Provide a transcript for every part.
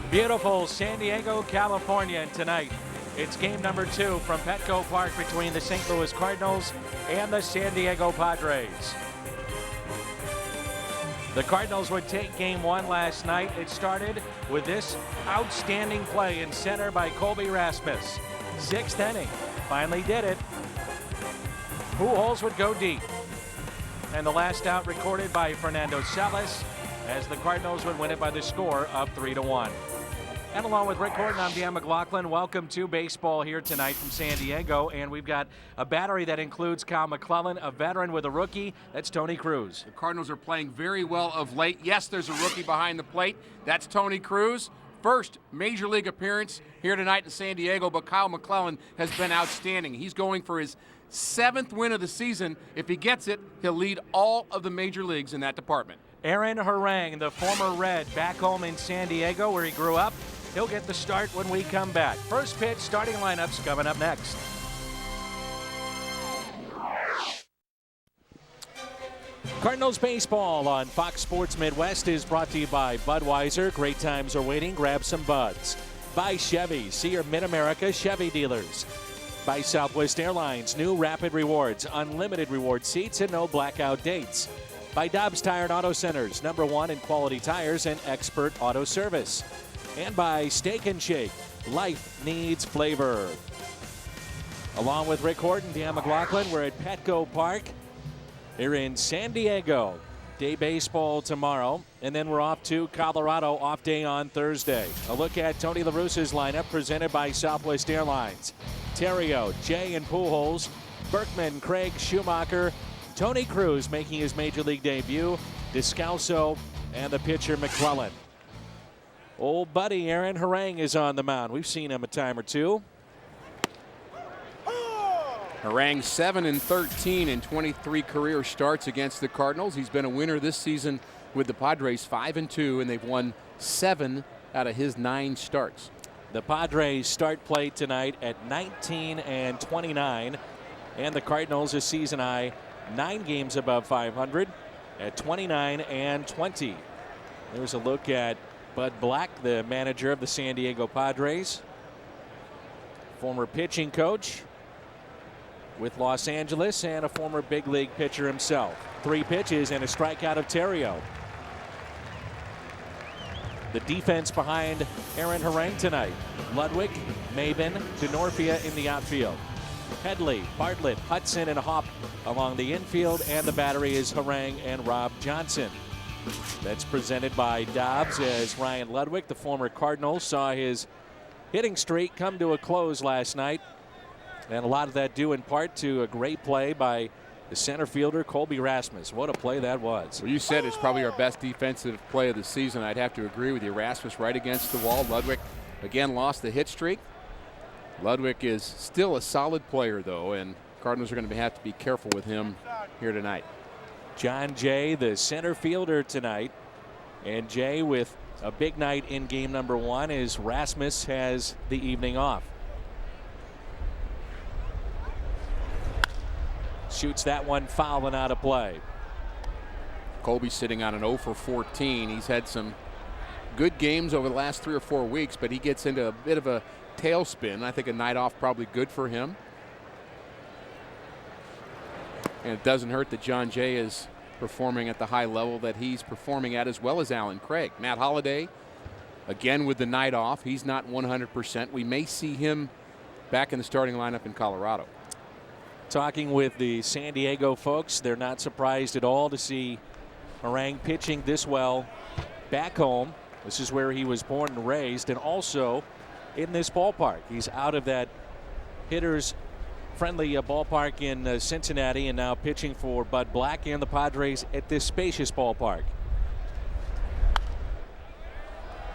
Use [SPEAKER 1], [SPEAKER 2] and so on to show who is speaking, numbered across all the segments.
[SPEAKER 1] Beautiful San Diego, California, and tonight it's game number 2 from Petco Park between the St. Louis Cardinals and the San Diego Padres. The Cardinals would take game 1 last night. It started with this outstanding play in center by Colby Rasmus. 6th inning, finally did it. Pujols would go deep. And the last out recorded by Fernando Salas as the Cardinals would win it by the score of 3-1. And along with Rick Horton, I'm Dan McLaughlin. Welcome to baseball here tonight from San Diego. And we've got a battery that includes Kyle McClellan, a veteran with a rookie. That's Tony Cruz.
[SPEAKER 2] The Cardinals are playing very well of late. Yes, there's a rookie behind the plate. That's Tony Cruz. First major league appearance here tonight in San Diego, but Kyle McClellan has been outstanding. He's going for his 7th win of the season. If he gets it, he'll lead all of the major leagues in that department.
[SPEAKER 1] Aaron Harang, the former Red, back home in San Diego where he grew up. He'll get the start when we come back. First pitch, starting lineups coming up next. Cardinals baseball on Fox Sports Midwest is brought to you by Budweiser. Great times are waiting. Grab some buds. By Chevy. See your Mid-America Chevy dealers. By Southwest Airlines. New Rapid Rewards. Unlimited reward seats and no blackout dates. By Dobbs Tire and Auto Centers. #1 in quality tires and expert auto service. And by Steak and Shake. Life needs flavor. Along with Rick Horton, Dan McLaughlin, we're at Petco Park here in San Diego. Day baseball tomorrow, and then we're off to Colorado, off day on Thursday. A look at Tony La Russa's lineup presented by Southwest Airlines. Terrio, Jay and Pujols, Berkman, Craig, Schumacher, Tony Cruz making his major league debut, Descalso, and the pitcher McClellan. Old buddy Aaron Harang is on the mound. We've seen him a time or two.
[SPEAKER 2] Harang 7-13 in 23 career starts against the Cardinals. He's been a winner this season with the Padres 5-2, and they've won 7 out of his 9 starts.
[SPEAKER 1] The Padres start play tonight at 19-29, and the Cardinals a season high 9 games above 500 at 29-20. There's a look at Bud Black, the manager of the San Diego Padres, former pitching coach with Los Angeles and a former big league pitcher himself. 3 pitches and a strikeout of Terrio. The defense behind Aaron Harang tonight. Ludwig, Maben, DeNorfia in the outfield. Headley, Bartlett, Hudson, and Hopp along the infield, and the battery is Harang and Rob Johnson. That's presented by Dobbs as Ryan Ludwig, the former Cardinal, saw his hitting streak come to a close last night. And a lot of that due in part to a great play by the center fielder, Colby Rasmus. What a play that was.
[SPEAKER 2] Well, you said it's probably our best defensive play of the season. I'd have to agree with you. Rasmus right against the wall. Ludwig again lost the hit streak. Ludwig is still a solid player, though, and Cardinals are going to have to be careful with him here tonight.
[SPEAKER 1] John Jay, the center fielder tonight. And Jay with a big night in game number 1 as Rasmus has the evening off. Shoots that one foul and out of play.
[SPEAKER 2] Colby's sitting on an 0 for 14. He's had some good games over the last 3 or 4 weeks, but he gets into a bit of a tailspin. I think a night off probably good for him. And it doesn't hurt that John Jay is performing at the high level that he's performing at, as well as Alan Craig. Matt Holliday, again with the night off. He's not 100%. We may see him back in the starting lineup in Colorado.
[SPEAKER 1] Talking with the San Diego folks, they're not surprised at all to see Harang pitching this well back home. This is where he was born and raised, and also in this ballpark. He's out of that hitters friendly ballpark in Cincinnati and now pitching for Bud Black and the Padres at this spacious ballpark.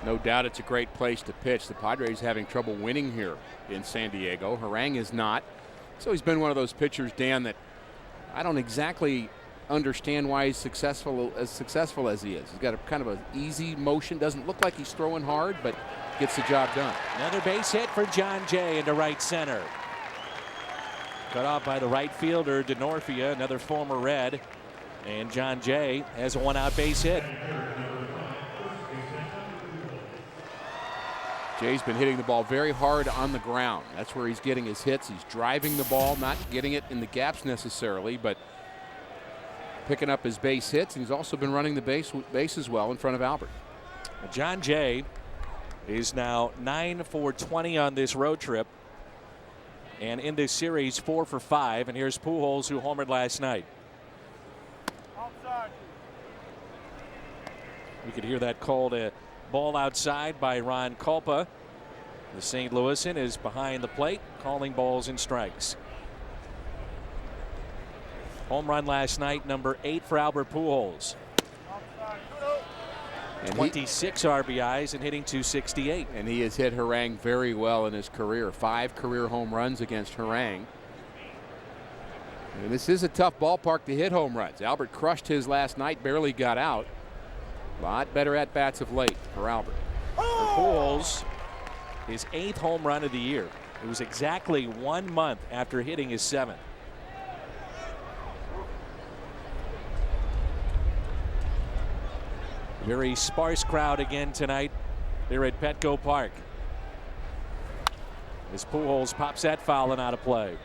[SPEAKER 2] No doubt it's a great place to pitch. The Padres having trouble winning here in San Diego. Harang is not. So he's been one of those pitchers, Dan, that I don't exactly understand why he's successful as he is. He's got a kind of an easy motion. Doesn't look like he's throwing hard, but gets the job done.
[SPEAKER 1] Another base hit for John Jay into right center. Cut off by the right fielder, DeNorfia, another former Red. And John Jay has a 1-out base hit.
[SPEAKER 2] Jay's been hitting the ball very hard on the ground. That's where he's getting his hits. He's driving the ball, not getting it in the gaps necessarily, but picking up his base hits. And he's also been running the base as well in front of Albert.
[SPEAKER 1] John Jay is now 9 for 20 on this road trip. And in this series, 4 for 5. And here's Pujols, who homered last night. We could hear that called a ball outside by Ron Kulpa. The St. Louisan is behind the plate, calling balls and strikes. Home run last night, number 8 for Albert Pujols. And 26 RBIs and hitting .268.
[SPEAKER 2] And he has hit Harang very well in his career. 5 career home runs against Harang. And this is a tough ballpark to hit home runs. Albert crushed his last night, barely got out. A lot better at bats of late for Albert.
[SPEAKER 1] For Pujols, his 8th home run of the year. It was exactly 1 month after hitting his 7th. Very sparse crowd again tonight there at Petco Park. As Pujols pops that foul and out of play.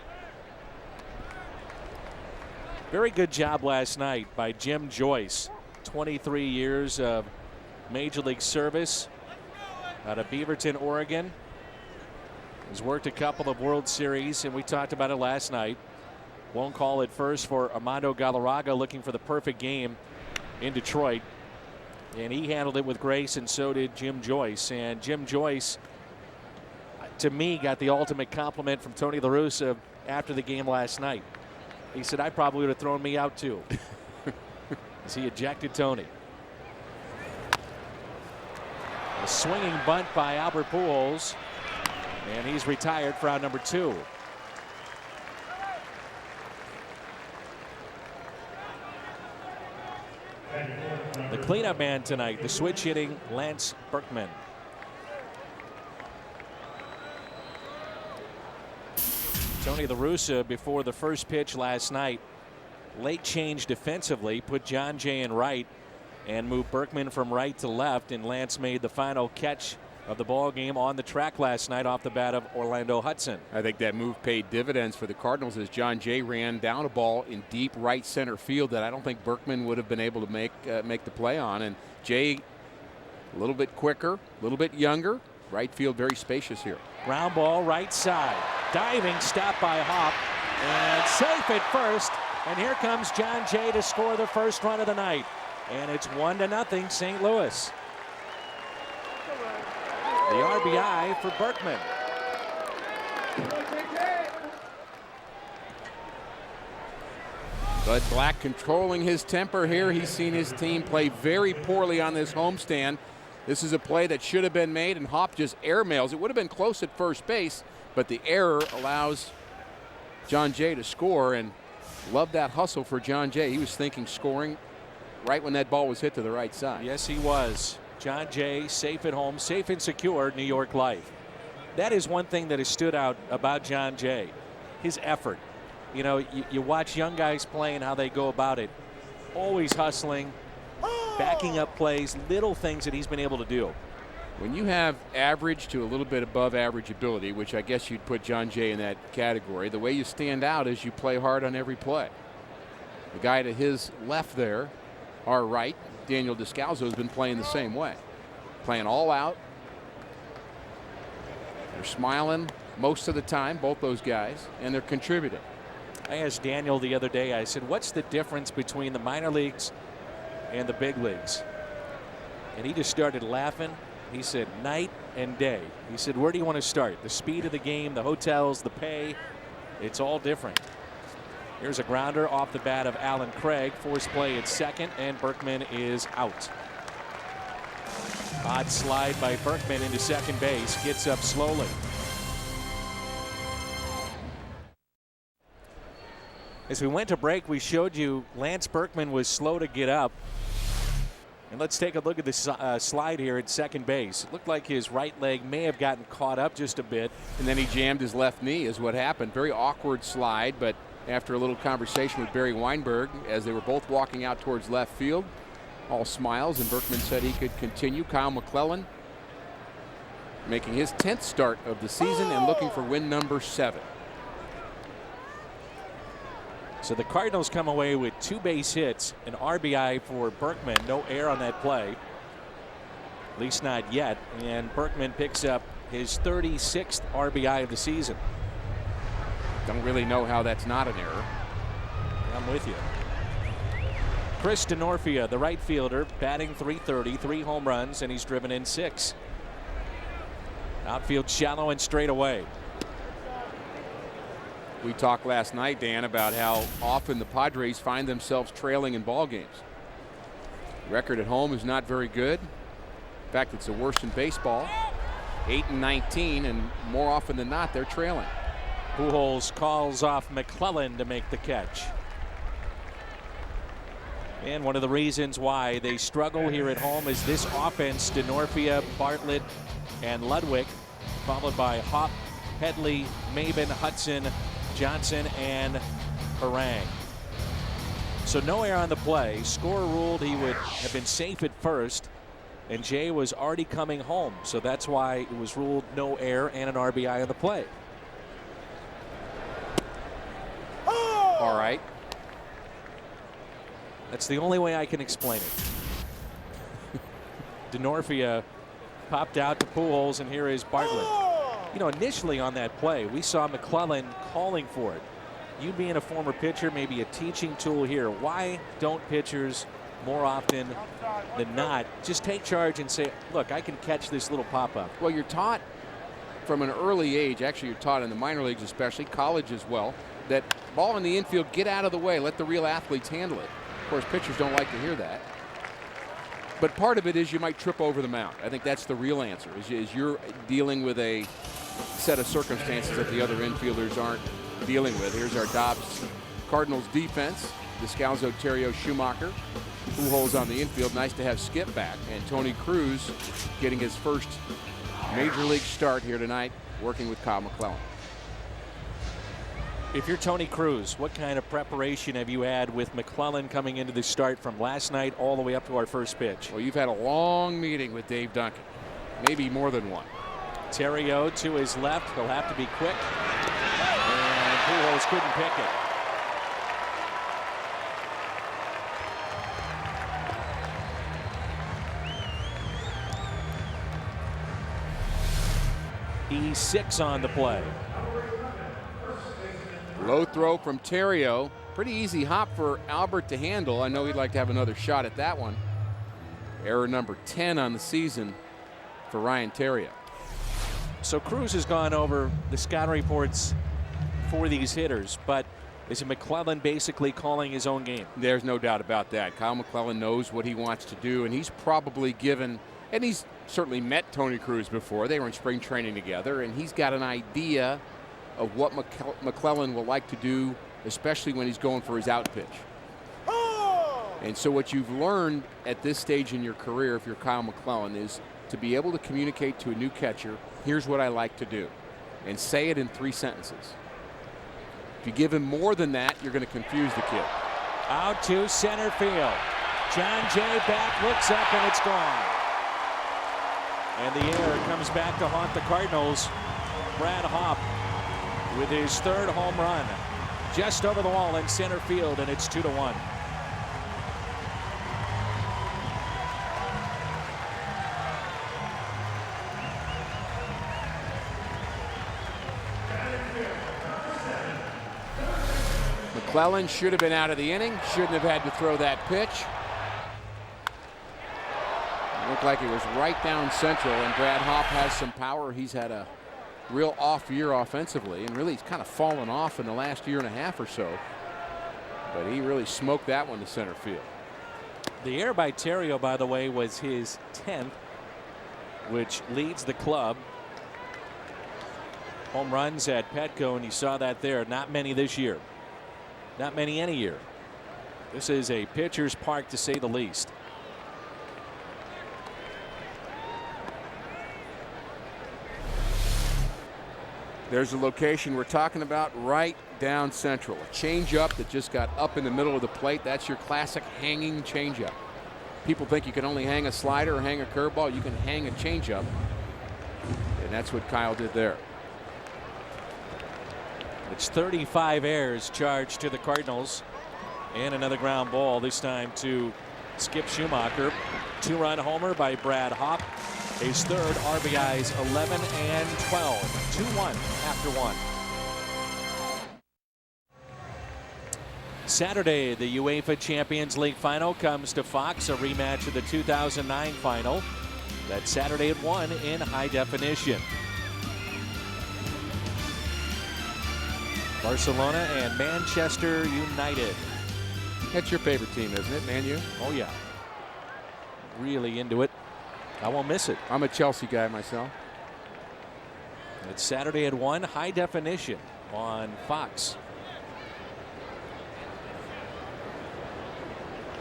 [SPEAKER 1] Very good job last night by Jim Joyce. 23 years of Major League service out of Beaverton, Oregon. Has worked a couple of World Series, and we talked about it last night. Won't call it first for Armando Galarraga, looking for the perfect game in Detroit. And he handled it with grace, and so did Jim Joyce. And Jim Joyce, to me, got the ultimate compliment from Tony La Russa after the game last night. He said, I probably would have thrown me out too. As he ejected Tony. A swinging bunt by Albert Pujols, and he's retired for out number 2. The cleanup man tonight, the switch hitting Lance Berkman. Tony La Russa, before the first pitch last night, late change defensively, put John Jay in right and moved Berkman from right to left, and Lance made the final catch of the ball game on the track last night off the bat of Orlando Hudson.
[SPEAKER 2] I think that move paid dividends for the Cardinals as John Jay ran down a ball in deep right center field that I don't think Berkman would have been able to make the play on. And Jay, a little bit quicker, a little bit younger. Right field very spacious here.
[SPEAKER 1] Ground ball right side. Diving stop by Hop, and safe at first. And here comes John Jay to score the first run of the night. And it's 1-0 St. Louis. The RBI for Berkman.
[SPEAKER 2] Bud Black controlling his temper here. He's seen his team play very poorly on this homestand. This is a play that should have been made, and Hop just airmails. It would have been close at first base, but the error allows John Jay to score, and love that hustle for John Jay. He was thinking scoring right when that ball was hit to the right side.
[SPEAKER 1] Yes, he was. John Jay, safe at home, safe and secure, New York life. That is one thing that has stood out about John Jay, his effort. You know, you watch young guys playing how they go about it, always hustling, backing up plays, little things that he's been able to do.
[SPEAKER 2] When you have average to a little bit above average ability, which I guess you'd put John Jay in that category, the way you stand out is you play hard on every play. The guy to his left there, our right, Daniel Descalzo, has been playing the same way. Playing all out. They're smiling most of the time, both those guys, and they're contributing.
[SPEAKER 1] I asked Daniel the other day, I said, what's the difference between the minor leagues and the big leagues? And he just started laughing. He said, night and day. He said, where do you want to start? The speed of the game, the hotels, the pay, it's all different. Here's a grounder off the bat of Alan Craig. Force play at second, and Berkman is out. Odd slide by Berkman into second base. Gets up slowly. As we went to break, we showed you Lance Berkman was slow to get up. And let's take a look at this slide here at second base. It looked like his right leg may have gotten caught up just a bit.
[SPEAKER 2] And then he jammed his left knee is what happened. Very awkward slide, but after a little conversation with Barry Weinberg as they were both walking out towards left field, all smiles, and Berkman said he could continue. Kyle McClellan making his 10th start of the season and looking for win number 7.
[SPEAKER 1] So the Cardinals come away with 2 base hits, an RBI for Berkman. No error on that play, at least not yet. And Berkman picks up his 36th RBI of the season.
[SPEAKER 2] Don't really know how that's not an error.
[SPEAKER 1] I'm with you. Chris Denorfia, the right fielder, batting .330, 3 home runs, and he's driven in 6. Outfield shallow and straight away.
[SPEAKER 2] We talked last night, Dan, about how often the Padres find themselves trailing in ball games. Record at home is not very good. In fact, it's the worst in baseball. 8-19, and more often than not, they're trailing.
[SPEAKER 1] Pujols calls off McClellan to make the catch. And one of the reasons why they struggle here at home is this offense: Denorfia, Bartlett, and Ludwig, followed by Hop, Headley, Maben, Hudson, Johnson, and Harang. So no error on the play. Score ruled he would have been safe at first, and Jay was already coming home, so that's why it was ruled no error and an RBI on the play.
[SPEAKER 2] All right.
[SPEAKER 1] That's the only way I can explain it. Denorfia popped out to Pujols, and here is Bartlett. You know, initially on that play, we saw McClellan calling for it. You being a former pitcher, maybe a teaching tool here. Why don't pitchers more often than not just take charge and say, look, I can catch this little pop-up?
[SPEAKER 2] Well, you're taught from an early age, actually you're taught in the minor leagues especially, college as well, that ball in the infield, get out of the way, let the real athletes handle it. Of course, pitchers don't like to hear that. But part of it is you might trip over the mound. I think that's the real answer, is you're dealing with a set of circumstances that the other infielders aren't dealing with. Here's our Dobbs Cardinals defense. Descalzo, Terrio, Schumacher. Pujols on the infield. Nice to have Skip back. And Tony Cruz getting his first major league start here tonight, working with Kyle McClellan.
[SPEAKER 1] If you're Tony Cruz, what kind of preparation have you had with McClellan coming into the start from last night all the way up to our first pitch?
[SPEAKER 2] Well, you've had a long meeting with Dave Duncan, maybe more than one.
[SPEAKER 1] Terrio to his left. He'll have to be quick. And Pujols couldn't pick it. E6 on the play.
[SPEAKER 2] Low throw from Terrio. Pretty easy hop for Albert to handle. I know he'd like to have another shot at that one. Error number 10 on the season for Ryan Terrio.
[SPEAKER 1] So Cruz has gone over the scouting reports for these hitters, but is McClellan basically calling his own game?
[SPEAKER 2] There's no doubt about that. Kyle McClellan knows what he wants to do, and he's probably given, and he's certainly met Tony Cruz before. They were in spring training together, and he's got an idea of what McClellan will like to do, especially when he's going for his out pitch. And so what you've learned at this stage in your career, if you're Kyle McClellan, is to be able to communicate to a new catcher, here's what I like to do, and say it in 3 sentences. If you give him more than that, you're going to confuse the kid.
[SPEAKER 1] Out to center field. John Jay back, looks up, and it's gone. And the error comes back to haunt the Cardinals. Brad Hopp with his 3rd home run, just over the wall in center field, and it's 2-1.
[SPEAKER 2] McClellan should have been out of the inning, shouldn't have had to throw that pitch. It looked like it was right down central, and Brad Hopp has some power. He's had a real off year offensively, and really he's kind of fallen off in the last year and a half or so. But he really smoked that one to center field.
[SPEAKER 1] The error by Terrio, by the way, was his 10th, which leads the club. Home runs at Petco, and you saw that there. Not many this year. Not many any year. This is a pitcher's park, to say the least.
[SPEAKER 2] There's the location we're talking about, right down central. A changeup that just got up in the middle of the plate. That's your classic hanging changeup. People think you can only hang a slider or hang a curveball. You can hang a changeup. And that's what Kyle did there.
[SPEAKER 1] It's 35 errors charged to the Cardinals. And another ground ball, this time to Skip Schumacher. 2-run homer by Brad Hopp. His third, RBIs 11 and 12. 2-1 after one. Saturday, the UEFA Champions League final comes to Fox, a rematch of the 2009 final. That's Saturday at 1 in high definition. Barcelona and Manchester United.
[SPEAKER 2] That's your favorite team, isn't it, Man U?
[SPEAKER 1] Oh, yeah. Really into it. I won't miss it.
[SPEAKER 2] I'm a Chelsea guy myself.
[SPEAKER 1] It's Saturday at 1, high definition on Fox.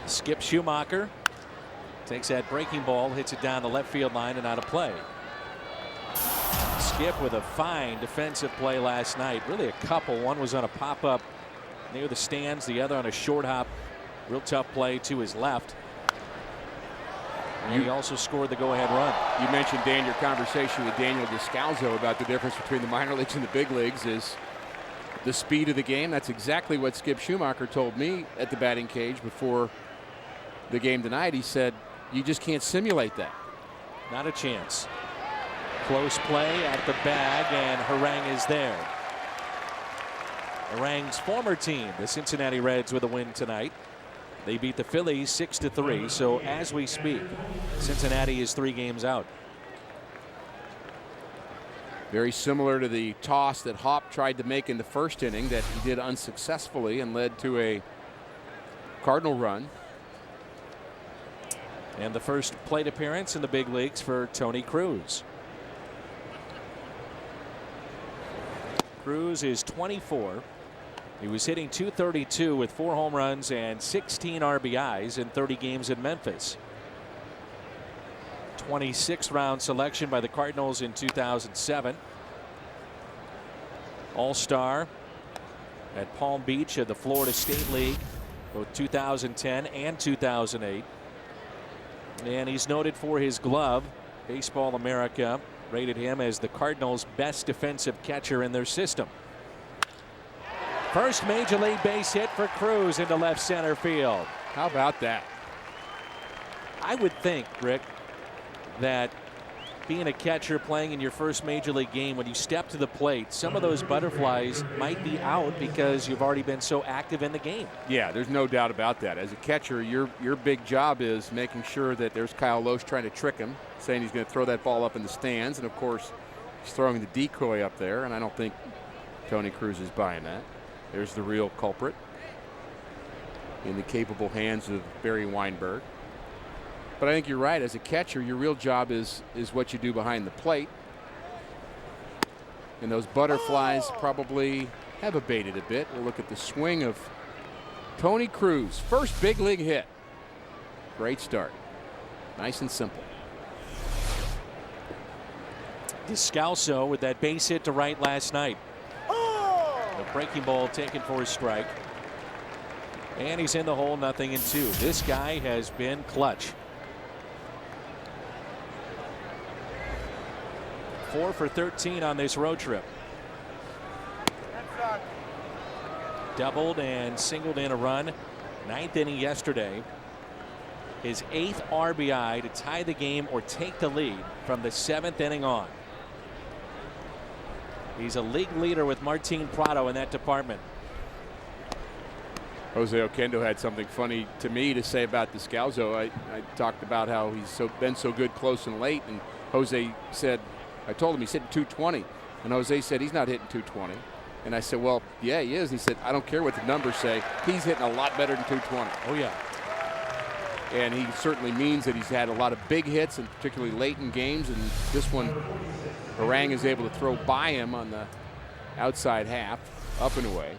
[SPEAKER 1] Skip Schumacher takes that breaking ball, hits it down the left field line and out of play. Skip with a fine defensive play last night. Really a couple. One was on a pop-up near the stands, the other on a short hop. Real tough play to his left. And he also scored the go-ahead run.
[SPEAKER 2] You mentioned, Dan, your conversation with Daniel Descalzo about the difference between the minor leagues and the big leagues is the speed of the game. That's exactly what Skip Schumacher told me at the batting cage before the game tonight. He said, you just can't simulate that.
[SPEAKER 1] Not a chance. Close play at the bag, and Harang is there. Harang's former team, the Cincinnati Reds, with a win tonight. They beat the Phillies 6-3. So as we speak, Cincinnati is 3 games out.
[SPEAKER 2] Very similar to the toss that Hopp tried to make in the first inning that he did unsuccessfully and led to a Cardinal run.
[SPEAKER 1] And the first plate appearance in the big leagues for Tony Cruz. Cruz is 24. He was hitting .232 with 4 home runs and 16 RBIs in 30 games in Memphis. 26th round selection by the Cardinals in 2007. All-Star at Palm Beach of the Florida State League, both 2010 and 2008. And he's noted for his glove. Baseball America rated him as the Cardinals' best defensive catcher in their system. First major league base hit for Cruz into left center field.
[SPEAKER 2] How about that?
[SPEAKER 1] I would think, Rick, that being a catcher playing in your first major league game, when you step to the plate, some of those butterflies might be out because you've already been so active in the game.
[SPEAKER 2] Yeah, there's no doubt about that. As a catcher, your big job is making sure that there's Kyle Loesch trying to trick him, saying he's going to throw that ball up in the stands. And, of course, he's throwing the decoy up there, and I don't think Tony Cruz is buying that. There's the real culprit in the capable hands of Barry Weinberg. But I think you're right. As a catcher, your real job is what you do behind the plate. And those butterflies probably have abated a bit. We'll look at the swing of Tony Cruz. First big league hit. Great start. Nice and simple.
[SPEAKER 1] Descalso with that base hit to right last night. The breaking ball taken for a strike. And he's in the hole, 0-2. This guy has been clutch. 4 for 13 on this road trip. Doubled and singled in a run. 9th inning yesterday. His 8th RBI to tie the game or take the lead from the 7th inning on. He's a league leader with Martin Prado in that department.
[SPEAKER 2] Jose Oquendo had something funny to me to say about Descalso. I talked about how he's been so good close and late, and Jose said, I told him he's hitting .220, and Jose said he's not hitting .220. And I said, well, yeah, he is. He said, I don't care what the numbers say. He's hitting a lot better than .220.
[SPEAKER 1] Oh, yeah.
[SPEAKER 2] And he certainly means that he's had a lot of big hits, and particularly late in games. And this one, Harang is able to throw by him on the outside half, up and away.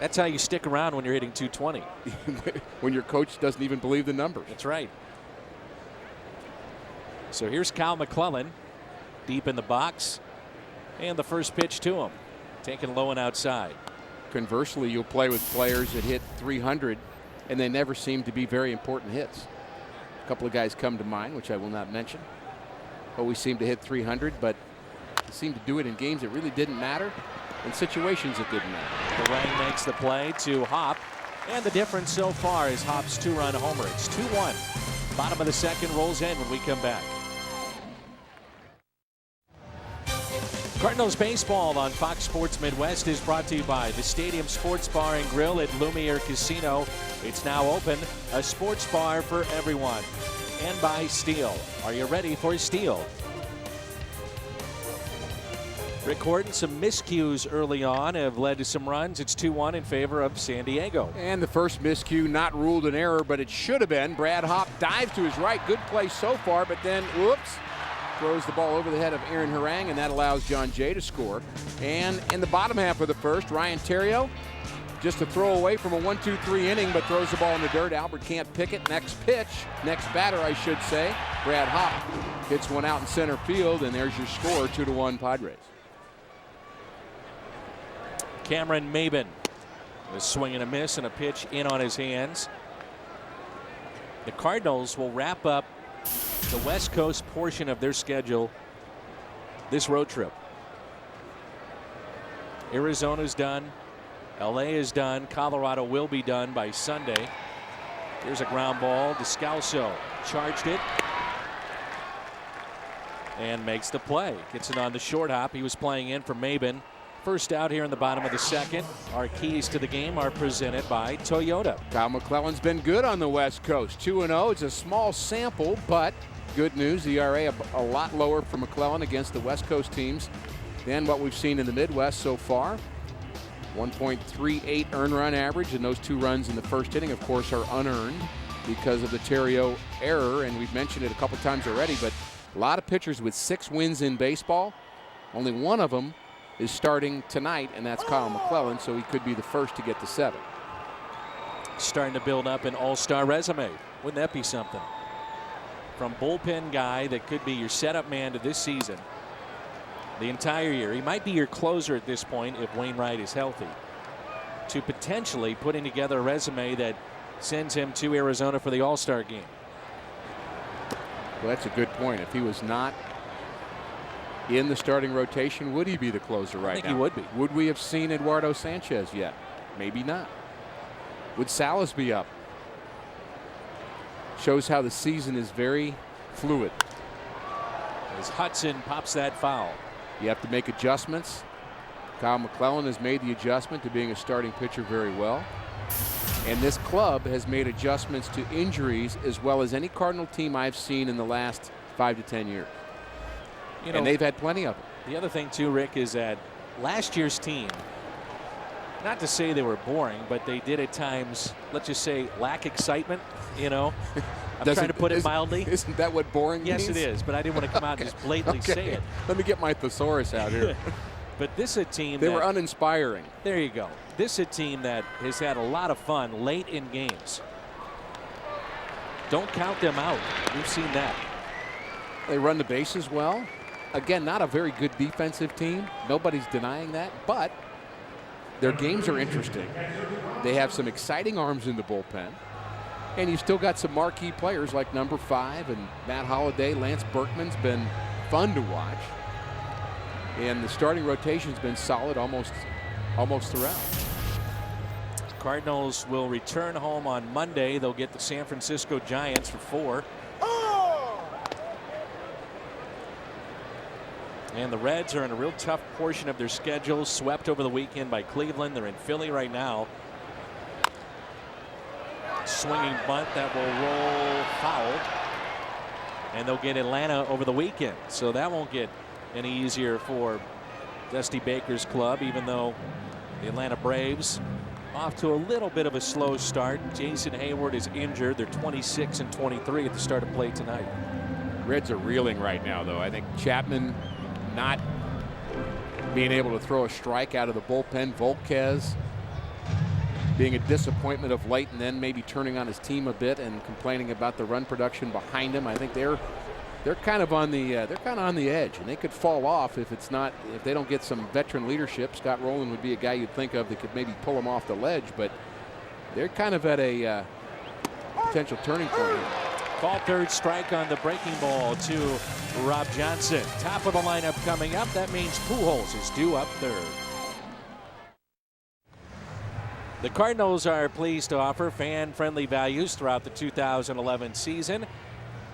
[SPEAKER 1] That's how you stick around when you're hitting .220.
[SPEAKER 2] When your coach doesn't even believe the numbers.
[SPEAKER 1] That's right. So here's Kyle McClellan deep in the box, and the first pitch to him, taken low and outside.
[SPEAKER 2] Conversely, you'll play with players that hit .300 and they never seem to be very important hits. A couple of guys come to mind, which I will not mention. always seemed to hit 300, but he seemed to do it in games that really didn't matter, in situations that didn't matter.
[SPEAKER 1] Harang makes the play to Hop, and the difference so far is Hop's 2-run homer. It's 2-1. Bottom of the second rolls in when we come back. Cardinals baseball on Fox Sports Midwest is brought to you by the Stadium Sports Bar and Grill at Lumiere Casino. It's now open, a sports bar for everyone. And by Steel. Are you ready for Steel? Recording some miscues early on have led to some runs. It's 2-1 in favor of San Diego.
[SPEAKER 2] And the first miscue not ruled an error, but it should have been. Brad Hop dives to his right. Good play so far, but then, whoops, throws the ball over the head of Aaron Harang, and that allows John Jay to score. And in the bottom half of the first, Ryan Theriot, just a throw away from a 1-2-3 inning, but throws the ball in the dirt. Albert can't pick it. Next pitch, next batter, I should say. Brad Hop hits one out in center field, and there's your score, 2-1 Padres.
[SPEAKER 1] Cameron Maben, a swing and a miss and a pitch in on his hands. The Cardinals will wrap up the West Coast portion of their schedule this road trip. Arizona's done. LA is done. Colorado will be done by Sunday. Here's a ground ball. Descalso charged it and makes the play. Gets it on the short hop. He was playing in for Maben. First out here in the bottom of the second. Our keys to the game are presented by Toyota.
[SPEAKER 2] Kyle McClellan's been good on the West Coast. 2-0. It's a small sample, but good news. The ERA a lot lower for McClellan against the West Coast teams than what we've seen in the Midwest so far. 1.38 earned run average, and those 2 runs in the first inning, of course, are unearned because of the Theriot error, and we've mentioned it a couple times already, but a lot of pitchers with 6 wins in baseball. Only one of them is starting tonight, and that's Kyle McClellan, so he could be the first to get to 7.
[SPEAKER 1] Starting to build up an all-star resume. Wouldn't that be something? From bullpen guy that could be your setup man to this season the entire year. He might be your closer at this point if Wainwright is healthy, to potentially putting together a resume that sends him to Arizona for the All-Star game.
[SPEAKER 2] Well, that's a good point. If he was not in the starting rotation, would he be the closer right now?
[SPEAKER 1] I think he would be.
[SPEAKER 2] Would we have seen Eduardo Sanchez yet? Maybe not. Would Salas be up? Shows how the season is very fluid.
[SPEAKER 1] As Hudson pops that foul.
[SPEAKER 2] You have to make adjustments. Kyle McClellan has made the adjustment to being a starting pitcher very well. And this club has made adjustments to injuries as well as any Cardinal team I've seen in the last 5 to 10 years. You know, and they've had plenty of them.
[SPEAKER 1] The other thing too, Rick, is that last year's team, not to say they were boring, but they did at times, let's just say, lack excitement, you know. I'm trying to put it mildly.
[SPEAKER 2] Isn't that what boring means?
[SPEAKER 1] Yes, it is, but I didn't want to come out and just blatantly say it.
[SPEAKER 2] Let me get my thesaurus out here.
[SPEAKER 1] But this is a team
[SPEAKER 2] they were uninspiring.
[SPEAKER 1] There you go. This is a team that has had a lot of fun late in games. Don't count them out. We've seen that.
[SPEAKER 2] They run the bases well. Again, not a very good defensive team. Nobody's denying that, but their games are interesting. They have some exciting arms in the bullpen. And you've still got some marquee players like number 5 and Matt Holliday. Lance Berkman's been fun to watch. And the starting rotation's been solid almost throughout.
[SPEAKER 1] Cardinals will return home on Monday. They'll get the San Francisco Giants for 4. And the Reds are in a real tough portion of their schedule, swept over the weekend by Cleveland. They're in Philly right now. Swinging bunt that will roll foul. And they'll get Atlanta over the weekend. So that won't get any easier for Dusty Baker's club, even though the Atlanta Braves off to a little bit of a slow start. Jason Hayward is injured. They're 26-23 at the start of play tonight.
[SPEAKER 2] Reds are reeling right now, though. I think Chapman not being able to throw a strike out of the bullpen. Volquez being a disappointment of late, and then maybe turning on his team a bit and complaining about the run production behind him. I think they're kind of on the edge, and they could fall off if they don't get some veteran leadership. Scott Rowland would be a guy you'd think of that could maybe pull them off the ledge, but they're kind of at a potential turning point.
[SPEAKER 1] Called third strike on the breaking ball to Rob Johnson. Top of the lineup coming up. That means Pujols is due up third. The Cardinals are pleased to offer fan-friendly values throughout the 2011 season,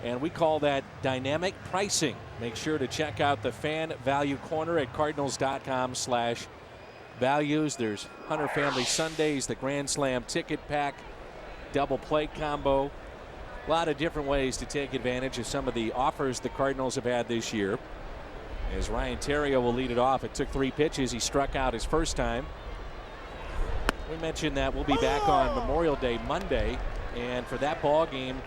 [SPEAKER 1] and we call that dynamic pricing. Make sure to check out the Fan Value Corner at cardinals.com/values. There's Hunter Family Sundays, the Grand Slam ticket pack, double play combo. A lot of different ways to take advantage of some of the offers the Cardinals have had this year. As Ryan Theriot will lead it off. It took 3 pitches. He struck out his first time. We mentioned that we'll be back on Memorial Day Monday, and for that ball game,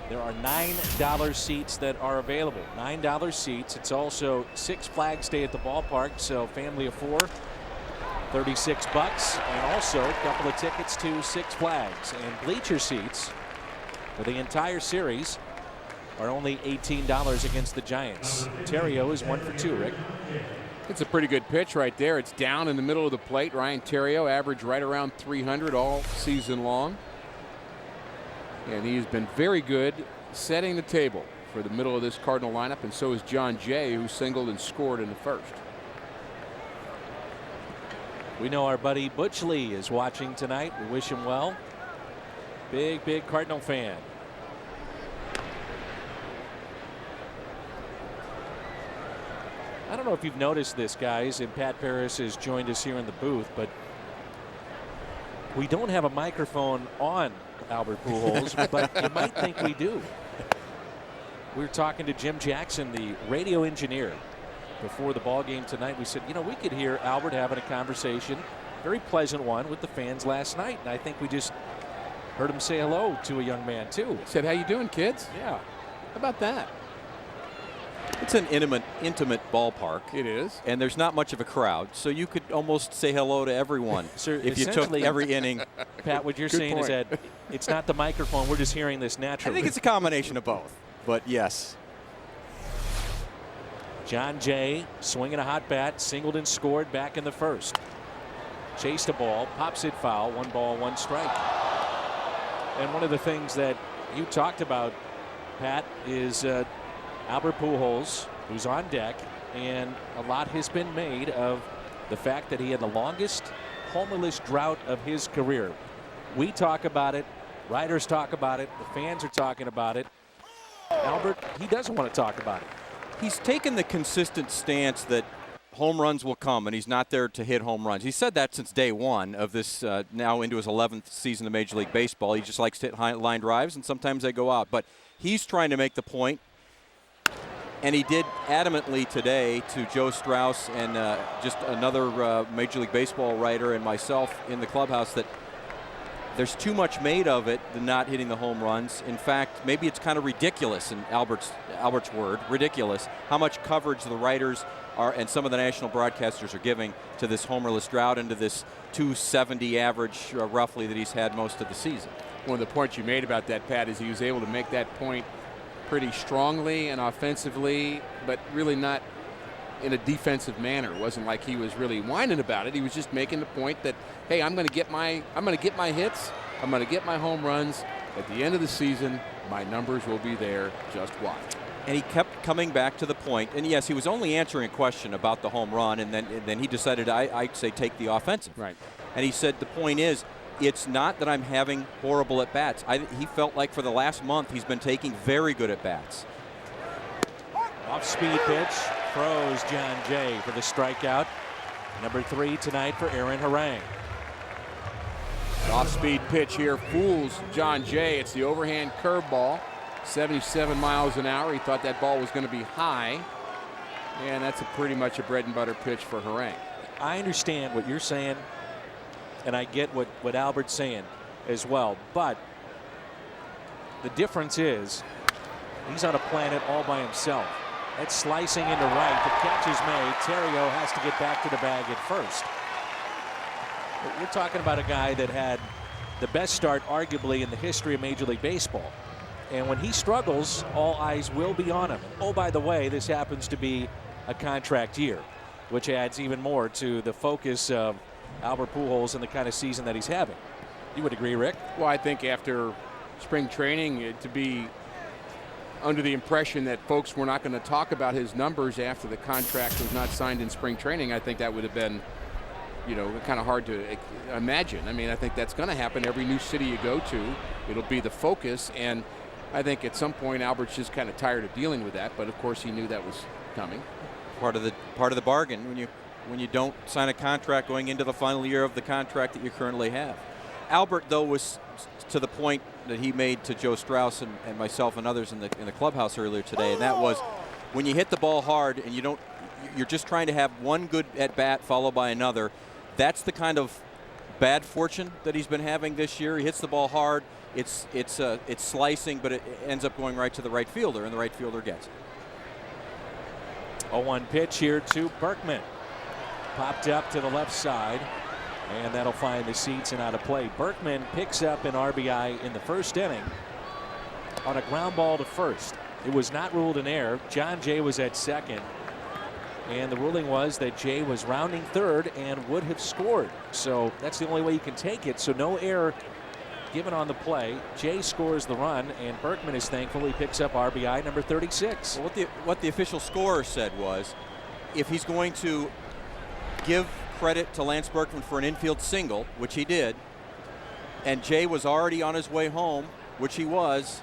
[SPEAKER 1] there are $9 seats that are available. $9 seats. It's also Six Flags Day at the ballpark, so family of 4, $36, and also a couple of tickets to Six Flags. And bleacher seats for the entire series are only $18 against the Giants. Theriot is 1 for 2, Rick.
[SPEAKER 2] It's a pretty good pitch right there. It's down in the middle of the plate. Ryan Theriot averaged right around 300 all season long. And he's been very good setting the table for the middle of this Cardinal lineup, and so is John Jay, who singled and scored in the first.
[SPEAKER 1] We know our buddy Butch Lee is watching tonight. We wish him well. Big Cardinal fan. I don't know if you've noticed this, guys, and Pat Paris has joined us here in the booth, but we don't have a microphone on Albert Pujols, but you might think we do. We were talking to Jim Jackson, the radio engineer, before the ball game tonight. We said, you know, we could hear Albert having a conversation, very pleasant one, with the fans last night, and I think we just heard him say hello to a young man too.
[SPEAKER 2] Said, how you doing, kids?
[SPEAKER 1] Yeah.
[SPEAKER 2] How about that?
[SPEAKER 3] It's an intimate ballpark.
[SPEAKER 2] It is.
[SPEAKER 3] And there's not much of a crowd, so you could almost say hello to everyone if you took every inning.
[SPEAKER 1] Pat, what you're saying is that it's not the microphone. We're just hearing this naturally.
[SPEAKER 3] I think it's a combination of both, but yes.
[SPEAKER 1] John Jay swinging a hot bat, singled and scored back in the first. Chased a ball, pops it foul, 1 ball, 1 strike. And one of the things that you talked about, Pat, is Albert Pujols, who's on deck, and a lot has been made of the fact that he had the longest homerless drought of his career. We talk about it, writers talk about it, the fans are talking about it. Albert, he doesn't want to talk about it.
[SPEAKER 3] He's taken the consistent stance that home runs will come, and he's not there to hit home runs. He said that since day one of this, now into his 11th season of Major League Baseball. He just likes to hit line drives, and sometimes they go out. But he's trying to make the point, and he did adamantly today to Joe Strauss and just another Major League Baseball writer and myself in the clubhouse that there's too much made of it, the not hitting the home runs. In fact, maybe it's kind of ridiculous, in Albert's word, ridiculous, how much coverage the writers are and some of the national broadcasters are giving to this homerless drought and to this 270 average roughly that he's had most of the season.
[SPEAKER 2] One of the points you made about that, Pat, is he was able to make that point pretty strongly and offensively, but really not in a defensive manner. It wasn't like he was really whining about it. He was just making the point that, hey, I'm going to get my hits, I'm going to get my home runs. At the end of the season, my numbers will be there. Just watch.
[SPEAKER 3] And he kept coming back to the point, and yes, he was only answering a question about the home run, and then he decided I'd say take the offensive.
[SPEAKER 2] Right. And
[SPEAKER 3] he said the point is, it's not that I'm having horrible at bats. He felt like for the last month he's been taking very good at bats.
[SPEAKER 1] Off-speed pitch, throws John Jay for the strikeout. Number 3 tonight for Aaron Harang.
[SPEAKER 2] Off-speed pitch here fools John Jay. It's the overhand curveball, 77 miles an hour. He thought that ball was going to be high, and that's pretty much a bread and butter pitch for Harang.
[SPEAKER 1] I understand what you're saying, and I get what Albert's saying as well, but the difference is he's on a planet all by himself. That's slicing into right. The catch is made. Theriot has to get back to the bag at first. But we're talking about a guy that had the best start arguably in the history of Major League Baseball. And when he struggles, all eyes will be on him. Oh, by the way, this happens to be a contract year, which adds even more to the focus of Albert Pujols and the kind of season that he's having. You would agree, Rick?
[SPEAKER 2] Well, I think after spring training, to be under the impression that folks were not going to talk about his numbers after the contract was not signed in spring training. I think that would have been, you know, kind of hard to imagine. I mean, I think that's going to happen every new city you go to. It'll be the focus, and I think at some point Albert's just kind of tired of dealing with that. But of course, he knew that was coming.
[SPEAKER 3] Part of the bargain when you don't sign a contract going into the final year of the contract that you currently have. Albert, though, was to the point that he made to Joe Strauss and myself and others in the clubhouse earlier today, and that was when you hit the ball hard and you're just trying to have one good at bat followed by another. That's the kind of bad fortune that he's been having this year. He hits the ball hard. It's slicing, but it ends up going right to the right fielder, and the right fielder gets it.
[SPEAKER 1] 0-1 pitch here to Berkman. Popped up to the left side, and that'll find the seats and out of play. Berkman picks up an RBI in the first inning on a ground ball to first. It was not ruled an error. John Jay was at second, and the ruling was that Jay was rounding third and would have scored. So that's the only way you can take it. So no error given on the play. Jay scores the run, and Berkman is thankful he picks up RBI number 36.
[SPEAKER 3] Well, what the official scorer said was, if he's going to give credit to Lance Berkman for an infield single, which he did, and Jay was already on his way home, which he was,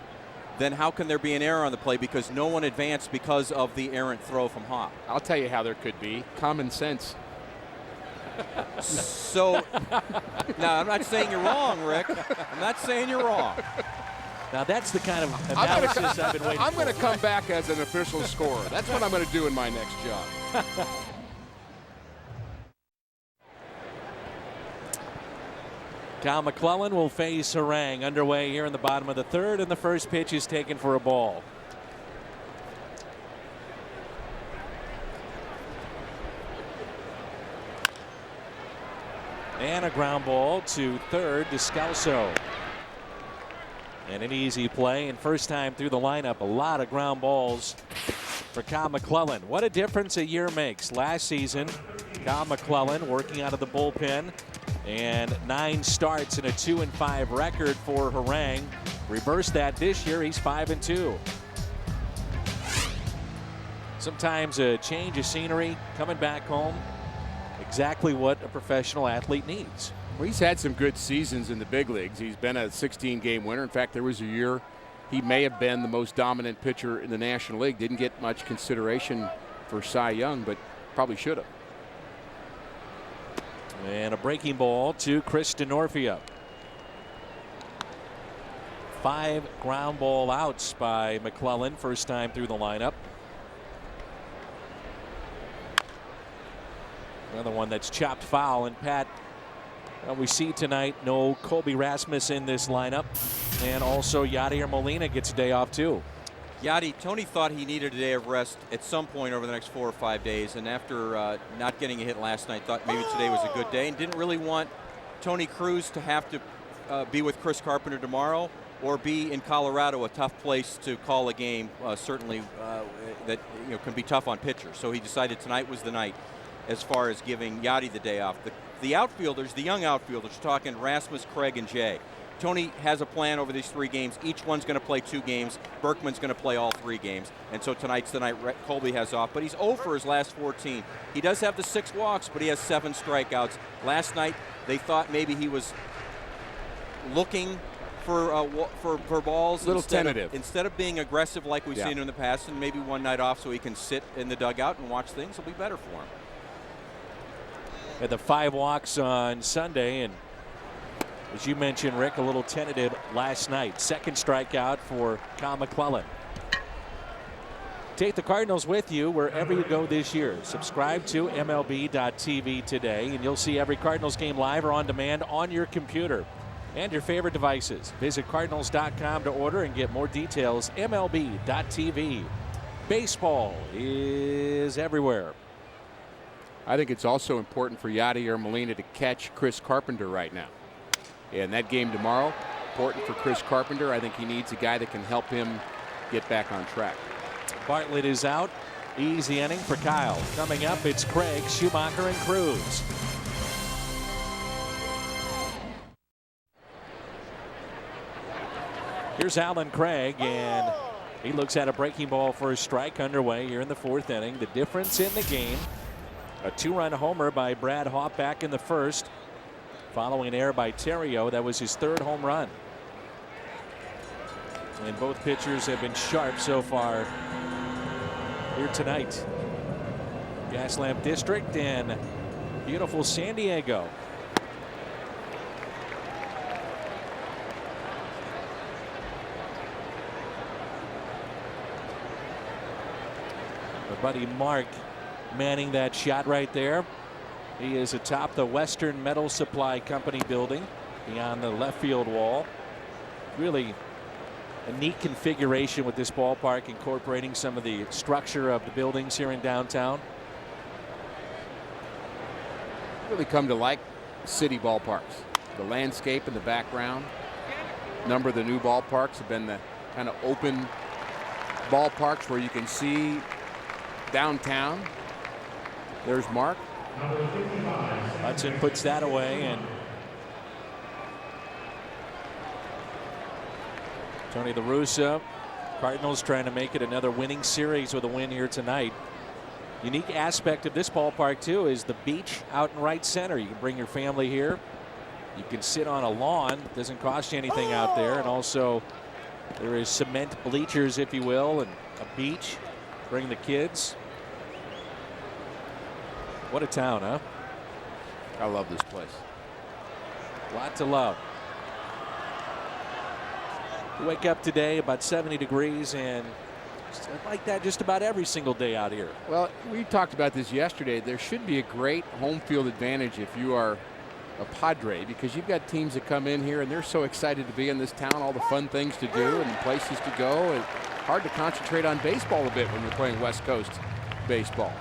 [SPEAKER 3] then how can there be an error on the play because no one advanced because of the errant throw from Hop?
[SPEAKER 2] I'll tell you how there could be. Common sense.
[SPEAKER 3] So, now I'm not saying you're wrong, Rick. I'm not saying you're wrong.
[SPEAKER 1] Now that's the kind of analysis I've been waiting for.
[SPEAKER 2] I'm going to come back as an official scorer. That's what I'm going to do in my next job.
[SPEAKER 1] Cal McClellan will face Harang. Underway here in the bottom of the third, and the first pitch is taken for a ball. And a ground ball to third, Descalso. And an easy play, and first time through the lineup, a lot of ground balls for Cal McClellan. What a difference a year makes. Last season, Cal McClellan working out of the bullpen, and 9 starts and a 2-5 record for Harang. Reverse that this year, he's 5-2. Sometimes a change of scenery, coming back home, exactly what a professional athlete needs.
[SPEAKER 2] Well, he's had some good seasons in the big leagues. He's been a 16-game winner. In fact, there was a year he may have been the most dominant pitcher in the National League. Didn't get much consideration for Cy Young, but probably should have.
[SPEAKER 1] And a breaking ball to Chris Denorfia. 5 ground ball outs by McClellan, first time through the lineup. Another one that's chopped foul. And Pat, we see tonight no Colby Rasmus in this lineup, and also Yadier Molina gets a day off too.
[SPEAKER 3] Tony thought he needed a day of rest at some point over the next 4 or 5 days, and after not getting a hit last night, thought maybe today was a good day, and didn't really want Tony Cruz to have to be with Chris Carpenter tomorrow or be in Colorado, a tough place to call a game, certainly that can be tough on pitchers. So he decided tonight was the night as far as giving Yadi the day off. The outfielders, the young outfielders, talking Rasmus, Craig, and Jay. Tony has a plan over these 3 games. Each one's going to play 2 games. Berkman's going to play all 3 games. And so tonight's the night Colby has off. But he's 0 for his last 14. He does have the 6 walks, but he has 7 strikeouts. Last night, they thought maybe he was looking for balls.
[SPEAKER 2] A little tentative.
[SPEAKER 3] Instead of being aggressive like we've seen in the past, and maybe one night off so he can sit in the dugout and watch things, it'll be better for him.
[SPEAKER 1] Had the 5 walks on Sunday, and as you mentioned, Rick, a little tentative last night. Second strikeout for Cal McClellan. Take the Cardinals with you wherever you go this year. Subscribe to MLB.tv today, and you'll see every Cardinals game live or on demand on your computer and your favorite devices. Visit Cardinals.com to order and get more details. MLB.tv. Baseball is everywhere.
[SPEAKER 2] I think it's also important for Yadier Molina to catch Chris Carpenter right now. And that game tomorrow, important for Chris Carpenter. I think he needs a guy that can help him get back on track.
[SPEAKER 1] Bartlett is out. Easy inning for Kyle. Coming up, it's Craig, Schumacher, and Cruz. Here's Alan Craig, and He looks at a breaking ball for a strike underway here in the 4th inning. The difference in the game, a 2-run homer by Brad Hawpe back in the 1st, following an error by Terrio. That was his 3rd home run. And both pitchers have been sharp so far here tonight. Gaslamp District and beautiful San Diego. Our buddy Mark manning that shot right there. He is atop the Western Metal Supply Company building beyond the left field wall. Really a neat configuration with this ballpark, incorporating some of the structure of the buildings here in downtown.
[SPEAKER 2] Really come to like city ballparks. The landscape in the background. A number of the new ballparks have been the kind of open ballparks where you can see downtown. There's Mark.
[SPEAKER 1] Hudson puts that away, and Tony La Russa, Cardinals trying to make it another winning series with a win here tonight. Unique aspect of this ballpark too is the beach out in right center. You can bring your family here. You can sit on a lawn. It doesn't cost you anything out there. And also there is cement bleachers, if you will, and a beach. Bring the kids. What a town, huh?
[SPEAKER 2] I love this place.
[SPEAKER 1] A lot to love. We wake up today about 70 degrees, and it's like that just about every single day out here.
[SPEAKER 2] Well, we talked about this yesterday. There should be a great home field advantage if you are a Padre, because you've got teams that come in here and they're so excited to be in this town, all the fun things to do and places to go. It's hard to concentrate on baseball a bit when you're playing West Coast baseball.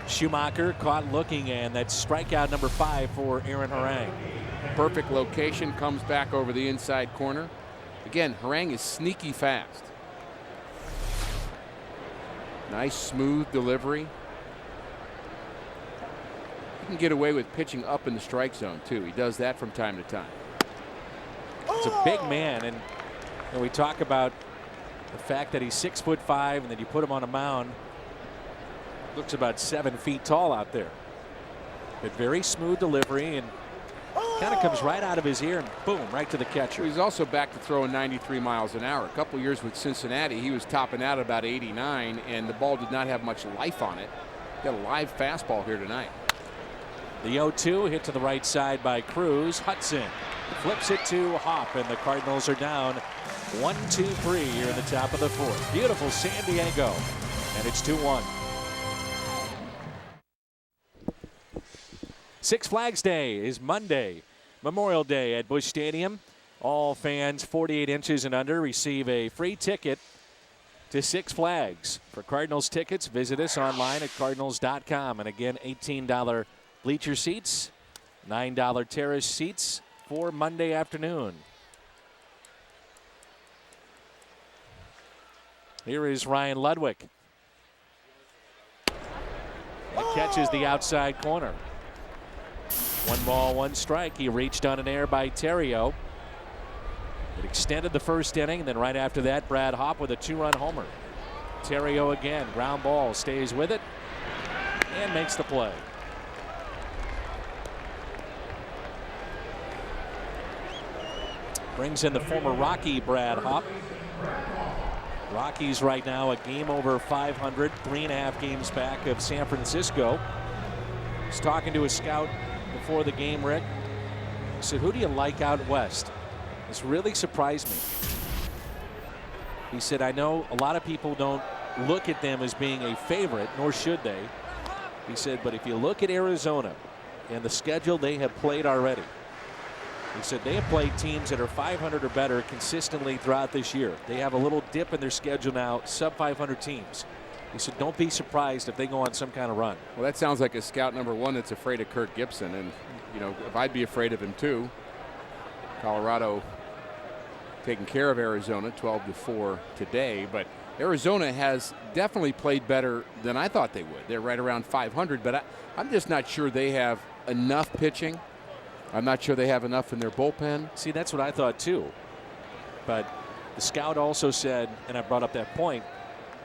[SPEAKER 1] Schumacher caught looking, and that's strikeout number 5 for Aaron Harang.
[SPEAKER 2] Perfect location, comes back over the inside corner. Again, Harang is sneaky fast. Nice smooth delivery. He can get away with pitching up in the strike zone too. He does that from time to time.
[SPEAKER 1] It's a big man, and we talk about the fact that he's 6'5", and then you put him on a mound. Looks about 7 feet tall out there. But very smooth delivery, and kind of comes right out of his ear and boom, right to the catcher.
[SPEAKER 2] He's also back to throwing 93 miles an hour. A couple years with Cincinnati, he was topping out about 89, and the ball did not have much life on it. Got a live fastball here tonight.
[SPEAKER 1] The 0-2 hit to the right side by Cruz. Hudson flips it to Hawpe, and the Cardinals are down 1-2-3 here in the top of the 4th. Beautiful San Diego, and it's 2-1. Six Flags Day is Monday. Memorial Day at Busch Stadium. All fans 48 inches and under receive a free ticket to Six Flags. For Cardinals tickets, visit us online at cardinals.com. And again, $18 bleacher seats, $9 terrace seats for Monday afternoon. Here is Ryan Ludwig. That catches the outside corner. 1 ball, 1 strike. He reached on an error by Terrio. It extended the 1st inning, and then right after that, Brad Hawpe with a 2-run homer. Terrio again, ground ball, stays with it, and makes the play. Brings in the former Rocky Brad Hawpe. Rockies right now a game over 500, 3.5 games back of San Francisco. He's talking to a scout before the game, Rick. He said, who do you like out west? This really surprised me. He said, I know a lot of people don't look at them as being a favorite, nor should they. He said, but if you look at Arizona and the schedule they have played already, he said they have played teams that are 500 or better consistently throughout this year. They have a little dip in their schedule now, sub-500 teams. He said, don't be surprised if they go on some kind of run.
[SPEAKER 2] Well, that sounds like a scout number 1 that's afraid of Kirk Gibson. And, you know, if I'd be afraid of him too. Colorado taking care of Arizona 12-4 today. But Arizona has definitely played better than I thought they would. They're right around 500, but I'm just not sure they have enough pitching. I'm not sure they have enough in their bullpen.
[SPEAKER 1] See, that's what I thought too. But The scout also said, and I brought up that point,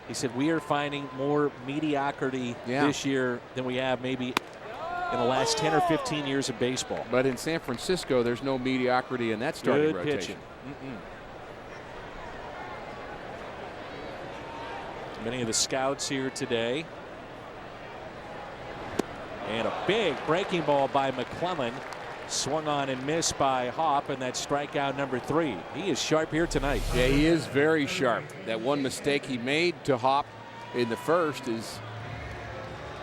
[SPEAKER 1] he said, we are finding more mediocrity this year than we have maybe in the last 10 or 15 years of baseball.
[SPEAKER 2] But in San Francisco, there's no mediocrity in that starting
[SPEAKER 1] Good
[SPEAKER 2] rotation.
[SPEAKER 1] Pitching. Many of the scouts here today. And a big breaking ball by McClellan. Swung on and missed by Hopp, and that's strikeout number 3. He is sharp here tonight.
[SPEAKER 2] Yeah, he is very sharp. That one mistake he made to Hopp in the first is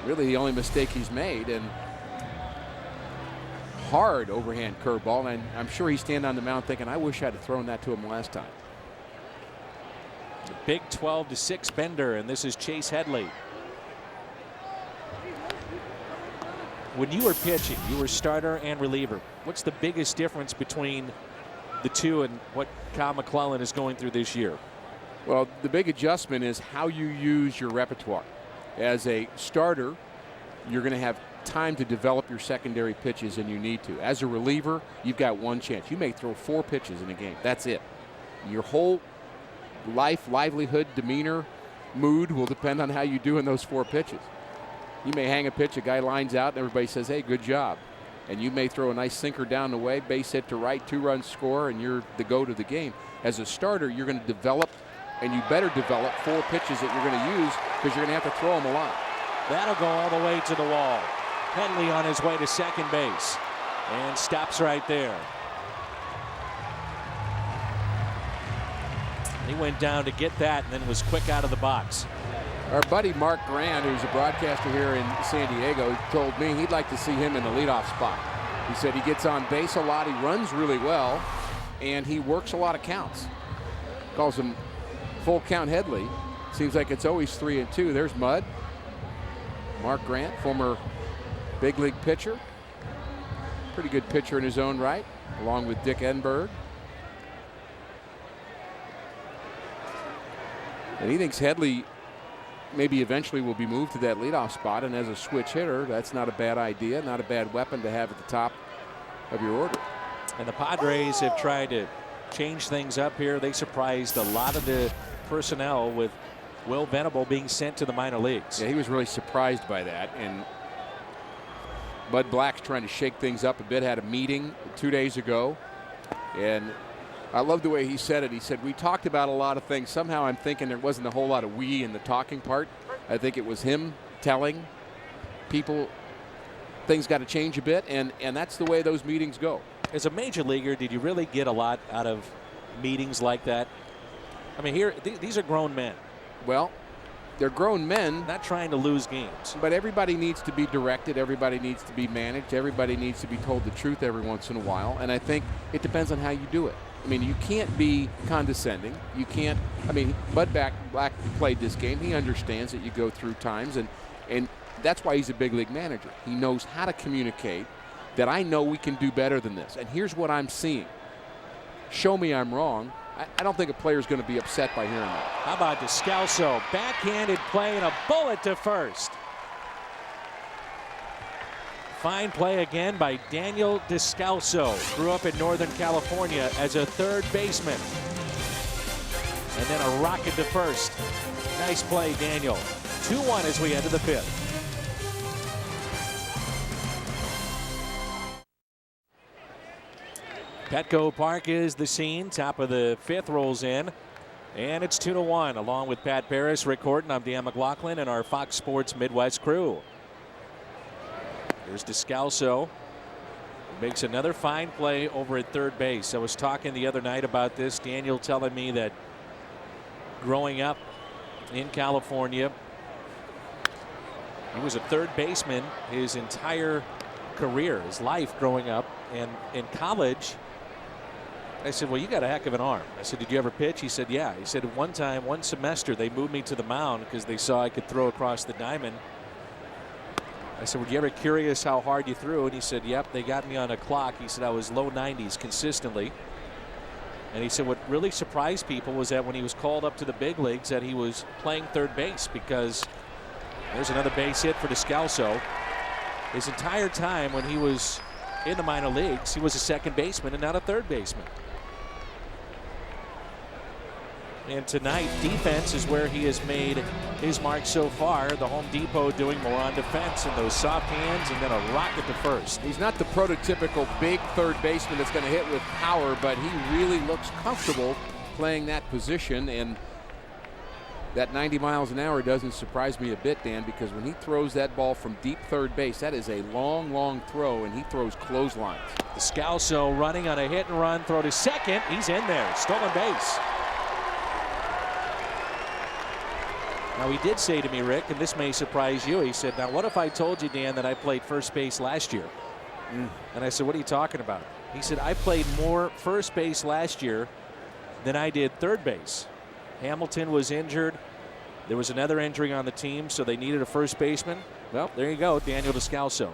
[SPEAKER 2] really the only mistake he's made. And hard overhand curveball, and I'm sure he's standing on the mound thinking, I wish I'd have thrown that to him last time.
[SPEAKER 1] The big 12-6 bender, and this is Chase Headley. When you were pitching, you were starter and reliever. What's the biggest difference between the two and what Kyle McClellan is going through this year?
[SPEAKER 2] Well, the big adjustment is how you use your repertoire. As a starter, you're going to have time to develop your secondary pitches, and you need to. As a reliever, you've got one chance. You may throw 4 pitches in a game. That's it. Your whole life, livelihood, demeanor, mood will depend on how you do in those 4 pitches. You may hang a pitch, a guy lines out, and everybody says, hey, good job. And you may throw a nice sinker down the way, base hit to right, 2-run score, and you're the go to the game. As a starter, you're going to develop, and you better develop 4 pitches that you're going to use because you're going to have to throw them a lot.
[SPEAKER 1] That'll go all the way to the wall. Headley on his way to second base and stops right there. He went down to get that and then was quick out of the box.
[SPEAKER 2] Our buddy Mark Grant, who's a broadcaster here in San Diego, told me he'd like to see him in the leadoff spot. He said he gets on base a lot, he runs really well, and he works a lot of counts. Calls him full count Headley. Seems like it's always 3-2. There's Mud. Mark Grant, former big league pitcher. Pretty good pitcher in his own right, along with Dick Enberg. And he thinks Headley maybe eventually will be moved to that leadoff spot, and as a switch hitter, that's not a bad idea, not a bad weapon to have at the top of your order.
[SPEAKER 1] And the Padres have tried to change things up here. They surprised a lot of the personnel with Will Venable being sent to the minor leagues.
[SPEAKER 2] Yeah, he was really surprised by that, and Bud Black's trying to shake things up a bit. Had a meeting 2 days ago, and I love the way he said it. He said, we talked about a lot of things. Somehow I'm thinking there wasn't a whole lot of we in the talking part. I think it was him telling people things got to change a bit, and that's the way those meetings go.
[SPEAKER 1] As a major leaguer, did you really get a lot out of meetings like that? I mean, here, these are grown men.
[SPEAKER 2] Well, they're grown men.
[SPEAKER 1] Not trying to lose games.
[SPEAKER 2] But everybody needs to be directed. Everybody needs to be managed. Everybody needs to be told the truth every once in a while. And I think it depends on how you do it. I mean, you can't be condescending. You can't. I mean, Bud Black played this game. He understands that you go through times, and that's why he's a big league manager. He knows how to communicate that I know we can do better than this. And here's what I'm seeing. Show me I'm wrong. I don't think a player's going to be upset by hearing that.
[SPEAKER 1] How about Descalso? Backhanded play and a bullet to first. Fine play again by Daniel Descalso. Grew up in Northern California as a third baseman. And then a rocket to first. Nice play, Daniel. 2-1 as we enter the 5th. Petco Park is the scene. Top of the 5th rolls in. And it's 2-1. Along with Pat Paris, Rick Horton, I'm Dan McLaughlin, and our Fox Sports Midwest crew. Here's Descalso. Makes another fine play over at third base. I was talking the other night about this. Daniel telling me that growing up in California, he was a third baseman his entire career, his life growing up. And in college, I said, well, you got a heck of an arm. I said, did you ever pitch? He said, yeah. He said, one time, one semester, they moved me to the mound because they saw I could throw across the diamond. I said, were you ever curious how hard you threw? And he said, yep, they got me on a clock. He said, I was low 90s consistently. And he said, what really surprised people was that when he was called up to the big leagues that he was playing third base, because there's another base hit for Descalso. His entire time when he was in the minor leagues, he was a second baseman and not a third baseman. And tonight, defense is where he has made his mark so far. The Home Depot doing more on defense and those soft hands and then a rocket to first.
[SPEAKER 2] He's not the prototypical big third baseman that's going to hit with power, but he really looks comfortable playing that position. And that 90 miles an hour doesn't surprise me a bit, Dan, because when he throws that ball from deep third base, that is a long, long throw, and he throws clotheslines.
[SPEAKER 1] Descalso running on a hit and run throw to second. He's in there. Stolen base. Now, he did say to me, Rick, and this may surprise you, he said, now what if I told you, Dan, that I played first base last year? And I said, what are you talking about? He said, I played more first base last year than I did third base. Hamilton was injured. There was another injury on the team, so they needed a first baseman. Well, there you go, Daniel Descalso.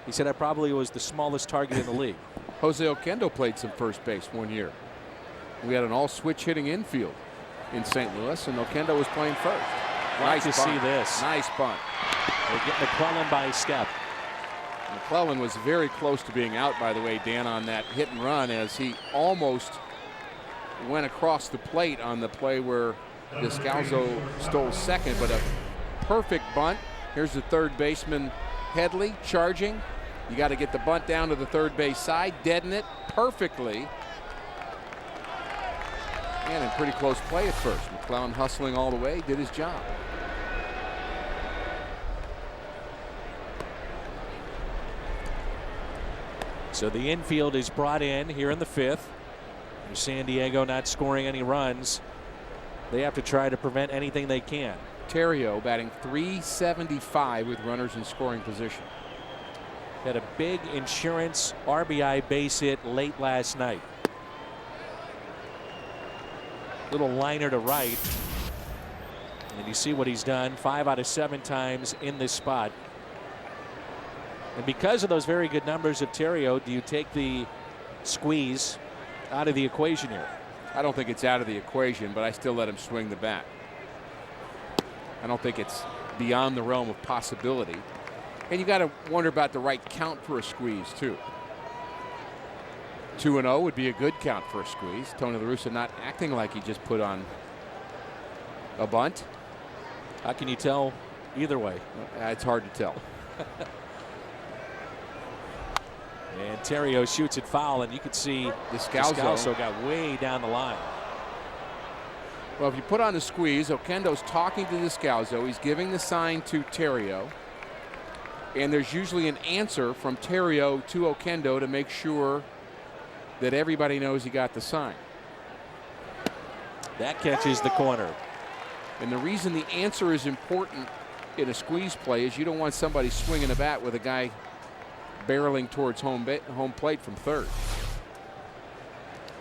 [SPEAKER 1] He said I probably was the smallest target in the league.
[SPEAKER 2] Jose Oquendo played some first base one year. We had an all-switch hitting infield in St. Louis, and Oquendo was playing first.
[SPEAKER 1] Nice to see this.
[SPEAKER 2] Nice bunt.
[SPEAKER 1] They get McClellan by a step.
[SPEAKER 2] McClellan was very close to being out, by the way, Dan, on that hit and run, as he almost went across the plate on the play where Descalso stole second, but a perfect bunt. Here's the third baseman, Headley, charging. You got to get the bunt down to the third base side, deaden it perfectly. And in pretty close play at first. McClellan hustling all the way, did his job.
[SPEAKER 1] So the infield is brought in here in the fifth. San Diego not scoring any runs. They have to try to prevent anything they can.
[SPEAKER 2] Terrio batting .375 with runners in scoring position.
[SPEAKER 1] Had a big insurance RBI base hit late last night. Little liner to right. And you see what he's done 5 out of 7 times in this spot. And because of those very good numbers of Terrio, do you take the squeeze out of the equation here?
[SPEAKER 2] I don't think it's out of the equation, but I still let him swing the bat. I don't think it's beyond the realm of possibility. And you got to wonder about the right count for a squeeze, too. 2-0 would be a good count for a squeeze. Tony La Russa not acting like he just put on a bunt.
[SPEAKER 1] How can you tell either way?
[SPEAKER 2] It's hard to tell.
[SPEAKER 1] And Terrio shoots it foul, and you can see Descalso got way down the line.
[SPEAKER 2] Well, if you put on the squeeze, Oquendo's talking to Descalso. He's giving the sign to Terrio. And there's usually an answer from Terrio to Oquendo to make sure that everybody knows he got the sign.
[SPEAKER 1] That catches the corner.
[SPEAKER 2] And the reason the answer is important in a squeeze play is you don't want somebody swinging a bat with a guy barreling towards home plate from third.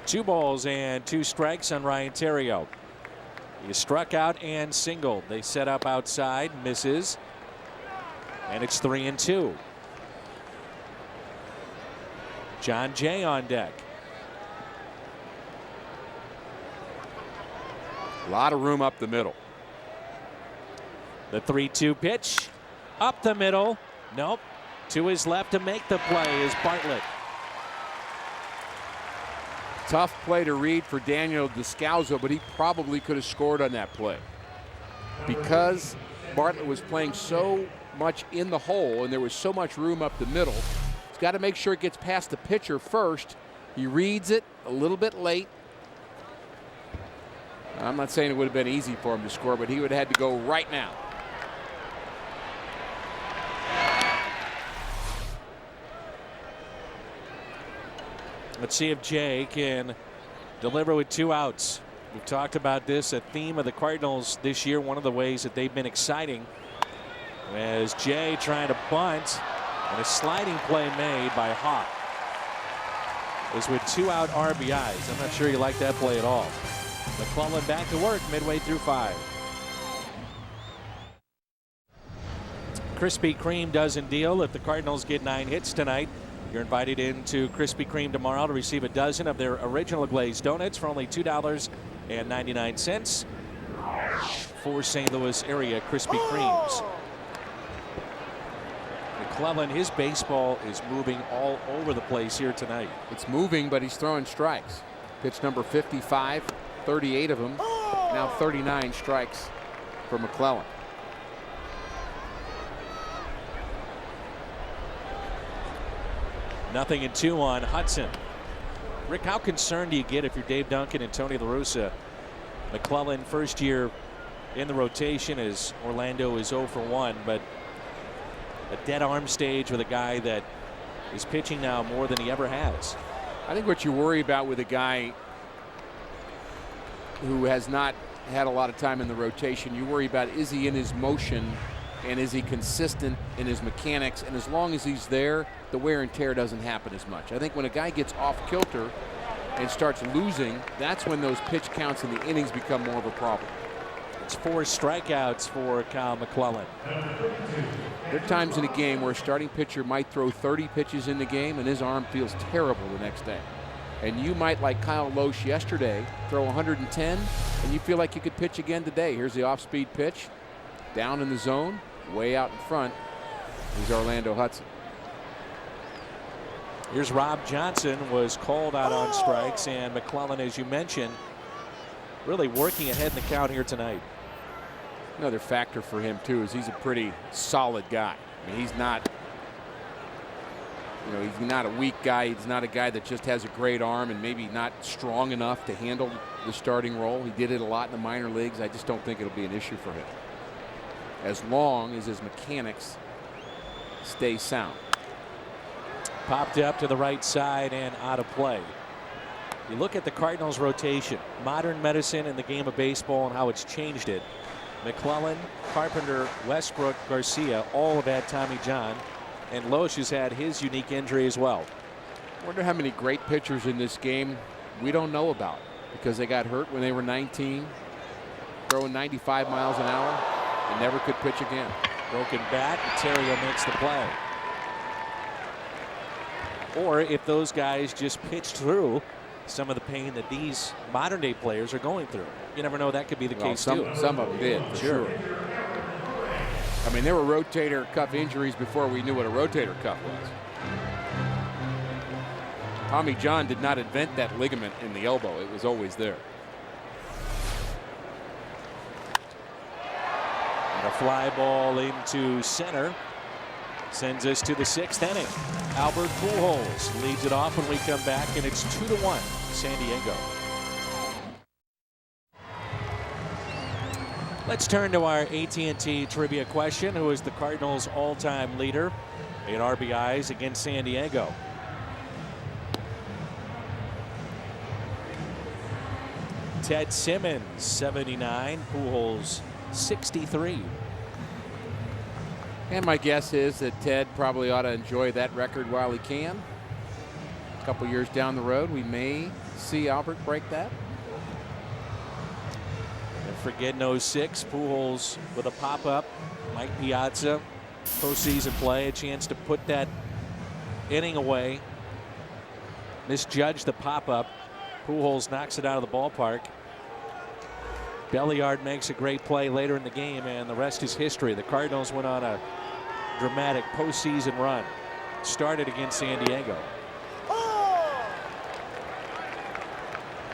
[SPEAKER 1] 2 balls and 2 strikes on Ryan Terrio. He struck out and singled. They set up outside, misses, and it's 3-2. John Jay on deck.
[SPEAKER 2] A lot of room up the middle.
[SPEAKER 1] The 3-2 pitch up the middle. Nope. To his left to make the play is Bartlett.
[SPEAKER 2] Tough play to read for Daniel Descalso, but he probably could have scored on that play. Because Bartlett was playing so much in the hole and there was so much room up the middle, he's got to make sure it gets past the pitcher first. He reads it a little bit late. I'm not saying it would have been easy for him to score, but he would have had to go right now.
[SPEAKER 1] Let's see if Jay can deliver with 2 outs. We've talked about this, a theme of the Cardinals this year. One of the ways that they've been exciting as Jay trying to bunt, and a sliding play made by Hawk is with 2 out RBIs. I'm not sure you like that play at all. McClellan back to work midway through 5. Krispy Kreme doesn't deal. If the Cardinals get 9 hits tonight, you're invited into Krispy Kreme tomorrow to receive a dozen of their original glazed donuts for only $2.99 for St. Louis area Krispy Kremes. McClellan, his baseball is moving all over the place here tonight.
[SPEAKER 2] It's moving, but he's throwing strikes. Pitch number 55, 38 of them. Now 39 strikes for McClellan.
[SPEAKER 1] Nothing in 2 on Hudson. Rick, how concerned do you get if you're Dave Duncan and Tony La Russa? McClellan, first year in the rotation, as Orlando is 0 for 1, but a dead arm stage with a guy that is pitching now more than he ever has.
[SPEAKER 2] I think what you worry about with a guy who has not had a lot of time in the rotation, you worry about, is he in his motion and is he consistent in his mechanics? And as long as he's there, the wear and tear doesn't happen as much. I think when a guy gets off kilter and starts losing, that's when those pitch counts in the innings become more of a problem.
[SPEAKER 1] It's 4 strikeouts for Kyle McClellan.
[SPEAKER 2] There are times in a game where a starting pitcher might throw 30 pitches in the game and his arm feels terrible the next day. And you might, like Kyle Loesch yesterday, throw 110 and you feel like you could pitch again today. Here's the off-speed pitch, down in the zone, way out in front is Orlando Hudson.
[SPEAKER 1] Here's Rob Johnson, was called out on strikes, and McClellan, as you mentioned, really working ahead in the count here tonight.
[SPEAKER 2] Another factor for him too is he's a pretty solid guy. I mean, he's not, he's not a weak guy. He's not a guy that just has a great arm and maybe not strong enough to handle the starting role. He did it a lot in the minor leagues. I just don't think it'll be an issue for him, as long as his mechanics stay sound.
[SPEAKER 1] Popped up to the right side and out of play. You look at the Cardinals rotation, modern medicine in the game of baseball and how it's changed it. McClellan, Carpenter, Westbrook, Garcia all have had Tommy John, and Loesch has had his unique injury as well.
[SPEAKER 2] I wonder how many great pitchers in this game we don't know about because they got hurt when they were 19, throwing 95 miles an hour and never could pitch again.
[SPEAKER 1] Broken bat, and Terrio makes the play. Or if those guys just pitched through some of the pain that these modern day players are going through. You never know, that could be the case too.
[SPEAKER 2] Some of them did, for sure. I mean, there were rotator cuff injuries before we knew what a rotator cuff was. Tommy John did not invent that ligament in the elbow. It was always there.
[SPEAKER 1] And a fly ball into center sends us to the 6th inning. Albert Pujols leads it off when we come back, and it's 2-1 San Diego. Let's turn to our AT&T trivia question. Who is the Cardinals' all-time leader in RBIs against San Diego? Ted Simmons, 79. Pujols, 63.
[SPEAKER 2] And my guess is that Ted probably ought to enjoy that record while he can. A couple years down the road, we may see Albert break that.
[SPEAKER 1] And forget in 06, Pujols with a pop-up. Mike Piazza, postseason play, a chance to put that inning away. Misjudged the pop-up. Pujols knocks it out of the ballpark. Belliard makes a great play later in the game, and the rest is history. The Cardinals went on a dramatic postseason run. Started against San Diego.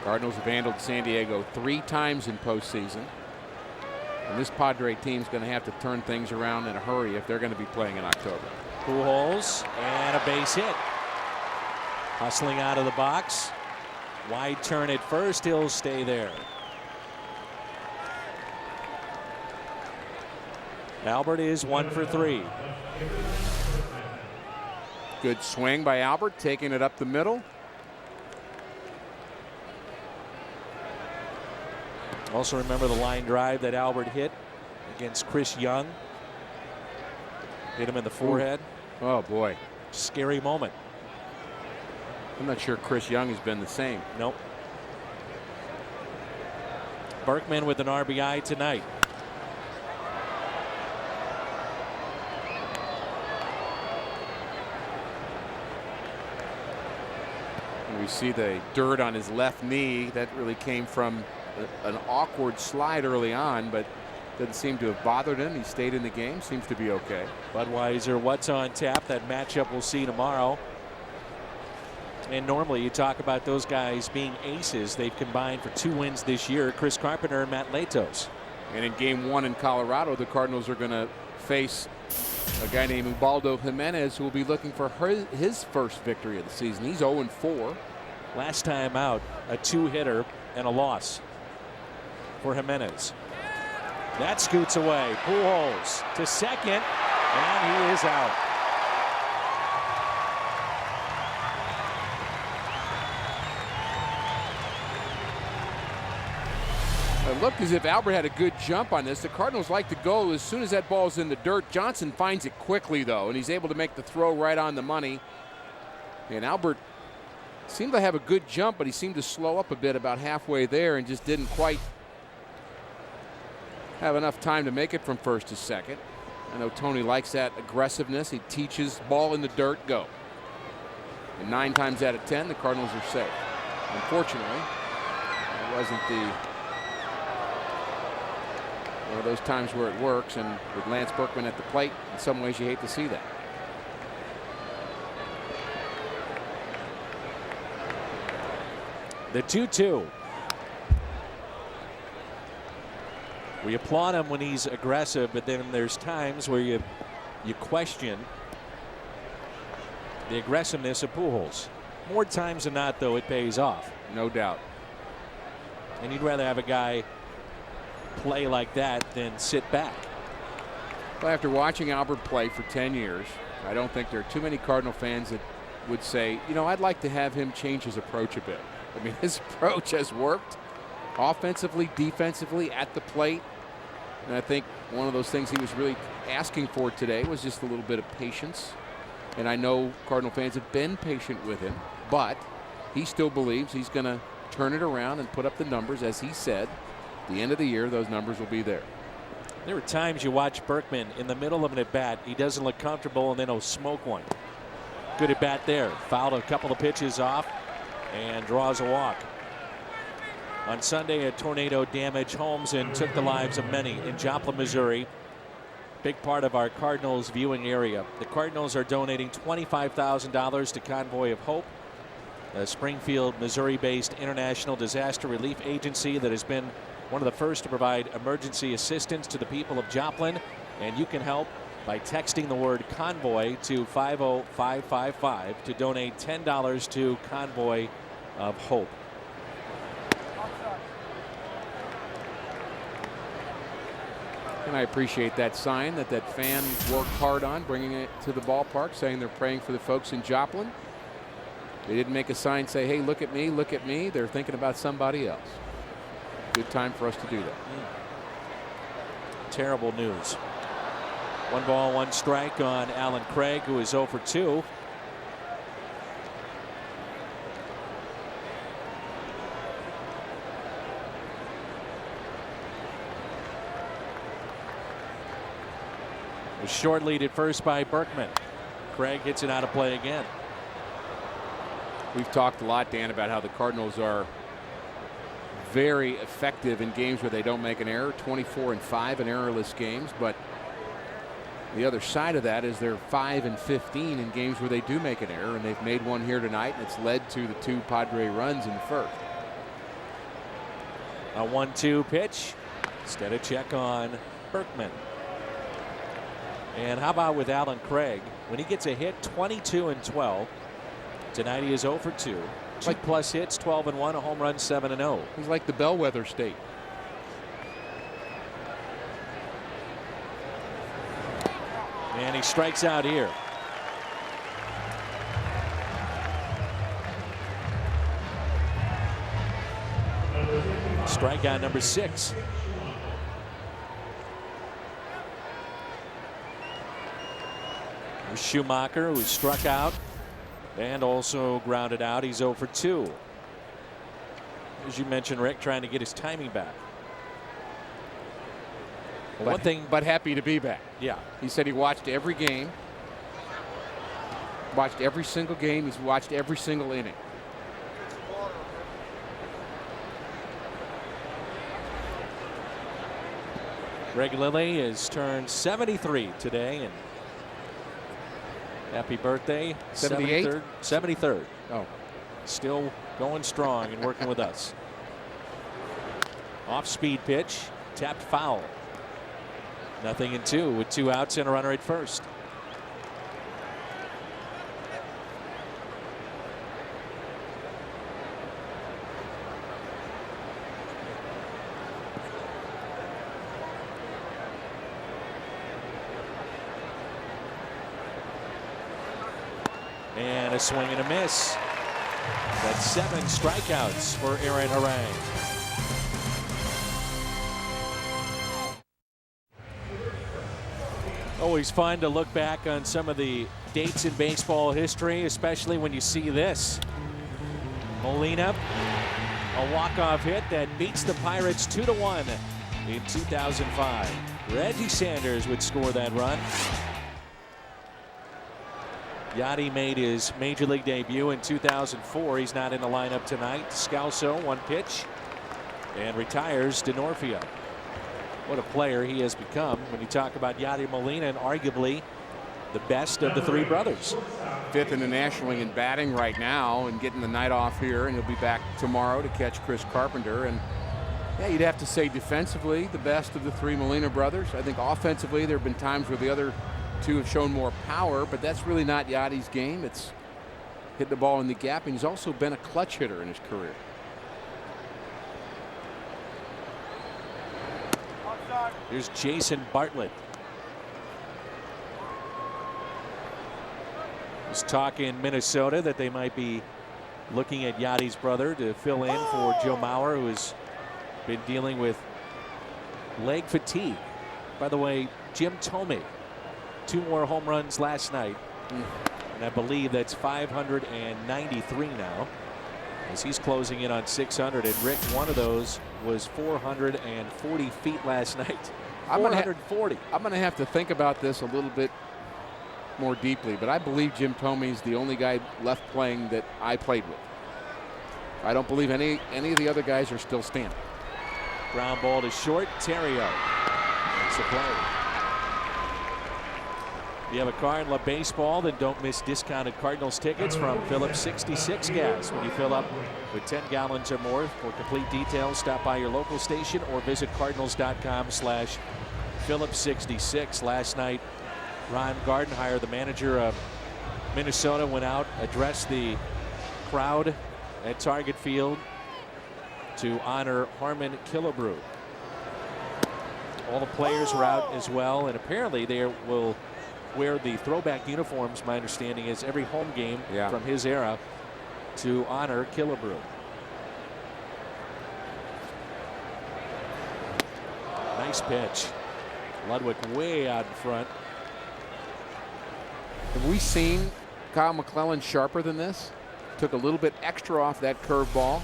[SPEAKER 2] Cardinals have handled San Diego 3 times in postseason. And this Padre team's going to have to turn things around in a hurry if they're going to be playing in October.
[SPEAKER 1] Pujols, and a base hit. Hustling out of the box. Wide turn at first. He'll stay there. Albert is 1 for 3.
[SPEAKER 2] Good swing by Albert, taking it up the middle.
[SPEAKER 1] Also remember the line drive that Albert hit against Chris Young. Hit him in the forehead.
[SPEAKER 2] Ooh. Oh boy.
[SPEAKER 1] Scary moment.
[SPEAKER 2] I'm not sure Chris Young has been the same.
[SPEAKER 1] Nope. Berkman with an RBI tonight.
[SPEAKER 2] We see the dirt on his left knee. That really came from an awkward slide early on, but doesn't seem to have bothered him. He stayed in the game. Seems to be okay.
[SPEAKER 1] Budweiser, what's on tap? That matchup we'll see tomorrow. And normally you talk about those guys being aces. They've combined for 2 wins this year, Chris Carpenter and Matt Latos.
[SPEAKER 2] And in game 1 in Colorado, the Cardinals are going to face a guy named Ubaldo Jimenez, who will be looking for his first victory of the season. He's 0-4.
[SPEAKER 1] Last time out, a 2-hitter and a loss for Jimenez. That scoots away. Pujols to second, and he is out.
[SPEAKER 2] It looked as if Albert had a good jump on this. The Cardinals like to go as soon as that ball's in the dirt. Johnson finds it quickly, though, and he's able to make the throw right on the money. And Albert seemed to have a good jump, but he seemed to slow up a bit about halfway there and just didn't quite have enough time to make it from first to second. I know Tony likes that aggressiveness. He teaches ball in the dirt, go. And 9 times out of 10, the Cardinals are safe. Unfortunately, it wasn't one of those times where it works, and with Lance Berkman at the plate, in some ways you hate to see that.
[SPEAKER 1] The 2-2. We applaud him when he's aggressive, but then there's times where you question the aggressiveness of Pujols. More times than not, though, it pays off.
[SPEAKER 2] No doubt.
[SPEAKER 1] And you'd rather have a guy play like that than sit back.
[SPEAKER 2] Well, after watching Albert play for 10 years, I don't think there are too many Cardinal fans that would say, you know, I'd like to have him change his approach a bit. I mean, his approach has worked offensively, defensively, at the plate. And I think one of those things he was really asking for today was just a little bit of patience. And I know Cardinal fans have been patient with him, but he still believes he's going to turn it around and put up the numbers. As he said, at the end of the year, those numbers will be there.
[SPEAKER 1] There were times you watch Berkman in the middle of an at-bat, he doesn't look comfortable, and then he'll smoke one. Good at-bat there. Fouled a couple of pitches off and draws a walk. On Sunday, a tornado damaged homes and took the lives of many in Joplin, Missouri. Big part of our Cardinals viewing area. The Cardinals are donating $25,000 to Convoy of Hope, a Springfield, Missouri-based international disaster relief agency that has been one of the first to provide emergency assistance to the people of Joplin. And you can help by texting the word convoy to 50555 to donate $10 to Convoy of Hope.
[SPEAKER 2] And I appreciate that sign that fan worked hard on, bringing it to the ballpark, saying they're praying for the folks in Joplin. They didn't make a sign say, hey, look at me, look at me. They're thinking about somebody else. Good time for us to do that.
[SPEAKER 1] Terrible news. 1 ball, 1 strike on Alan Craig, who is 0 for 2. A short lead at first by Berkman. Craig hits it out of play again.
[SPEAKER 2] We've talked a lot, Dan, about how the Cardinals are very effective in games where they don't make an error. 24-5 in errorless games, but the other side of that is they're 5-15 in games where they do make an error, and they've made one here tonight, and it's led to the 2 Padre runs in the first.
[SPEAKER 1] A 1-2 pitch. Instead of check on Berkman. And how about with Alan Craig? When he gets a hit, 22-12. Tonight he is 0 for 2. 2+ hits, 12-1, a home run, 7-0.
[SPEAKER 2] He's like the bellwether state.
[SPEAKER 1] And he strikes out here. Strikeout number 6. Schumacher, who struck out and also grounded out. He's 0 for 2. As you mentioned, Rick, trying to get his timing back.
[SPEAKER 2] One thing, but happy to be back.
[SPEAKER 1] Yeah.
[SPEAKER 2] He said he watched every game. Watched every single game. He's watched every single inning.
[SPEAKER 1] Greg Lilly has turned 73 today, and happy birthday.
[SPEAKER 2] 78?
[SPEAKER 1] 73rd. Oh. still going strong and working with us. Off-speed pitch, tapped foul. 0-2 with 2 outs and a runner at first. And a swing and a miss. That's 7 strikeouts for Aaron Harang. Always fun to look back on some of the dates in baseball history, especially when you see this. Molina, a walk-off hit that beats the Pirates 2-1 in 2005. Reggie Sanders would score that run. Yadi made his major league debut in 2004. He's not in the lineup tonight. Scalzo, 1 pitch, and retires Denorfia. What a player he has become when you talk about Yadi Molina, and arguably the best of the 3 brothers.
[SPEAKER 2] 5th in the National League in batting right now and getting the night off here, and he'll be back tomorrow to catch Chris Carpenter. And yeah, you'd have to say defensively the best of the 3 Molina brothers. I think offensively there have been times where the other 2 have shown more power, but that's really not Yadi's game. It's hit the ball in the gap, and he's also been a clutch hitter in his career.
[SPEAKER 1] Here's Jason Bartlett. There's talk in Minnesota that they might be looking at Yadi's brother to fill in for Joe Mauer, who has been dealing with leg fatigue. By the way, Jim Thome, 2 more home runs last night. And I believe that's 593 now, as he's closing in on 600. And Rick, one of those was 440 feet last night. 440.
[SPEAKER 2] I'm going to have to think about this a little bit more deeply, but I believe Jim Thome is the only guy left playing that I played with. I don't believe any of the other guys are still standing.
[SPEAKER 1] Ground ball to short. Terrio makes the play. If you have a car in La Baseball, then don't miss discounted Cardinals tickets from Phillips 66 gas when you fill up with 10 gallons or more. For complete details, stop by your local station or visit cardinals.com/Phillips66. Last night, Ron Gardenhire, the manager of Minnesota, went out, addressed the crowd at Target Field to honor Harmon Killebrew. All the players were out as well, and apparently they will wear the throwback uniforms, my understanding is, every home game from his era to honor Killebrew. Nice pitch. Ludwig way out in front.
[SPEAKER 2] Have we seen Kyle McClellan sharper than this? Took a little bit extra off that curveball.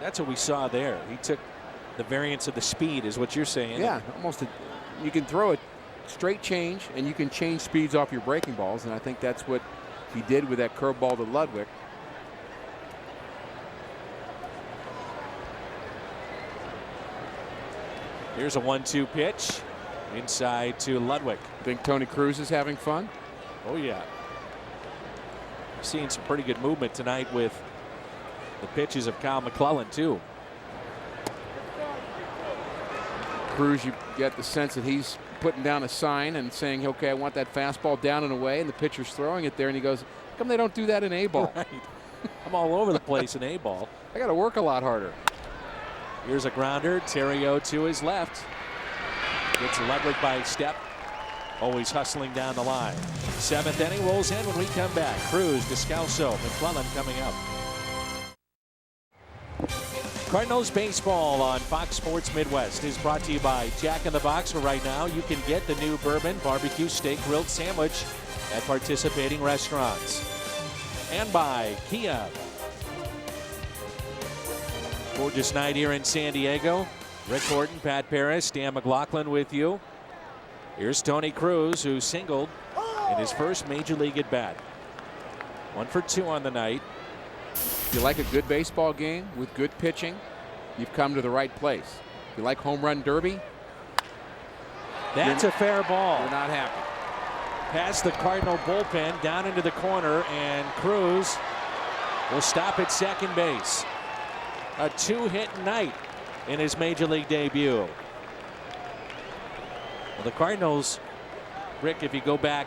[SPEAKER 1] That's what we saw there. He took the variance of the speed, is what you're saying.
[SPEAKER 2] Yeah, almost. You can throw a straight change, and you can change speeds off your breaking balls, and I think that's what he did with that curveball to Ludwig.
[SPEAKER 1] Here's a 1-2 pitch inside to Ludwig.
[SPEAKER 2] Think Tony Cruz is having fun?
[SPEAKER 1] Oh yeah. Seeing some pretty good movement tonight with the pitches of Kyle McClellan too.
[SPEAKER 2] Cruz, you get the sense that he's putting down a sign and saying, okay, I want that fastball down and away, and the pitcher's throwing it there, and he goes, how come they don't do that in A-ball?
[SPEAKER 1] Right. I'm all over the place in A-ball.
[SPEAKER 2] I got to work a lot harder.
[SPEAKER 1] Here's a grounder. Terrio to his left. Gets Ludwig by a step. Always hustling down the line. 7th inning rolls in when we come back. Cruz, Descalso, McClellan coming up. Cardinals baseball on Fox Sports Midwest is brought to you by Jack in the Box, where right now you can get the new bourbon barbecue steak grilled sandwich at participating restaurants. And by Kia. Gorgeous night here in San Diego. Rick Horton, Pat Paris, Dan McLaughlin with you. Here's Tony Cruz, who singled in his first major league at bat. 1 for 2 on the night.
[SPEAKER 2] If you like a good baseball game with good pitching, you've come to the right place. If you like home run derby,
[SPEAKER 1] that's a fair ball.
[SPEAKER 2] You're not happy.
[SPEAKER 1] Past the Cardinal bullpen, down into the corner, and Cruz will stop at second base. A 2-hit night in his major league debut. Well, the Cardinals, Rick, if you go back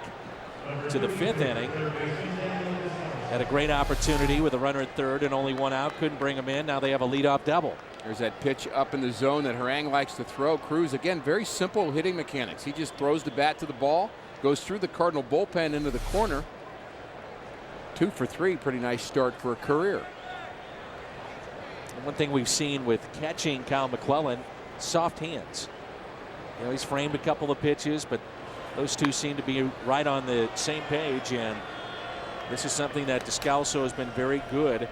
[SPEAKER 1] to the 5th inning, had a great opportunity with a runner at third and only 1 out. Couldn't bring him in. Now they have a leadoff double.
[SPEAKER 2] There's that pitch up in the zone that Harang likes to throw. Cruz, again, very simple hitting mechanics. He just throws the bat to the ball, goes through the Cardinal bullpen into the corner. 2 for 3, pretty nice start for a career.
[SPEAKER 1] One thing we've seen with catching Kyle McClellan, soft hands. You know, he's framed a couple of pitches, but those two seem to be right on the same page, and this is something that Descalso has been very good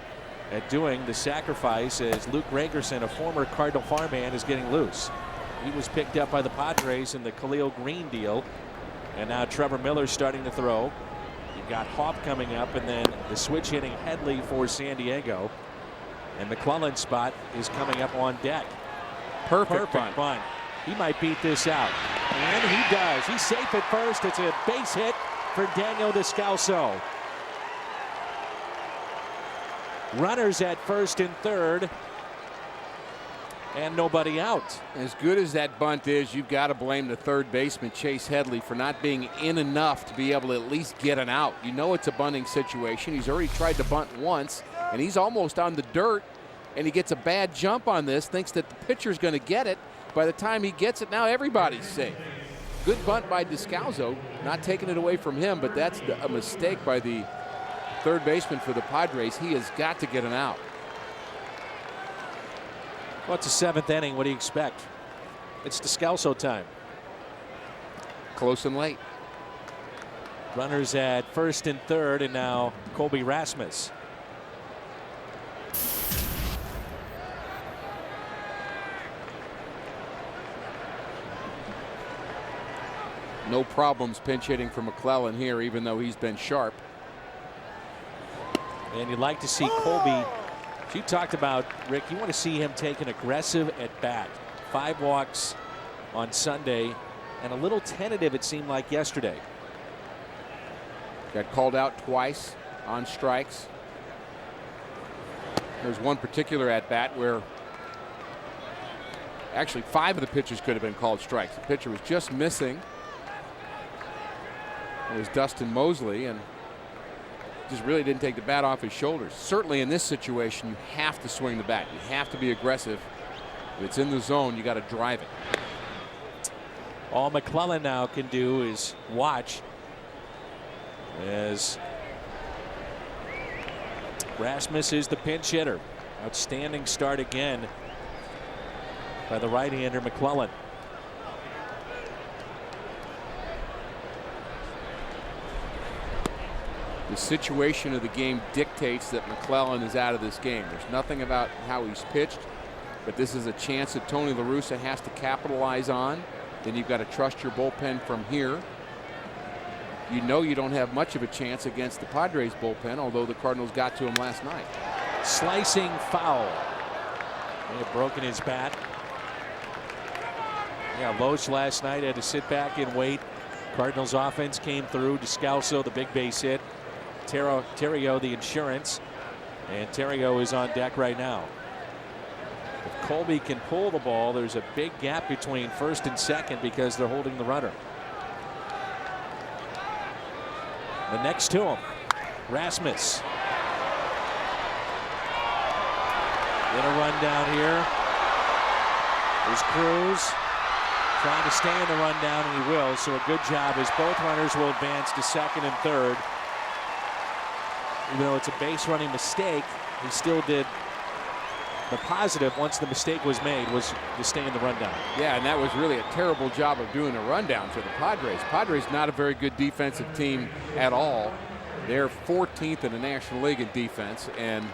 [SPEAKER 1] at doing. The sacrifice as Luke Gregerson, a former Cardinal farmhand, is getting loose. He was picked up by the Padres in the Khalil Green deal, and now Trevor Miller's starting to throw. You've got Hoff coming up, and then the switch hitting Headley for San Diego. And McClellan's spot is coming up on deck. Perfect bunt. He might beat this out. And he does. He's safe at first. It's a base hit for Daniel Descalso. Runners at first and third. And nobody out.
[SPEAKER 2] As good as that bunt is, you've got to blame the third baseman, Chase Headley, for not being in enough to be able to at least get an out. You know it's a bunting situation. He's already tried to bunt once, and he's almost on the dirt, and he gets a bad jump on this, thinks that the pitcher's going to get it. By the time he gets it, now everybody's safe. Good bunt by Descalso, not taking it away from him, but that's a mistake by the third baseman for the Padres. He has got to get an out.
[SPEAKER 1] Well, it's the 7th inning. What do you expect? It's Descalso time.
[SPEAKER 2] Close and late.
[SPEAKER 1] Runners at first and third, and now Colby Rasmus.
[SPEAKER 2] No problems pinch hitting for McClellan here, even though he's been sharp.
[SPEAKER 1] And you'd like to see Colby. You talked about, Rick, you want to see him take an aggressive at bat. 5 walks on Sunday and a little tentative, it seemed like, yesterday.
[SPEAKER 2] Got called out twice on strikes. There's one particular at bat where actually 5 of the pitches could have been called strikes. The pitcher was just missing. It was Dustin Mosley, and just really didn't take the bat off his shoulders. Certainly in this situation, you have to swing the bat. You have to be aggressive. If it's in the zone, you got to drive it.
[SPEAKER 1] All McClellan now can do is watch as Rasmus is the pinch hitter. Outstanding start again by the right-hander McClellan.
[SPEAKER 2] The situation of the game dictates that McClellan is out of this game. There's nothing about how he's pitched, but this is a chance that Tony La Russa has to capitalize on. Then you've got to trust your bullpen from here. You know you don't have much of a chance against the Padres bullpen, although the Cardinals got to him last night.
[SPEAKER 1] Slicing foul. They have broken his bat. Yeah, Loesch last night had to sit back and wait. Cardinals offense came through. Descalso, the big base hit. Terrio, the insurance, and Terrio is on deck right now. If Colby can pull the ball, there's a big gap between first and second because they're holding the runner. The next to him, Rasmus. In a run down here. There's Cruz trying to stay in the rundown, and he will. So a good job as both runners will advance to second and third. Even though it's a base running mistake, he still did the positive once the mistake was made was to stay in the rundown.
[SPEAKER 2] Yeah, and that was really a terrible job of doing a rundown for the Padres. Padres not a very good defensive team at all. They're 14th in the National League in defense, and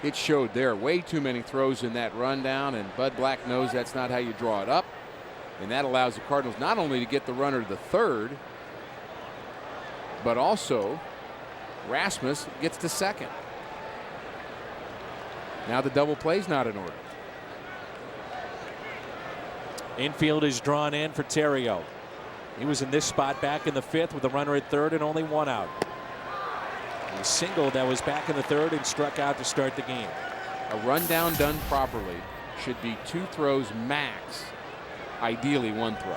[SPEAKER 2] it showed there. Way too many throws in that rundown, and Bud Black knows that's not how you draw it up. And that allows the Cardinals not only to get the runner to the third, but also Rasmus gets to second. Now the double play's not in order.
[SPEAKER 1] Infield is drawn in for Terrio. He was in this spot back in the 5th with a runner at third and only 1 out. A single that was back in the third and struck out to start the game.
[SPEAKER 2] A rundown done properly should be 2 throws max, ideally 1 throw.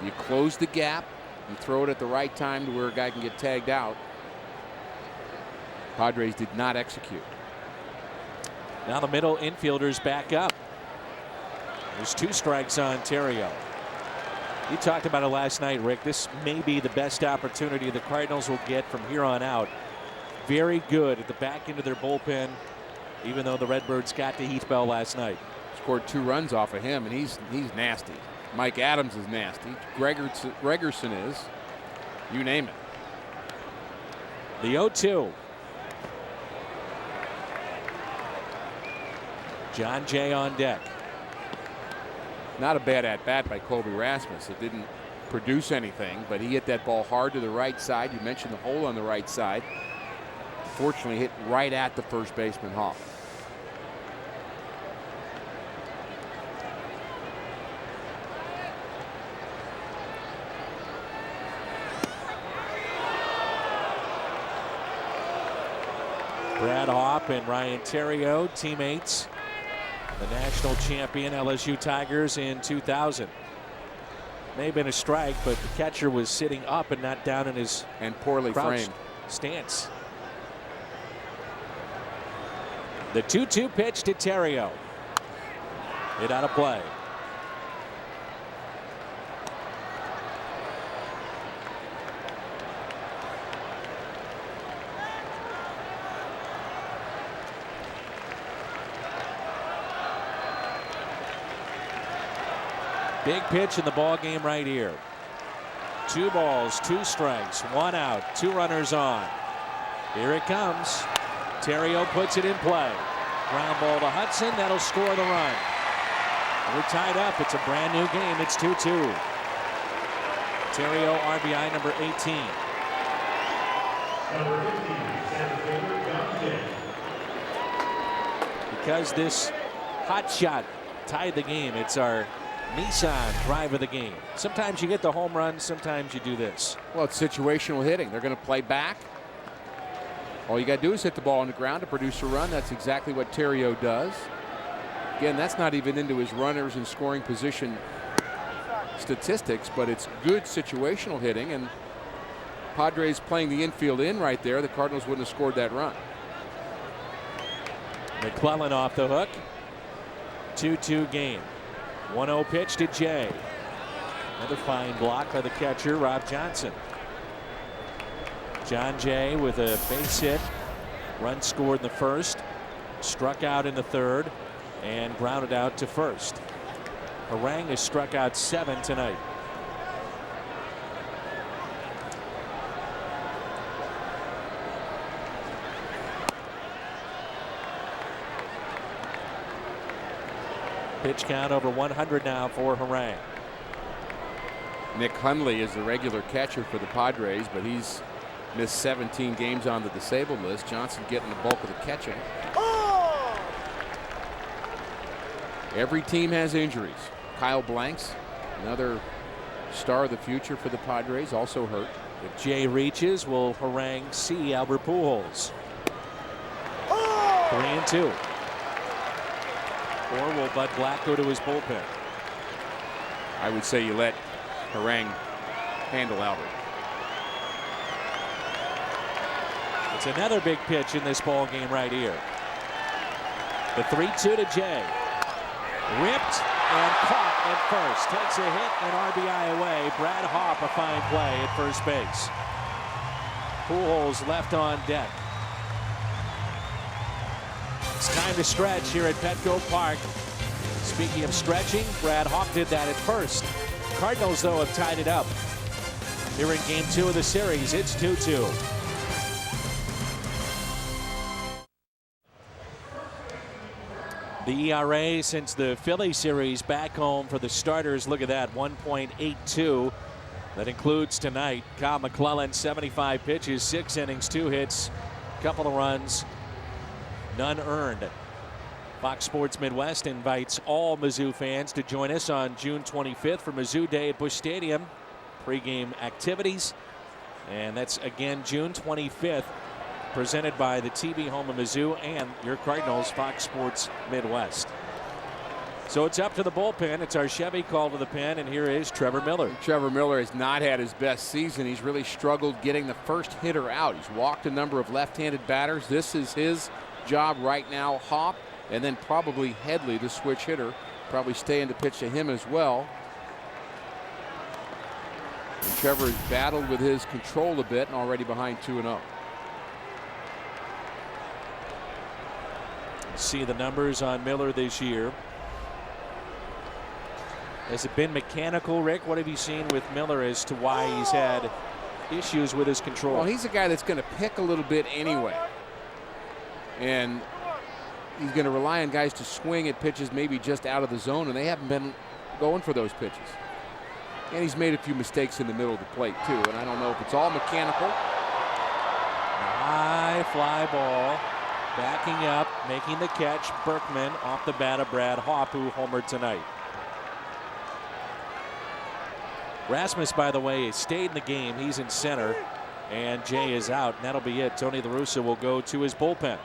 [SPEAKER 2] You close the gap, you throw it at the right time to where a guy can get tagged out. Padres did not execute.
[SPEAKER 1] Now the middle infielders back up. There's 2 strikes on Terrio. You talked about it last night, Rick. This may be the best opportunity the Cardinals will get from here on out. Very good at the back end of their bullpen, even though the Redbirds got to Heath Bell last night.
[SPEAKER 2] Scored 2 runs off of him, and he's nasty. Mike Adams is nasty. Gregerson is. You name it.
[SPEAKER 1] The 0-2. John Jay on deck.
[SPEAKER 2] Not a bad at-bat by Colby Rasmus. It didn't produce anything, but he hit that ball hard to the right side. You mentioned the hole on the right side. Fortunately, hit right at the first baseman, Hall.
[SPEAKER 1] Brad Hopp and Ryan Terrio, teammates. The national champion LSU Tigers in 2000. May have been a strike, but the catcher was sitting up and not down in his
[SPEAKER 2] poorly framed
[SPEAKER 1] stance. The 2-2 pitch to Terrio. Hit out of play. Big pitch in the ball game right here. 2 balls, 2 strikes, 1 out, 2 runners on. Here it comes. Terrio puts it in play. Ground ball to Hudson. That'll score the run. We're tied up. It's a brand new game. It's 2-2. Terrio RBI number 18. Because this hot shot tied the game, it's our Nissan drive of the game. Sometimes you get the home run, sometimes you do this.
[SPEAKER 2] Well, it's situational hitting. They're going to play back. All you got to do is hit the ball on the ground to produce a run. That's exactly what Terrio does. Again, that's not even into his runners and scoring position statistics, but it's good situational hitting, and Padres playing the infield in right there. The Cardinals wouldn't have scored that run.
[SPEAKER 1] McClellan off the hook. 2-2 game. 1-0 pitch to Jay. Another fine block by the catcher, Rob Johnson. John Jay with a base hit. Run scored in the first. Struck out in the third. And grounded out to first. Harang has struck out 7 tonight. Pitch count over 100 now for Harang.
[SPEAKER 2] Nick Hundley is the regular catcher for the Padres, but he's missed 17 games on the disabled list. Johnson getting the bulk of the catching. Oh! Every team has injuries. Kyle Blanks, another star of the future for the Padres, also hurt.
[SPEAKER 1] If Jay reaches, will Harang see Albert Pujols? 3-2. Or will Bud Black go to his bullpen?
[SPEAKER 2] I would say you let Harang handle Albert.
[SPEAKER 1] It's another big pitch in this ball game right here. The 3-2 to Jay. Ripped and caught at first. Takes a hit and RBI away. Brad Hopp a fine play at first base. Pujols left on deck. It's time to stretch here at Petco Park. Speaking of stretching, Brad Hopp did that at first. Cardinals, though, have tied it up. Here in game 2 of the series, it's 2-2. The ERA since the Philly series back home for the starters. Look at that, 1.82. That includes tonight. Kyle McClellan, 75 pitches, 6 innings, 2 hits, couple of runs, none earned. Fox Sports Midwest invites all Mizzou fans to join us on June 25th for Mizzou Day at Busch Stadium. Pre-game activities. And that's again June 25th presented by the TV home of Mizzou and your Cardinals, Fox Sports Midwest. So it's up to the bullpen. It's our Chevy call to the pen, and here is Trevor Miller.
[SPEAKER 2] Trevor Miller has not had his best season. He's really struggled getting the first hitter out. He's walked a number of left-handed batters. This is his job right now. Hop, and then probably Headley, the switch hitter, probably staying to pitch to him as well. And Trevor has battled with his control a bit and already behind 2-0.
[SPEAKER 1] See the numbers on Miller this year. Has it been mechanical, Rick? What have you seen with Miller as to why he's had issues with his control?
[SPEAKER 2] Well, he's a guy that's going to pick a little bit anyway. And he's going to rely on guys to swing at pitches maybe just out of the zone, and they haven't been going for those pitches. And he's made a few mistakes in the middle of the plate, too. And I don't know if it's all mechanical.
[SPEAKER 1] High fly ball. Backing up, making the catch. Berkman off the bat of Brad Hop, who homered tonight. Rasmus, by the way, has stayed in the game. He's in center, and Jay is out, and that'll be it. Tony La Russa will go to his bullpen.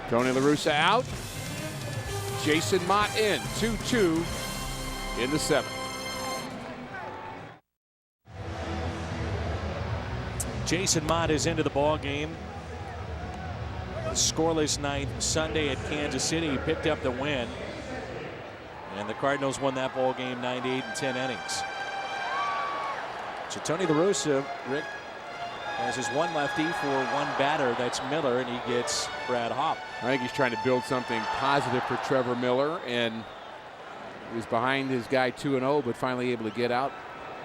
[SPEAKER 2] Tony La Russa out. Jason Mott in. 2-2 in the 7th.
[SPEAKER 1] Jason Mott is into the ball game. Scoreless ninth Sunday at Kansas City. He picked up the win, and the Cardinals won that ball game 9-8 in 10 innings. So Tony La Russa, Rick, has his one lefty for one batter. That's Miller, and he gets Brad Hop.
[SPEAKER 2] I think he's trying to build something positive for Trevor Miller, and he was behind his guy 2-0, but finally able to get out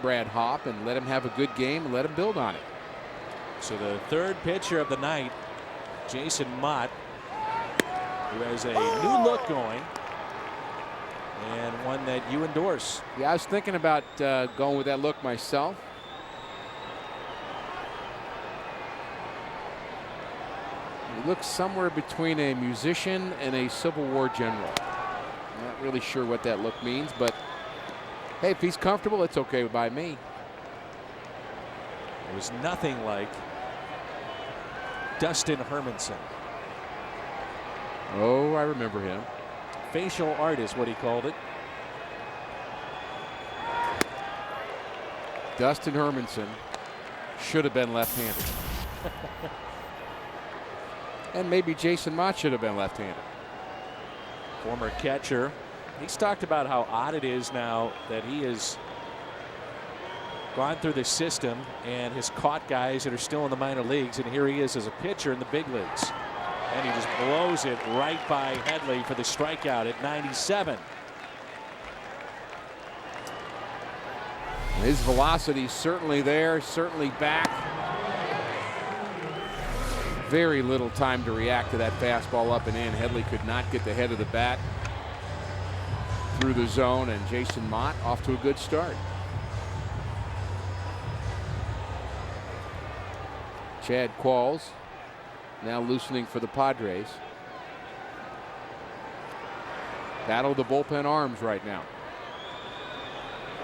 [SPEAKER 2] Brad Hop and let him have a good game and let him build on it.
[SPEAKER 1] So the third pitcher of the night, Jason Mott, who has a new look going, and one that you endorse.
[SPEAKER 2] Yeah, I was thinking about going with that look myself. He looks somewhere between a musician and a Civil War general. Not really sure what that look means, but hey, if he's comfortable, it's okay by me.
[SPEAKER 1] It was nothing like Dustin Hermanson.
[SPEAKER 2] Oh, I remember him.
[SPEAKER 1] Facial art is what he called it.
[SPEAKER 2] Dustin Hermanson should have been left-handed. And maybe Jason Mott should have been left-handed.
[SPEAKER 1] Former catcher. He's talked about how odd it is now that he has gone through the system and has caught guys that are still in the minor leagues, and here he is as a pitcher in the big leagues. And he just blows it right by Headley for the strikeout at 97.
[SPEAKER 2] His velocity certainly there, certainly back. Very little time to react to that fastball up and in. Headley could not get the head of the bat through the zone, and Jason Mott off to a good start. Chad Qualls now loosening for the Padres. Battle of the bullpen arms right now.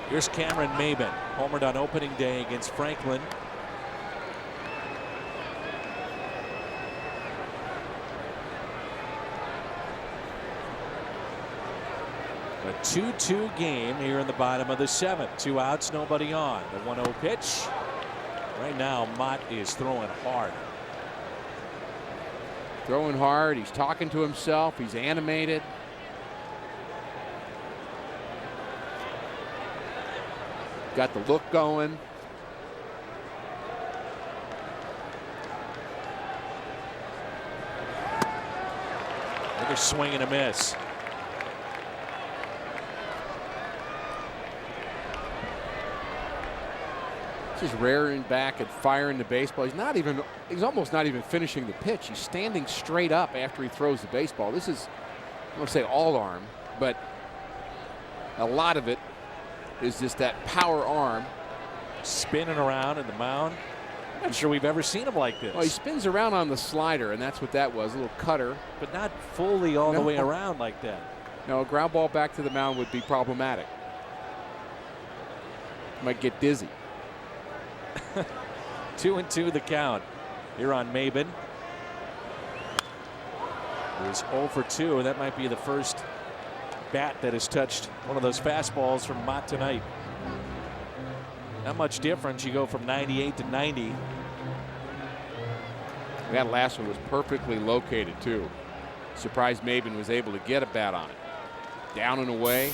[SPEAKER 1] Here's Cameron Maben, homered on opening day against Franklin. A 2-2 game here in the bottom of the 7th. 2 outs, nobody on. The 1-0 pitch. Right now, Mott is throwing hard.
[SPEAKER 2] Throwing hard. He's talking to himself. He's animated. Got the look going.
[SPEAKER 1] Look at swing and a miss.
[SPEAKER 2] Just rearing back and firing the baseball. He's almost not even finishing the pitch. He's standing straight up after he throws the baseball. This is, I don't say all arm, but a lot of it is just that power arm.
[SPEAKER 1] Spinning around in the mound. I'm not sure we've ever seen him like this.
[SPEAKER 2] Well, he spins around on the slider, and that's what that was, a little cutter.
[SPEAKER 1] But not fully all the way around like that.
[SPEAKER 2] No, a ground ball back to the mound would be problematic. Might get dizzy.
[SPEAKER 1] 2-2 the count here on Maben. It was 0 for 2, and that might be the first bat that has touched one of those fastballs from Mott tonight. Not much difference. You go from 98 to 90.
[SPEAKER 2] That last one was perfectly located, too. Surprised Maben was able to get a bat on it. Down and away.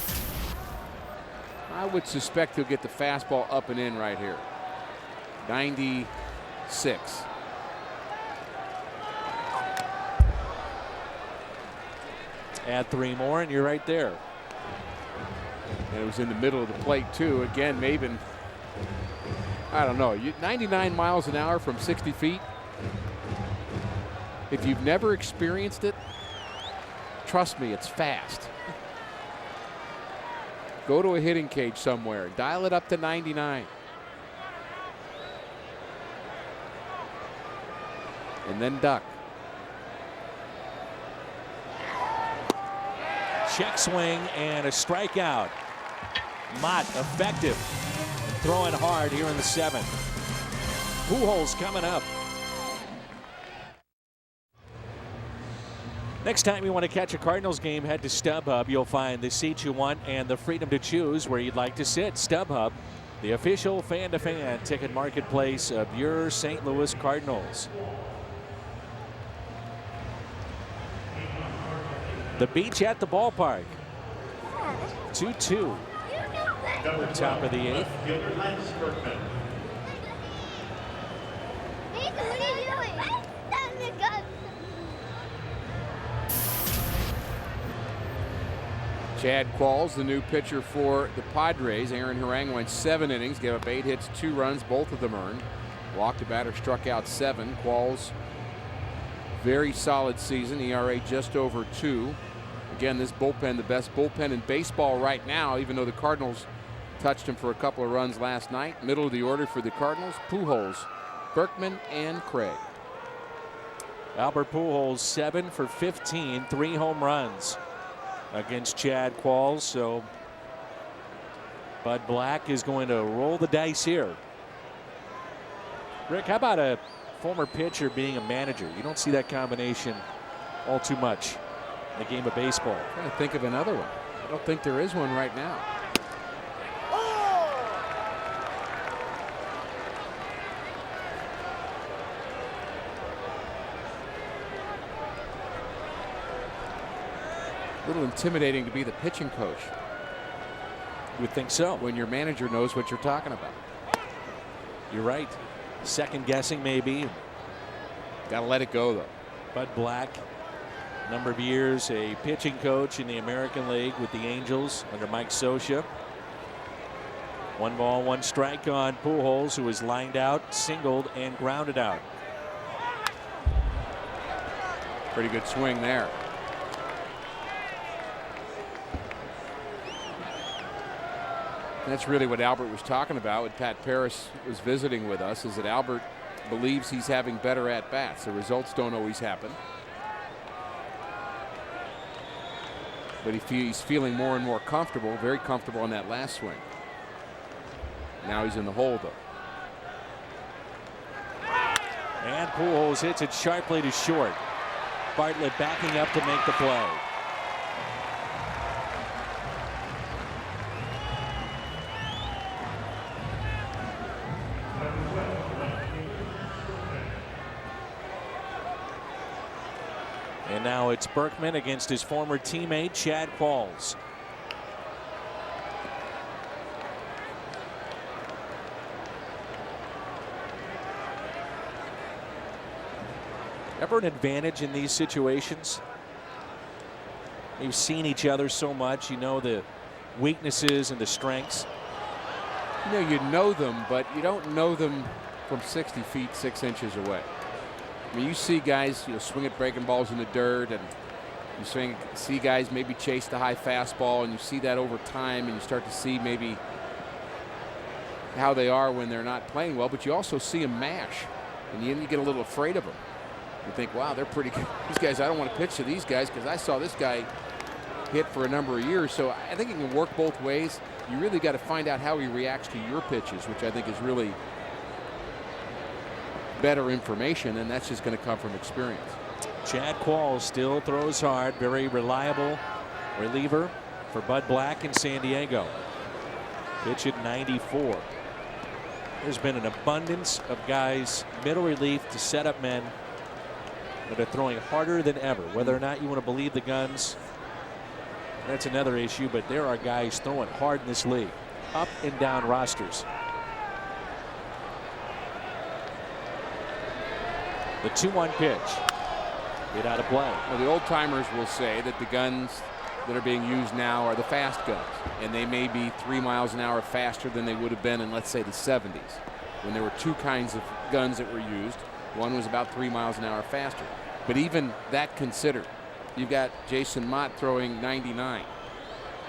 [SPEAKER 2] I would suspect he'll get the fastball up and in right here. 96.
[SPEAKER 1] Add 3 more, and you're right there.
[SPEAKER 2] And it was in the middle of the plate, too. Again, Maben, I don't know. 99 miles an hour from 60 feet. If you've never experienced it, trust me, it's fast. Go to a hitting cage somewhere. Dial it up to 99. And then duck.
[SPEAKER 1] Check swing and a strikeout. Mott effective. Throwing hard here in the 7th. Pujols coming up. Next time you want to catch a Cardinals game, head to StubHub. You'll find the seats you want and the freedom to choose where you'd like to sit. StubHub, the official fan-to-fan ticket marketplace of your St. Louis Cardinals. The beach at the ballpark. 2-2. Top of the 8th.
[SPEAKER 2] Chad Qualls, the new pitcher for the Padres. Aaron Harang went 7 innings, gave up 8 hits, 2 runs, both of them earned. Walked a batter, struck out 7. Qualls, very solid season, ERA just over 2. Again, this bullpen, the best bullpen in baseball right now, even though the Cardinals touched him for a couple of runs last night. Middle of the order for the Cardinals, Pujols, Berkman, and Craig.
[SPEAKER 1] Albert Pujols 7 for 15, 3 home runs against Chad Qualls. So Bud Black is going to roll the dice here. Rick, how about a former pitcher being a manager? You don't see that combination all too much in the game of baseball.
[SPEAKER 2] I'm trying to think of another one. I don't think there is one right now. A little intimidating to be the pitching coach.
[SPEAKER 1] You would think so.
[SPEAKER 2] When your manager knows what you're talking about.
[SPEAKER 1] You're right. Second guessing maybe.
[SPEAKER 2] Got to let it go, though.
[SPEAKER 1] Bud Black, number of years a pitching coach in the American League with the Angels under Mike Scioscia. 1 ball, 1 strike on Pujols, who was lined out, singled, and grounded out.
[SPEAKER 2] Pretty good swing there. That's really what Albert was talking about when Pat Paris was visiting with us, is that Albert believes he's having better at-bats. The results don't always happen. But he's feeling more and more comfortable, very comfortable on that last swing. Now he's in the hole, though.
[SPEAKER 1] And Pujols hits it sharply to short. Bartlett backing up to make the play. And now it's Berkman against his former teammate Chad Qualls. Ever an advantage in these situations? You've seen each other so much, you know the weaknesses and the strengths.
[SPEAKER 2] You know them, but you don't know them from 60 feet 6 inches away. I mean, you see guys, swing at breaking balls in the dirt, and you see guys maybe chase the high fastball, and you see that over time, and you start to see maybe how they are when they're not playing well. But you also see them mash, and you get a little afraid of them. You think, wow, they're pretty good. These guys, I don't want to pitch to these guys because I saw this guy hit for a number of years. So I think it can work both ways. You really got to find out how he reacts to your pitches, which I think is really better information, and that's just going to come from experience.
[SPEAKER 1] Chad Qualls still throws hard, very reliable reliever for Bud Black in San Diego. Pitch at 94. There's been an abundance of guys, middle relief to set up men that are throwing harder than ever. Whether or not you want to believe the guns, that's another issue, but there are guys throwing hard in this league, up and down rosters. The 2-1 pitch. Get out of play.
[SPEAKER 2] Well, the old timers will say that the guns that are being used now are the fast guns, and they may be 3 miles an hour faster than they would have been in, let's say, the 70s, when there were two kinds of guns that were used. One was about 3 miles an hour faster. But even that considered, you've got Jason Mott throwing 99.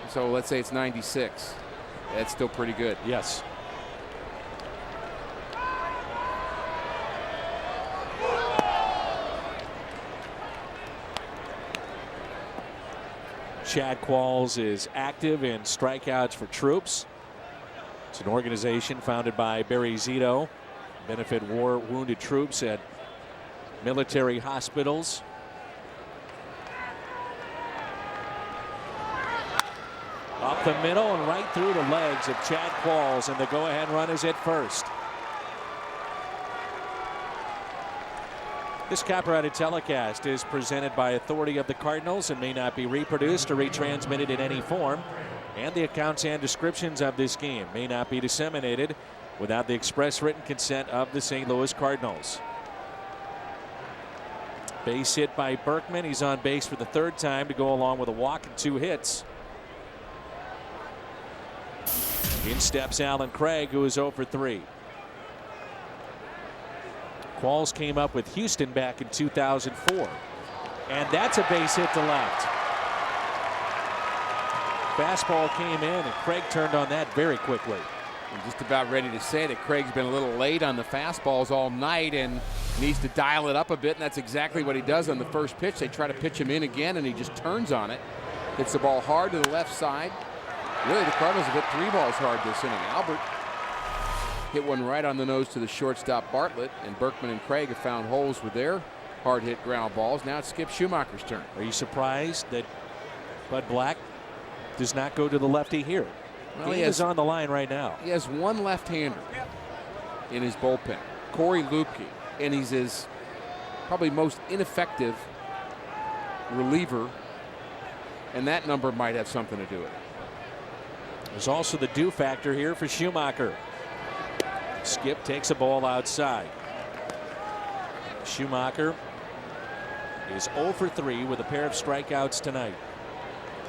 [SPEAKER 2] So let's say it's 96. That's still pretty good.
[SPEAKER 1] Yes. Chad Qualls is active in strikeouts for troops. It's an organization founded by Barry Zito, benefit war wounded troops at military hospitals. Up the middle and right through the legs of Chad Qualls, and the go-ahead run is at first. This copyrighted telecast is presented by authority of the Cardinals and may not be reproduced or retransmitted in any form. And the accounts and descriptions of this game may not be disseminated without the express written consent of the St. Louis Cardinals. Base hit by Berkman. He's on base for the third time to go along with a walk and 2 hits. In steps Alan Craig, who is 0 for 3. Qualls came up with Houston back in 2004. And that's a base hit to left. Fastball came in, and Craig turned on that very quickly.
[SPEAKER 2] I'm just about ready to say that Craig's been a little late on the fastballs all night and needs to dial it up a bit, and that's exactly what he does on the first pitch. They try to pitch him in again, and he just turns on it. Hits the ball hard to the left side. Really, the Cardinals have hit 3 balls hard this inning. Albert hit one right on the nose to the shortstop Bartlett, and Berkman and Craig have found holes with their hard hit ground balls. Now it's Skip Schumacher's turn.
[SPEAKER 1] Are you surprised that Bud Black does not go to the lefty here?
[SPEAKER 2] Well,
[SPEAKER 1] he is on the line right now.
[SPEAKER 2] He has one left-hander in his bullpen, Corey Lupke, and he's his probably most ineffective reliever, and that number might have something to do with it.
[SPEAKER 1] There's also the do factor here for Schumacher. Skip takes a ball outside. Schumacher is 0 for 3 with a pair of strikeouts tonight.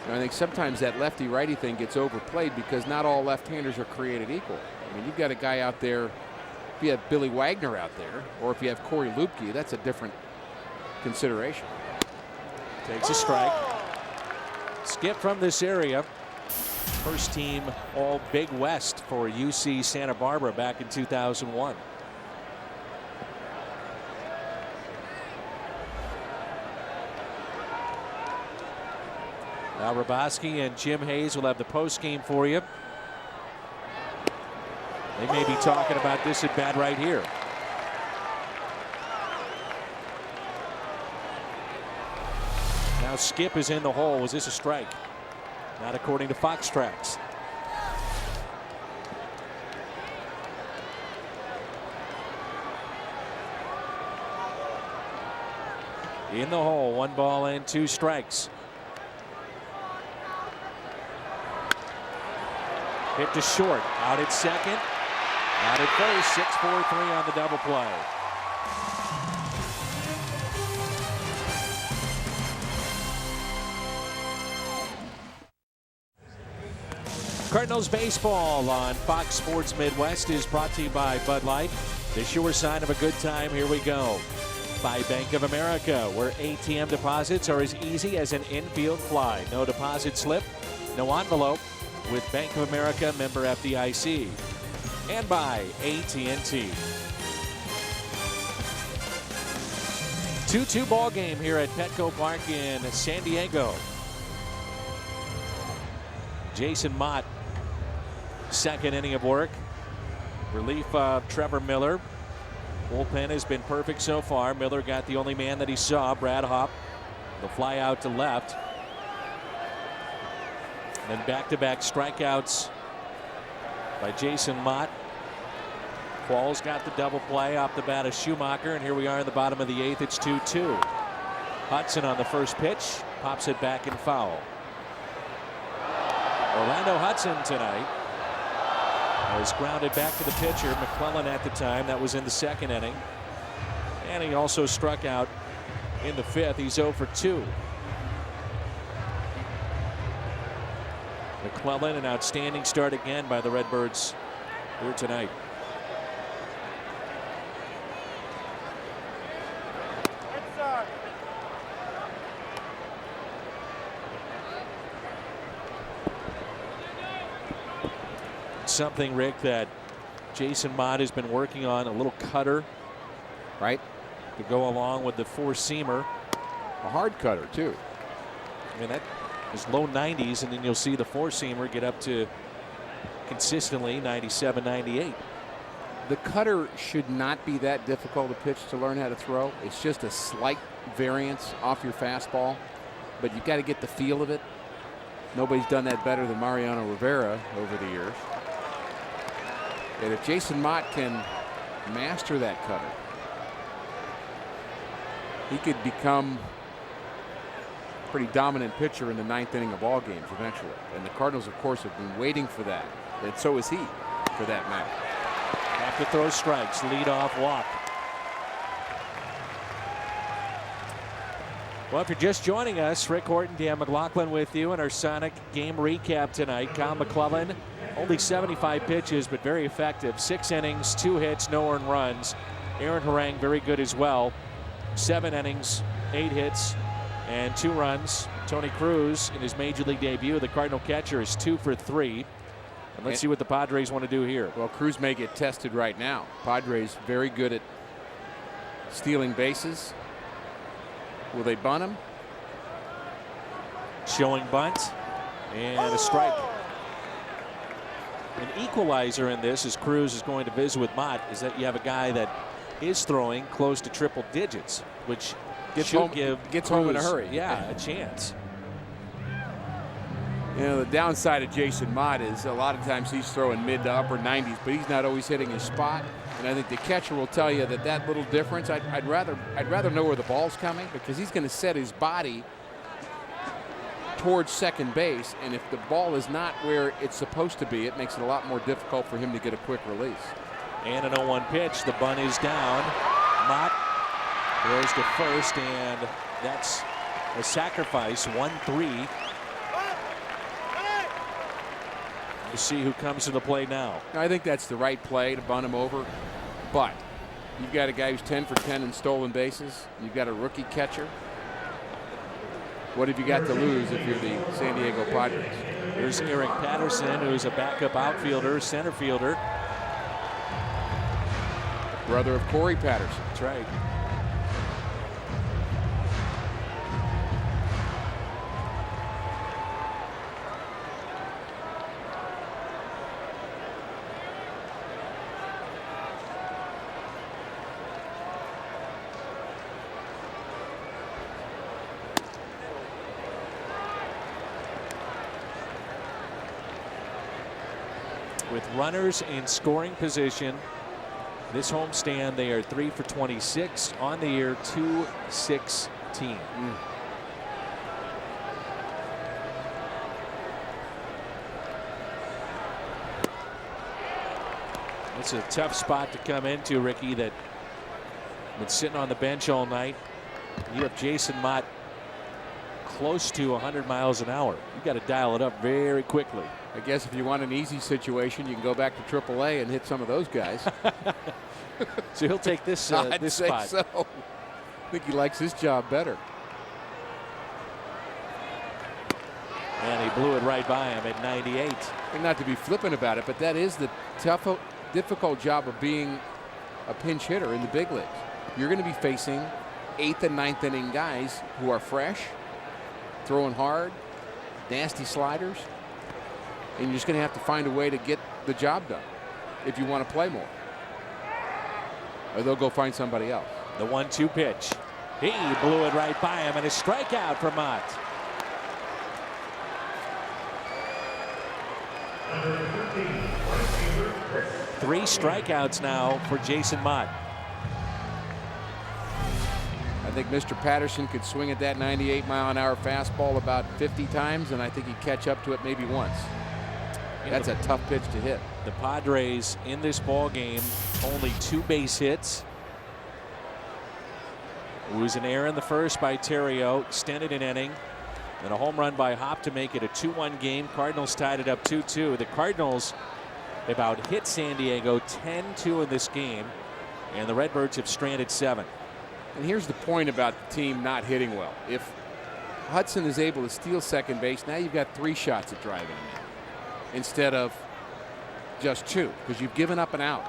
[SPEAKER 2] I think sometimes that lefty-righty thing gets overplayed because not all left-handers are created equal. I mean, you've got a guy out there, if you have Billy Wagner out there, or if you have Corey Lupke, that's a different consideration.
[SPEAKER 1] Takes a strike. Skip from this area. First team all Big West for UC Santa Barbara back in 2001. Now Raboski and Jim Hayes will have the post game for you. They may be talking about this at bat right here. Now Skip is in the hole. Was this a strike? Not according to Fox Tracks. In the hole, 1 ball and 2 strikes. Hit to short, out at second, out at first, 6-4-3 on the double play. Cardinals baseball on Fox Sports Midwest is brought to you by Bud Light. The sure sign of a good time. Here we go. By Bank of America, where ATM deposits are as easy as an infield fly. No deposit slip, no envelope. With Bank of America, member FDIC. And by AT&T. 2-2 ball game here at Petco Park in San Diego. Jason Mott, second inning of work. Relief of Trevor Miller. Bullpen has been perfect so far. Miller got the only man that he saw, Brad Hopp. The fly out to left. Then back-to-back strikeouts by Jason Mott. Qualls got the double play off the bat of Schumacher, and here we are in the bottom of the 8th. It's 2-2. Hudson on the first pitch, pops it back and foul. Orlando Hudson tonight was grounded back to the pitcher, McClellan at the time. That was in the second inning. And he also struck out in the 5th. He's 0 for 2. McClellan, an outstanding start again by the Redbirds here tonight. Something, Rick, that Jason Mott has been working on, a little cutter,
[SPEAKER 2] right,
[SPEAKER 1] to go along with the four-seamer.
[SPEAKER 2] A hard cutter too.
[SPEAKER 1] I mean, that is low 90s, and then you'll see the four-seamer get up to consistently 97, 98.
[SPEAKER 2] The cutter should not be that difficult a pitch to learn how to throw. It's just a slight variance off your fastball, but you got to get the feel of it. Nobody's done that better than Mariano Rivera over the years. And if Jason Mott can master that cutter, he could become a pretty dominant pitcher in the 9th inning of ball games eventually. And the Cardinals, of course, have been waiting for that. And so is he, for that matter.
[SPEAKER 1] Have to throw strikes, lead off walk. Well, if you're just joining us, Rick Horton, Dan McLaughlin with you in our Sonic game recap tonight. Kyle McClellan, only 75 pitches, but very effective. 6 innings, 2 hits, no earned runs. Aaron Harang, very good as well. 7 innings, 8 hits, and 2 runs. Tony Cruz, in his major league debut, the Cardinal catcher, is 2 for 3. And let's see what the Padres want to do here.
[SPEAKER 2] Well, Cruz may get tested right now. Padres very good at stealing bases. Will they bunt him?
[SPEAKER 1] Showing bunt and a strike. An equalizer in this, as Cruz is going to visit with Mott, is that you have a guy that is throwing close to triple digits, which gets home
[SPEAKER 2] in a hurry.
[SPEAKER 1] Yeah, a chance.
[SPEAKER 2] You know, the downside of Jason Mott is a lot of times he's throwing mid to upper 90s, but he's not always hitting his spot. And I think the catcher will tell you that little difference. I'd rather know where the ball's coming, because he's going to set his body towards second base, and if the ball is not where it's supposed to be, it makes it a lot more difficult for him to get a quick release.
[SPEAKER 1] And an 0-1 pitch. The bunt is down. Mott throws to first, and that's a sacrifice. 1-3. We'll see who comes to the play now.
[SPEAKER 2] I think that's the right play to bunt him over, but you've got a guy who's 10 for 10 in stolen bases. You've got a rookie catcher. What have you got to lose if you're the San Diego Padres?
[SPEAKER 1] There's Eric Patterson, who's a backup outfielder, center fielder.
[SPEAKER 2] Brother of Corey Patterson.
[SPEAKER 1] That's right. With runners in scoring position, this homestand, they are 3 for 26 on the year, 2-16. It's a tough spot to come into, Ricky, that been sitting on the bench all night. You have Jason Mott close to 100 miles an hour. You got to dial it up very quickly.
[SPEAKER 2] I guess if you want an easy situation, you can go back to AAA and hit some of those guys.
[SPEAKER 1] So he'll take this this
[SPEAKER 2] say
[SPEAKER 1] spot.
[SPEAKER 2] So. I think he likes his job better.
[SPEAKER 1] And he blew it right by him at 98.
[SPEAKER 2] And not to be flippant about it, but that is the difficult job of being a pinch hitter in the big leagues. You're going to be facing 8th and 9th inning guys who are fresh, throwing hard, nasty sliders. And you're just going to have to find a way to get the job done if you want to play more. Or they'll go find somebody else.
[SPEAKER 1] The 1-2 pitch. He blew it right by him, and a strikeout for Mott. Three strikeouts now for Jason Mott.
[SPEAKER 2] I think Mr. Patterson could swing at that 98-mile-an-hour fastball about 50 times, and I think he'd catch up to it maybe once. That's a tough pitch to hit.
[SPEAKER 1] The Padres in this ball game, only 2 base hits. It was an error in the first by Terrio, extended an inning, and a home run by Hop to make it a 2-1 game. Cardinals tied it up 2-2. The Cardinals about hit San Diego 10-2 in this game, and the Redbirds have stranded 7.
[SPEAKER 2] And here's the point about the team not hitting well. If Hudson is able to steal second base, now you've got 3 shots at driving him in instead of just 2, because you've given up an out.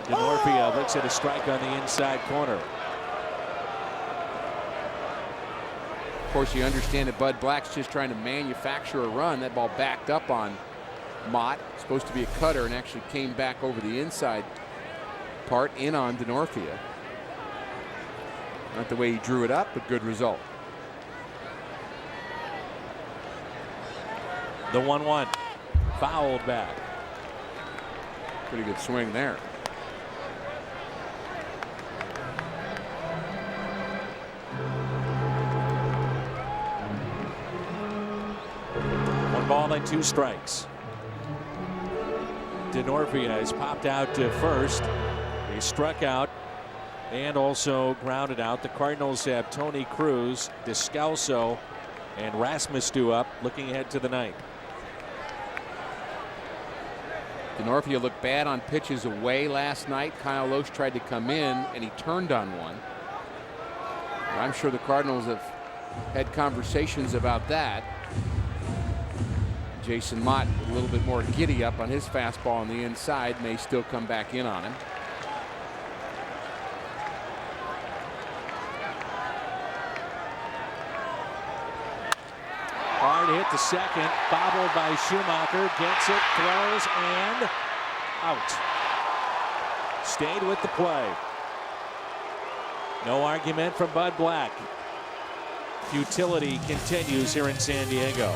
[SPEAKER 1] Denorfia looks at a strike on the inside corner.
[SPEAKER 2] Of course, you understand that Bud Black's just trying to manufacture a run. That ball backed up on Mott, supposed to be a cutter, and actually came back over the inside part in on Denorfia. Not the way he drew it up, but good result.
[SPEAKER 1] The 1-1 fouled back.
[SPEAKER 2] Pretty good swing there.
[SPEAKER 1] One ball and 2 strikes. Denorfia has popped out to first. He struck out and also grounded out. The Cardinals have Tony Cruz, Descalso, and Rasmus up, looking ahead to the 9th.
[SPEAKER 2] Denorfia looked bad on pitches away last night. Kyle Loesch tried to come in, and he turned on one. I'm sure the Cardinals have had conversations about that. Jason Mott, a little bit more giddy up on his fastball on the inside, may still come back in on him.
[SPEAKER 1] Hard hit to second, bobbled by Schumacher, gets it, throws, and out. Stayed with the play. No argument from Bud Black. Futility continues here in San Diego.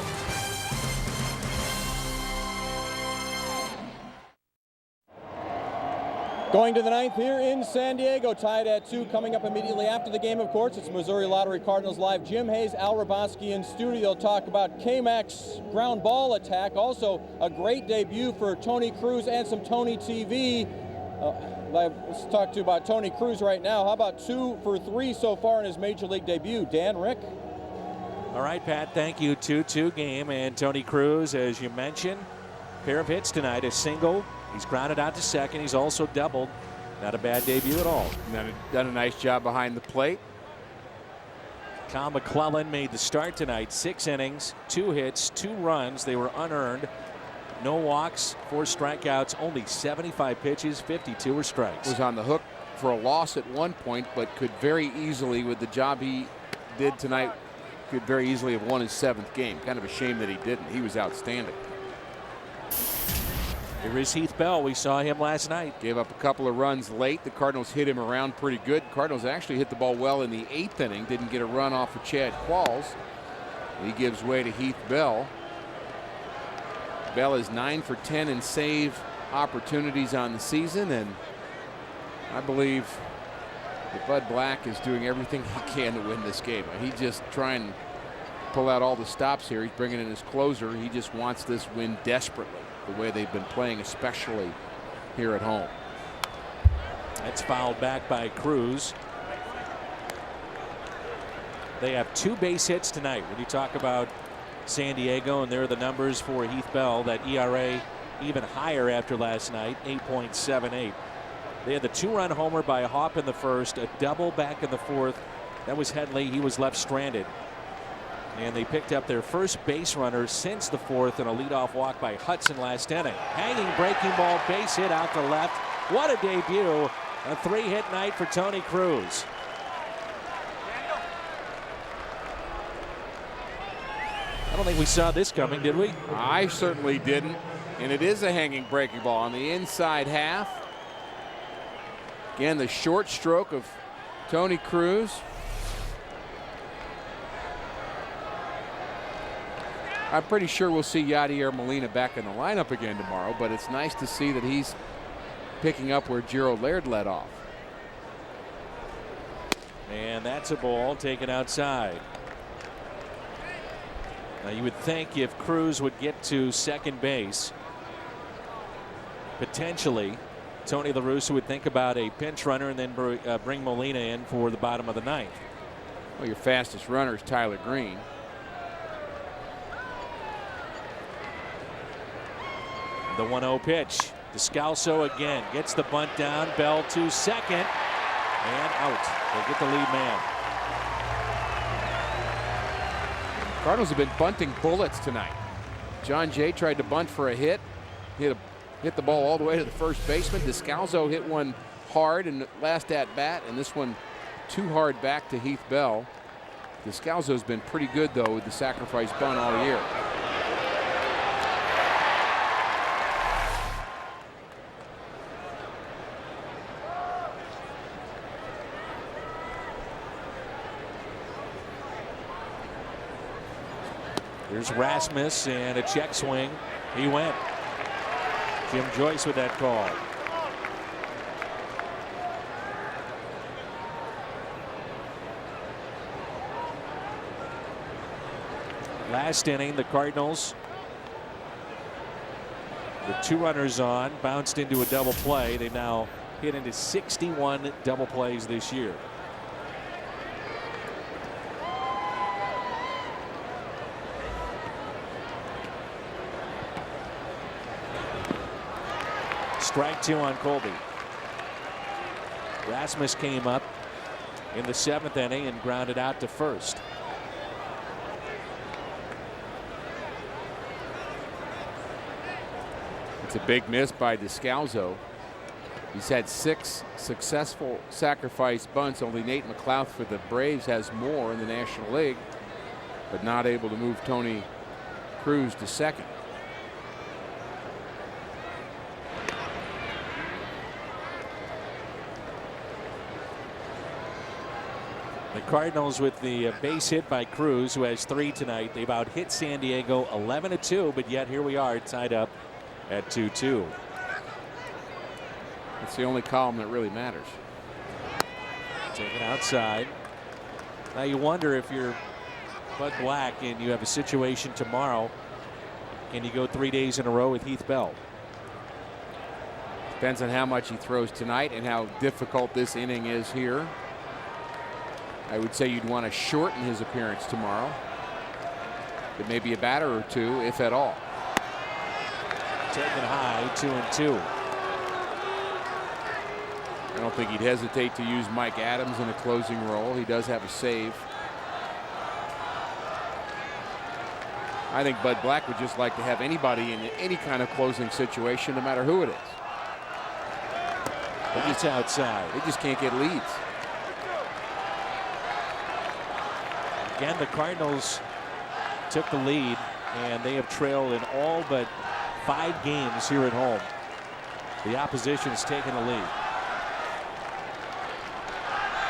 [SPEAKER 4] Going to the 9th here in San Diego, tied at 2. Coming up immediately after the game, of course, it's Missouri Lottery Cardinals Live. Jim Hayes, Al Raboski in studio. Talk about K-Mac's ground ball attack. Also, a great debut for Tony Cruz and some Tony TV. Let's talk to you about Tony Cruz right now. How about 2 for 3 so far in his Major League debut? Dan, Rick?
[SPEAKER 1] All right, Pat, thank you. 2-2 game, and Tony Cruz, as you mentioned, pair of hits tonight, a single. He's grounded out to second. He's also doubled. Not a bad debut at all.
[SPEAKER 2] Done a nice job behind the plate.
[SPEAKER 1] Kyle McClellan made the start tonight. 6 innings, 2 hits, 2 runs. They were unearned. No walks, 4 strikeouts, only 75 pitches, 52 were strikes.
[SPEAKER 2] Was on the hook for a loss at one point, but could very easily, with the job he did tonight, could very easily have won his 7th game. Kind of a shame that he didn't. He was outstanding.
[SPEAKER 1] Here is Heath Bell. We saw him last night.
[SPEAKER 2] Gave up a couple of runs late. The Cardinals hit him around pretty good. Cardinals actually hit the ball well in the 8th inning. Didn't get a run off of Chad Qualls. He gives way to Heath Bell. Bell is 9 for 10 in save opportunities on the season, and I believe that Bud Black is doing everything he can to win this game. He just trying to pull out all the stops here. He's bringing in his closer. He just wants this win desperately, the way they've been playing, especially here at home.
[SPEAKER 1] That's fouled back by Cruz. They have 2 base hits tonight. When you talk about San Diego, and there are the numbers for Heath Bell, that ERA even higher after last night, 8.78. They had the 2-run homer by Hop in the first, a double back in the 4th. That was Headley. He was left stranded. And they picked up their first base runner since the 4th in a leadoff walk by Hudson last inning. Hanging breaking ball, base hit out to left. What a debut. A 3-hit night for Tony Cruz. don't think we saw this coming, did we?
[SPEAKER 2] I certainly didn't. And it is a hanging breaking ball on the inside half. Again, the short stroke of Tony Cruz. I'm pretty sure we'll see Yadier Molina back in the lineup again tomorrow, but it's nice to see that he's picking up where Gerald Laird led off.
[SPEAKER 1] And that's a ball taken outside. Now you would think if Cruz would get to second base, potentially Tony La Russa would think about a pinch runner and then bring Molina in for the bottom of the ninth.
[SPEAKER 2] Well, your fastest runner is Tyler Green.
[SPEAKER 1] The 1-0 pitch. Descalso again gets the bunt down. Bell to second and out. They get the lead man.
[SPEAKER 2] Cardinals have been bunting bullets tonight. John Jay tried to bunt for a hit. Hit the ball all the way to the first baseman. Descalso hit one hard in the last at bat, and this one too hard back to Heath Bell. Descalso's been pretty good though with the sacrifice bunt all year.
[SPEAKER 1] Here's Rasmus and a check swing. He went. Jim Joyce with that call. Last inning, the Cardinals with 2 runners on bounced into a double play. They now hit into 61 double plays this year. Strike 2 on Colby. Rasmus came up in the 7th inning and grounded out to first.
[SPEAKER 2] It's a big miss by Descalso. He's had 6 successful sacrifice bunts. Only Nate McLouth for the Braves has more in the National League, but not able to move Tony Cruz to second.
[SPEAKER 1] The Cardinals with the base hit by Cruz, who has 3 tonight. They've out hit San Diego 11-2, but yet here we are tied up at 2-2.
[SPEAKER 2] It's the only column that really matters.
[SPEAKER 1] Taken outside. Now you wonder if you're Bud Black and you have a situation tomorrow, can you go 3 days in a row with Heath Bell?
[SPEAKER 2] Depends on how much he throws tonight and how difficult this inning is here. I would say you'd want to shorten his appearance tomorrow. But maybe a batter or 2, if at all.
[SPEAKER 1] Taken high, 2-2.
[SPEAKER 2] I don't think he'd hesitate to use Mike Adams in a closing role. He does have a save. I think Bud Black would just like to have anybody in any kind of closing situation, no matter who it is.
[SPEAKER 1] That's outside.
[SPEAKER 2] They just can't get leads.
[SPEAKER 1] Again, the Cardinals took the lead, and they have trailed in all but 5 games here at home. The opposition has taken the lead.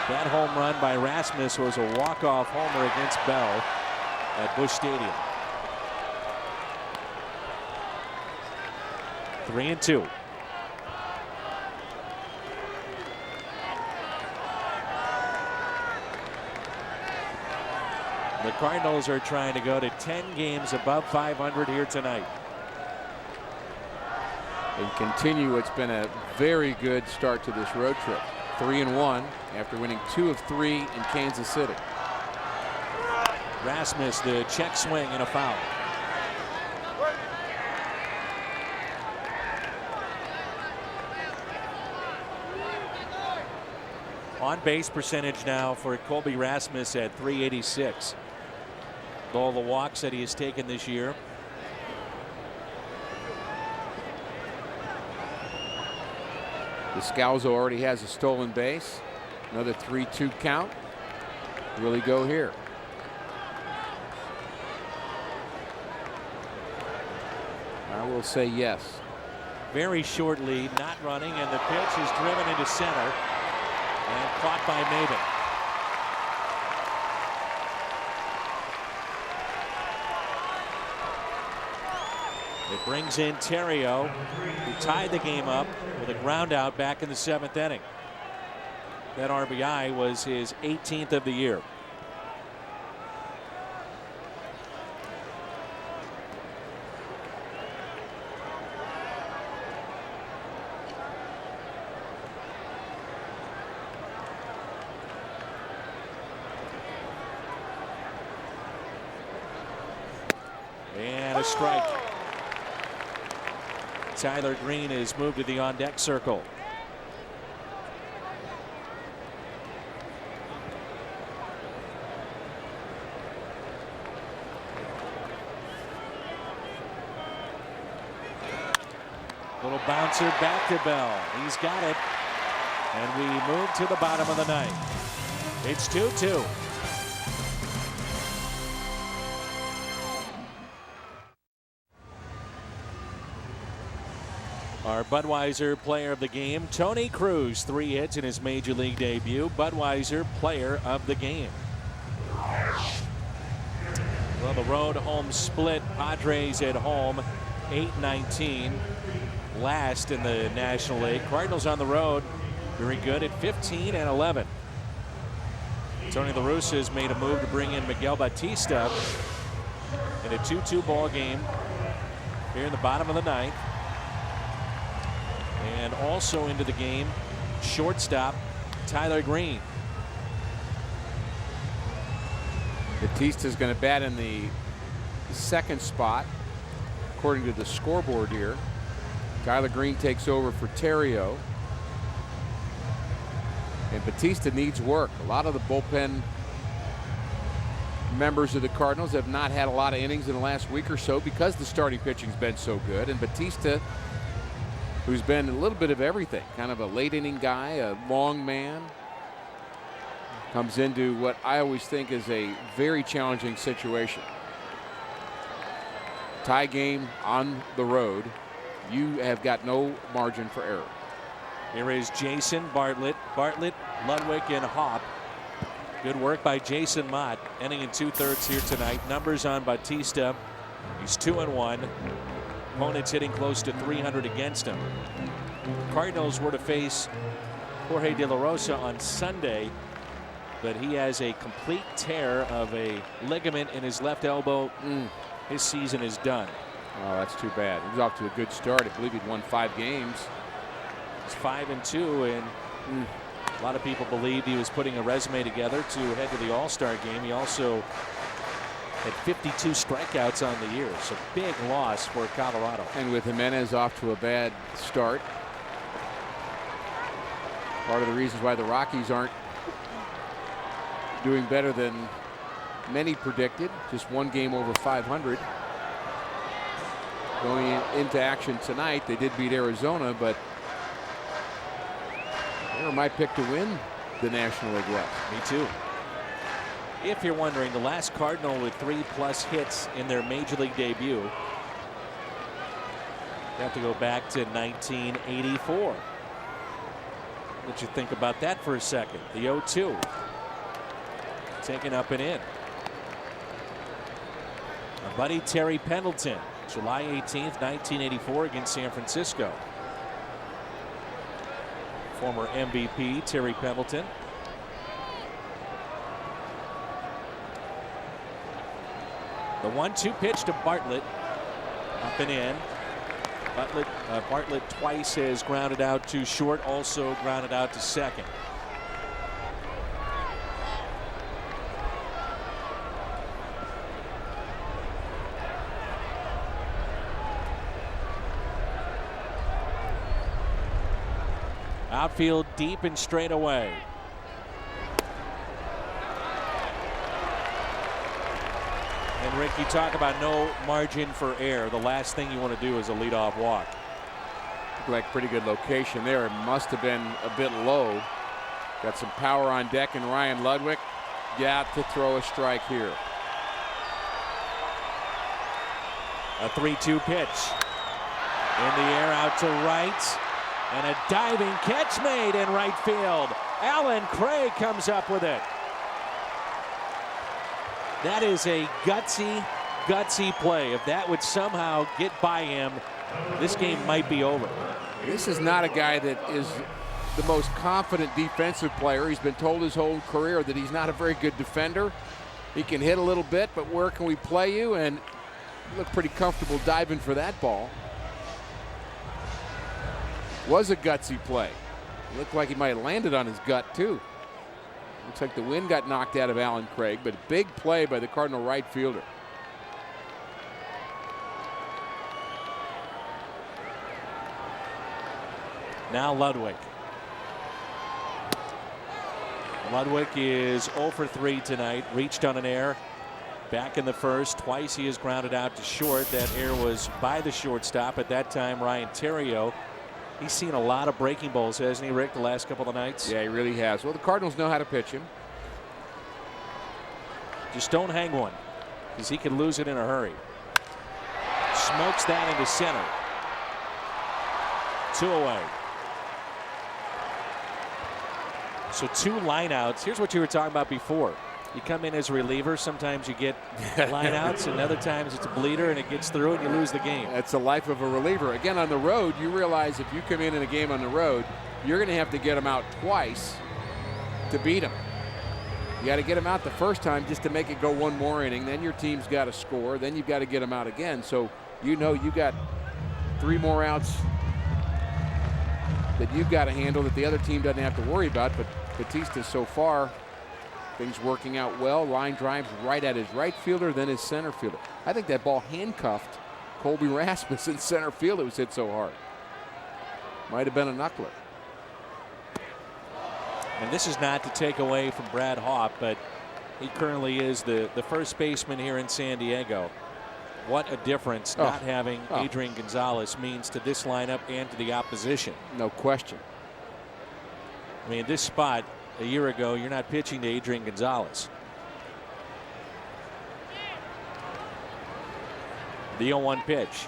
[SPEAKER 1] That home run by Rasmus was a walk-off homer against Bell at Busch Stadium. 3-2. The Cardinals are trying to go to 10 games above 500 here tonight.
[SPEAKER 2] And continue what's been a very good start to this road trip. 3-1 after winning 2 of 3 in Kansas City.
[SPEAKER 1] Rasmus, the check swing and a foul. On base percentage now for Colby Rasmus at .386. All the walks that he has taken this year.
[SPEAKER 2] Descalso already has a stolen base. Another 3-2 count. Will he go here? I will say yes.
[SPEAKER 1] Very short lead, not running, and the pitch is driven into center and caught by Maben. It brings in Terrio, who tied the game up with a ground out back in the 7th inning. That RBI was his 18th of the year. And a strike. Tyler Green is moved to the on-deck circle. Little bouncer back to Bell. He's got it. And we move to the bottom of the 9th. It's 2-2. Our Budweiser player of the game, Tony Cruz, 3 hits in his major league debut. Budweiser player of the game. Well, the road home split. Padres at home, 8-19. Last in the National League. Cardinals on the road, very good at 15-11. Tony La Russa has made a move to bring in Miguel Batista in a 2-2 ball game here in the bottom of the 9th. And also into the game, shortstop Tyler Green.
[SPEAKER 2] Batista's going to bat in the 2nd spot, according to the scoreboard here. Tyler Green takes over for Terrio. And Batista needs work. A lot of the bullpen members of the Cardinals have not had a lot of innings in the last week or so because the starting pitching's been so good. And Batista, who's been a little bit of everything, kind of a late inning guy, a long man, comes into what I always think is a very challenging situation. Tie game on the road. You have got no margin for error.
[SPEAKER 1] Here is Jason Bartlett, Ludwig, and Hopp. Good work by Jason Mott, ending in 2/3 here tonight. Numbers on Batista. He's 2-1. Opponents hitting close to 300 against him. Cardinals were to face Jorge De La Rosa on Sunday, but he has a complete tear of a ligament in his left elbow. His season is done.
[SPEAKER 2] Oh, that's too bad. He was off to a good start. I believe he'd won 5 games.
[SPEAKER 1] He's 5-2, and a lot of people believed he was putting a resume together to head to the All-Star game. He also had 52 strikeouts on the year, so big loss for Colorado.
[SPEAKER 2] And with Jimenez off to a bad start, part of the reasons why the Rockies aren't doing better than many predicted. Just 1 game over 500. Going into action tonight, they did beat Arizona, but they're my pick to win the National League West.
[SPEAKER 1] Me too. If you're wondering, the last Cardinal with 3+ hits in their major league debut, you have to go back to 1984. Let you think about that for a second. The 0-2. Taken up and in. Our buddy Terry Pendleton, July 18th, 1984 against San Francisco. Former MVP Terry Pendleton. The 1-2 pitch to Bartlett. Up and in. Bartlett twice has grounded out to short, also grounded out to second. Outfield deep and straight away. And Rick, you talk about no margin for error. The last thing you want to do is a leadoff walk.
[SPEAKER 2] Like pretty good location there. It must have been a bit low. Got some power on deck, and Ryan Ludwig got to throw a strike here.
[SPEAKER 1] A 3-2 pitch. In the air out to right. And a diving catch made in right field. Alan Craig comes up with it. That is a gutsy play. If that would somehow get by him, this game might be over.
[SPEAKER 2] This is not a guy that is the most confident defensive player. He's been told his whole career that he's not a very good defender. He can hit a little bit, but where can we play you? And he looked pretty comfortable diving for that ball. Was a gutsy play. Looked like he might have landed on his gut too. Looks like the wind got knocked out of Alan Craig, but a big play by the Cardinal right fielder.
[SPEAKER 1] Now Ludwig. Ludwig is 0 for 3 tonight. Reached on an error back in the first. Twice he has grounded out to short. That error was by the shortstop. At that time, Ryan Theriot. He's seen a lot of breaking balls, hasn't he, Rick, the last couple of nights?
[SPEAKER 2] Yeah, he really has. Well, the Cardinals know how to pitch him.
[SPEAKER 1] Just don't hang one, because he could lose it in a hurry. Smokes that into center. 2 away. So 2 lineouts. Here's what you were talking about before. You come in as a reliever. Sometimes you get lineouts, and other times it's a bleeder and it gets through and you lose the game.
[SPEAKER 2] That's the life of a reliever. Again, on the road, you realize if you come in a game on the road, you're going to have to get them out twice to beat them. You got to get them out the first time just to make it go one more inning. Then your team's got to score. Then you've got to get them out again. So you know you got 3 more outs that you've got to handle that the other team doesn't have to worry about. But Batista so far, things working out well. Line drives right at his right fielder, then his center fielder. I think that ball handcuffed Colby Rasmus in center field. It was hit so hard. Might have been a knuckler.
[SPEAKER 1] And this is not to take away from Brad Hawpe, but he currently is the first baseman here in San Diego. What a difference not having Adrian Gonzalez means to this lineup and to the opposition.
[SPEAKER 2] No question.
[SPEAKER 1] I mean, this spot a year ago, you're not pitching to Adrian Gonzalez. The 0-1 pitch.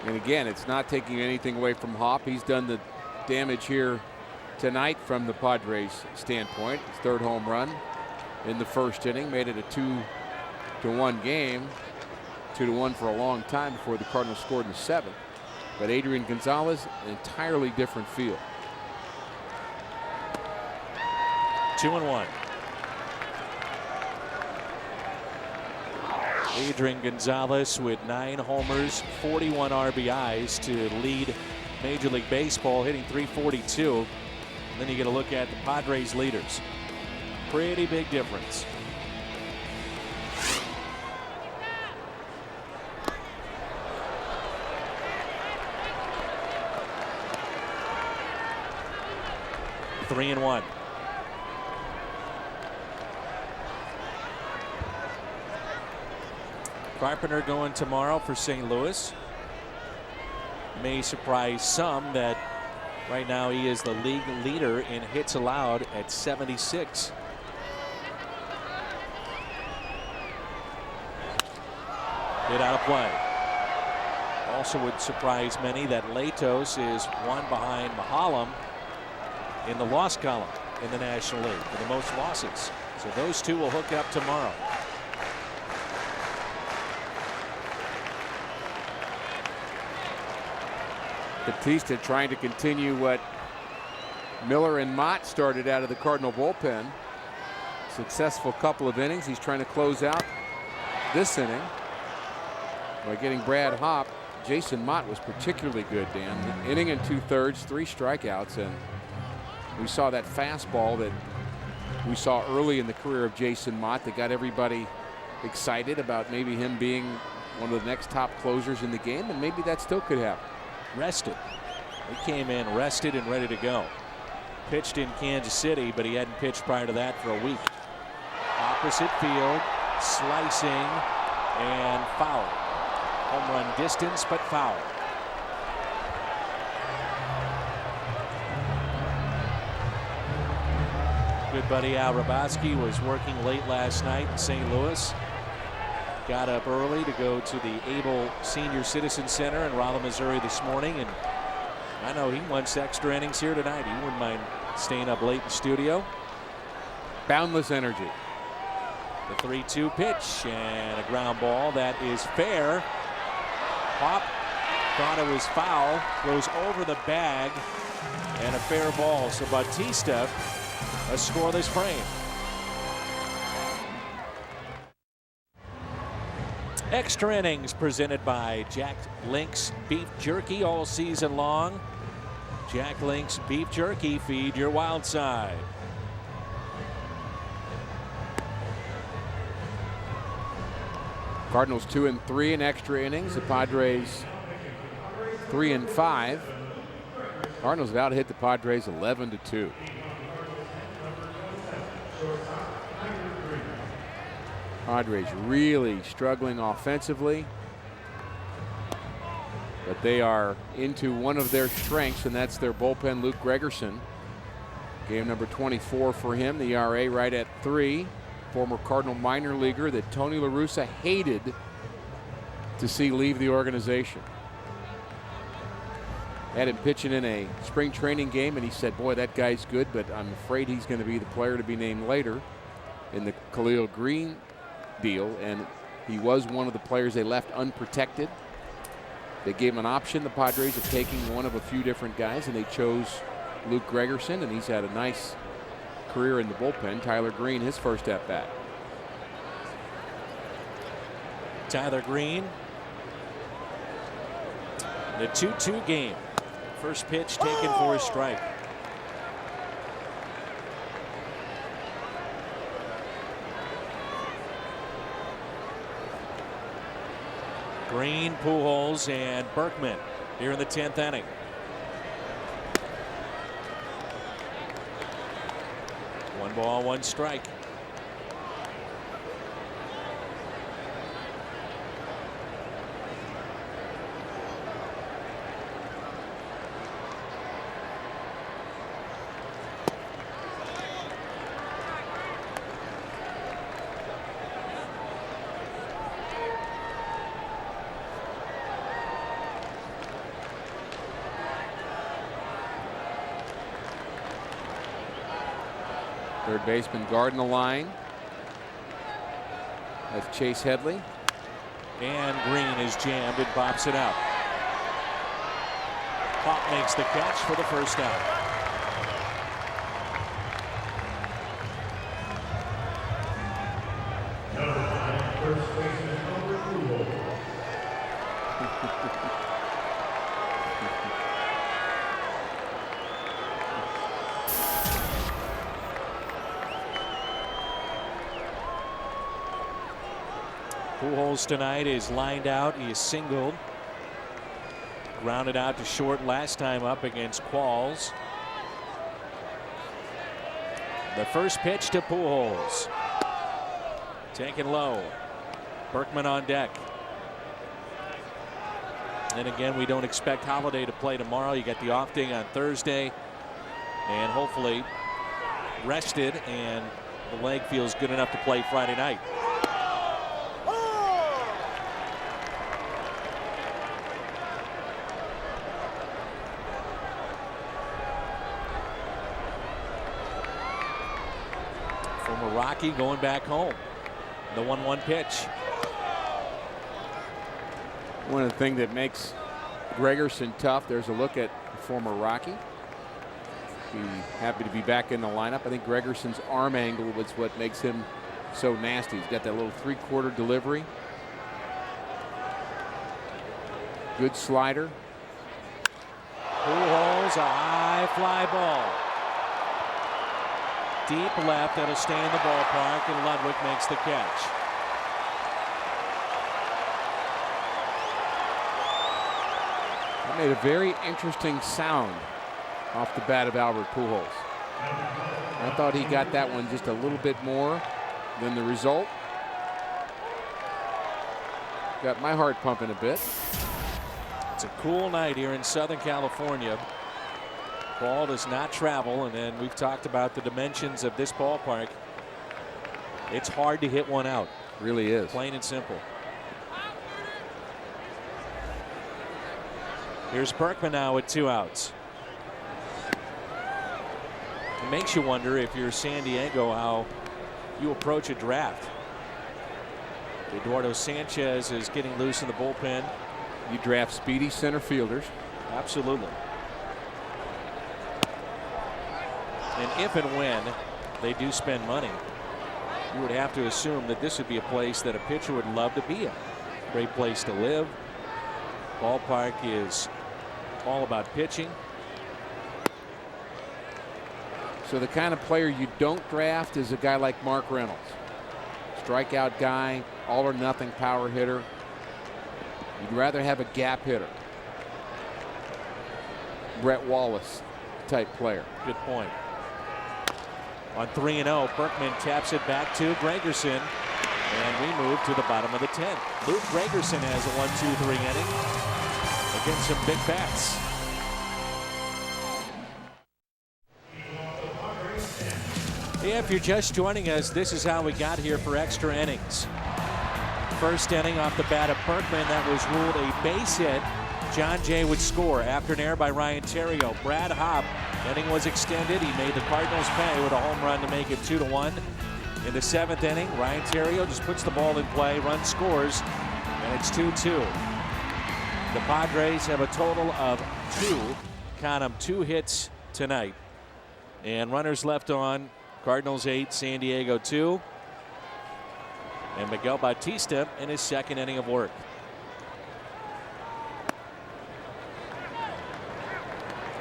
[SPEAKER 2] And again, it's not taking anything away from Hawpe. He's done the damage here tonight from the Padres standpoint. His 3rd home run in the first inning made it a 2-1 game. 2-1 for a long time before the Cardinals scored in the 7th. But Adrian Gonzalez, an entirely different feel.
[SPEAKER 1] 2-1. Adrian Gonzalez with 9 homers, 41 RBIs to lead Major League Baseball, hitting .342. And then you get a look at the Padres leaders. Pretty big difference. Three and 1. Carpenter going tomorrow for St. Louis. May surprise some that right now he is the league leader in hits allowed at 76. Hit out of play. Also would surprise many that Latos is 1 behind Mahalam in the loss column in the National League for the most losses. So those two will hook up tomorrow.
[SPEAKER 2] Batista trying to continue what Miller and Mott started out of the Cardinal bullpen. Successful couple of innings. He's trying to close out this inning by getting Brad Hawpe. Jason Mott was particularly good, Dan. An inning and 2/3, 3 strikeouts, and we saw that fastball that we saw early in the career of Jason Mott that got everybody excited about maybe him being one of the next top closers in the game, and maybe that still could happen.
[SPEAKER 1] Rested. He came in rested and ready to go. Pitched in Kansas City, but he hadn't pitched prior to that for a week. Opposite field, slicing and foul. Home run distance, but foul. Good buddy Al Raboski was working late last night in St. Louis. got up early to go to the Able Senior Citizen Center in Rolla, Missouri this morning, and I know he wants extra innings here tonight. He wouldn't mind staying up late in the studio.
[SPEAKER 2] Boundless energy.
[SPEAKER 1] The 3-2 pitch and a ground ball that is fair. Pop thought it was foul, goes over the bag, and a fair ball. So Bautista, a scoreless frame. Extra innings presented by Jack Link's Beef Jerky all season long. Jack Link's Beef Jerky, feed your wild side.
[SPEAKER 2] Cardinals 2-3 in extra innings. The Padres 3-5. Cardinals have out-hit the Padres 11-2. Padres really struggling offensively, but they are into one of their strengths, and that's their bullpen. Luke Gregerson, game number 24 for him. The ERA right at 3. Former Cardinal minor leaguer that Tony La Russa hated to see leave the organization. Had him pitching in a spring training game, and he said, boy, that guy's good, but I'm afraid he's going to be the player to be named later in the Khalil Green deal. And he was one of the players they left unprotected. They gave him an option, the Padres, of taking one of a few different guys, and they chose Luke Gregerson, and he's had a nice career in the bullpen. Tyler Green, his first at bat.
[SPEAKER 1] Tyler Green, the 2-2 game. First pitch taken for a strike. Green, Pujols, and Berkman here in the 10th inning. One ball, one strike.
[SPEAKER 2] Third baseman guarding the line. That's Chase Headley.
[SPEAKER 1] And Green is jammed and pops it out. Pop makes the catch for the first out. Pujols tonight is lined out. He is singled. Grounded out to short last time up against Qualls. The first pitch to Pujols. Taken low. Berkman on deck. And again, we don't expect Holiday to play tomorrow. You get the off day on Thursday. And hopefully rested, and the leg feels good enough to play Friday night. Former Rocky going back home. The 1-1 pitch.
[SPEAKER 2] One of the things that makes Gregerson tough, there's a look at former Rocky. Be happy to be back in the lineup. I think Gregerson's arm angle was what makes him so nasty. He's got that little 3/4 delivery. Good slider.
[SPEAKER 1] Pujols, a high fly ball. Deep left, that'll stay in the ballpark, and Ludwig makes the catch.
[SPEAKER 2] That made a very interesting sound off the bat of Albert Pujols. I thought he got that one just a little bit more than the result. Got my heart pumping a bit.
[SPEAKER 1] It's a cool night here in Southern California. Ball does not travel, and then we've talked about the dimensions of this ballpark. It's hard to hit one out.
[SPEAKER 2] Really is.
[SPEAKER 1] Plain and simple. Here's Berkman now with 2 outs. It makes you wonder, if you're San Diego, how you approach a draft. Eduardo Sanchez is getting loose in the bullpen.
[SPEAKER 2] You draft speedy center fielders.
[SPEAKER 1] Absolutely. And if and when they do spend money, you would have to assume that this would be a place that a pitcher would love to be in. Great place to live. Ballpark is all about pitching.
[SPEAKER 2] So the kind of player you don't draft is a guy like Mark Reynolds. Strikeout guy, all or nothing power hitter. You'd rather have a gap hitter. Brett Wallace type player.
[SPEAKER 1] Good point. On 3-0, Berkman taps it back to Gregerson. And we move to the bottom of the 10th. Luke Gregerson has a 1-2-3 inning against some big bats. Yeah, if you're just joining us, this is how we got here for extra innings. First inning off the bat of Berkman, that was ruled a base hit. John Jay would score after an error by Ryan Theriot. Brad Hopp, inning was extended. He made the Cardinals pay with a home run to make it 2-1. In the 7th inning, Ryan Theriot just puts the ball in play, run scores, and it's 2-2. The Padres have a total of 2, count them, 2 hits tonight. And runners left on, Cardinals 8, San Diego 2. And Miguel Bautista in his 2nd inning of work.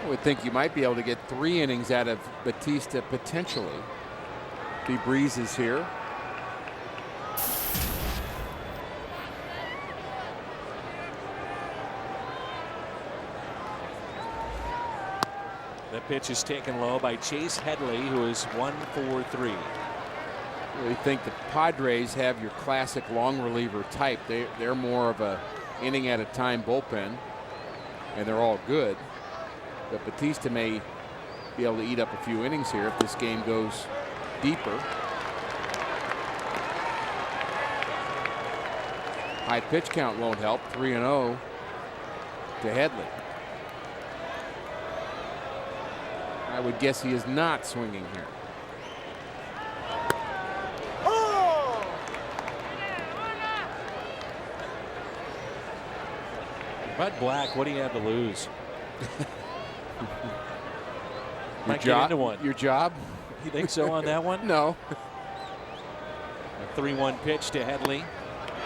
[SPEAKER 2] I would think you might be able to get 3 innings out of Bautista potentially. If he breezes here.
[SPEAKER 1] The pitch is taken low by Chase Headley, who is 1-for-3.
[SPEAKER 2] I really think the Padres have your classic long reliever type. They're more of a inning at a time bullpen, and they're all good. But Bautista may be able to eat up a few innings here if this game goes deeper. High pitch count won't help. 3-0 to Headley. I would guess he is not swinging here.
[SPEAKER 1] Bud Black, what do you have to lose?
[SPEAKER 2] Your job? Your job?
[SPEAKER 1] You think so on that one?
[SPEAKER 2] No.
[SPEAKER 1] A 3-1 pitch to Headley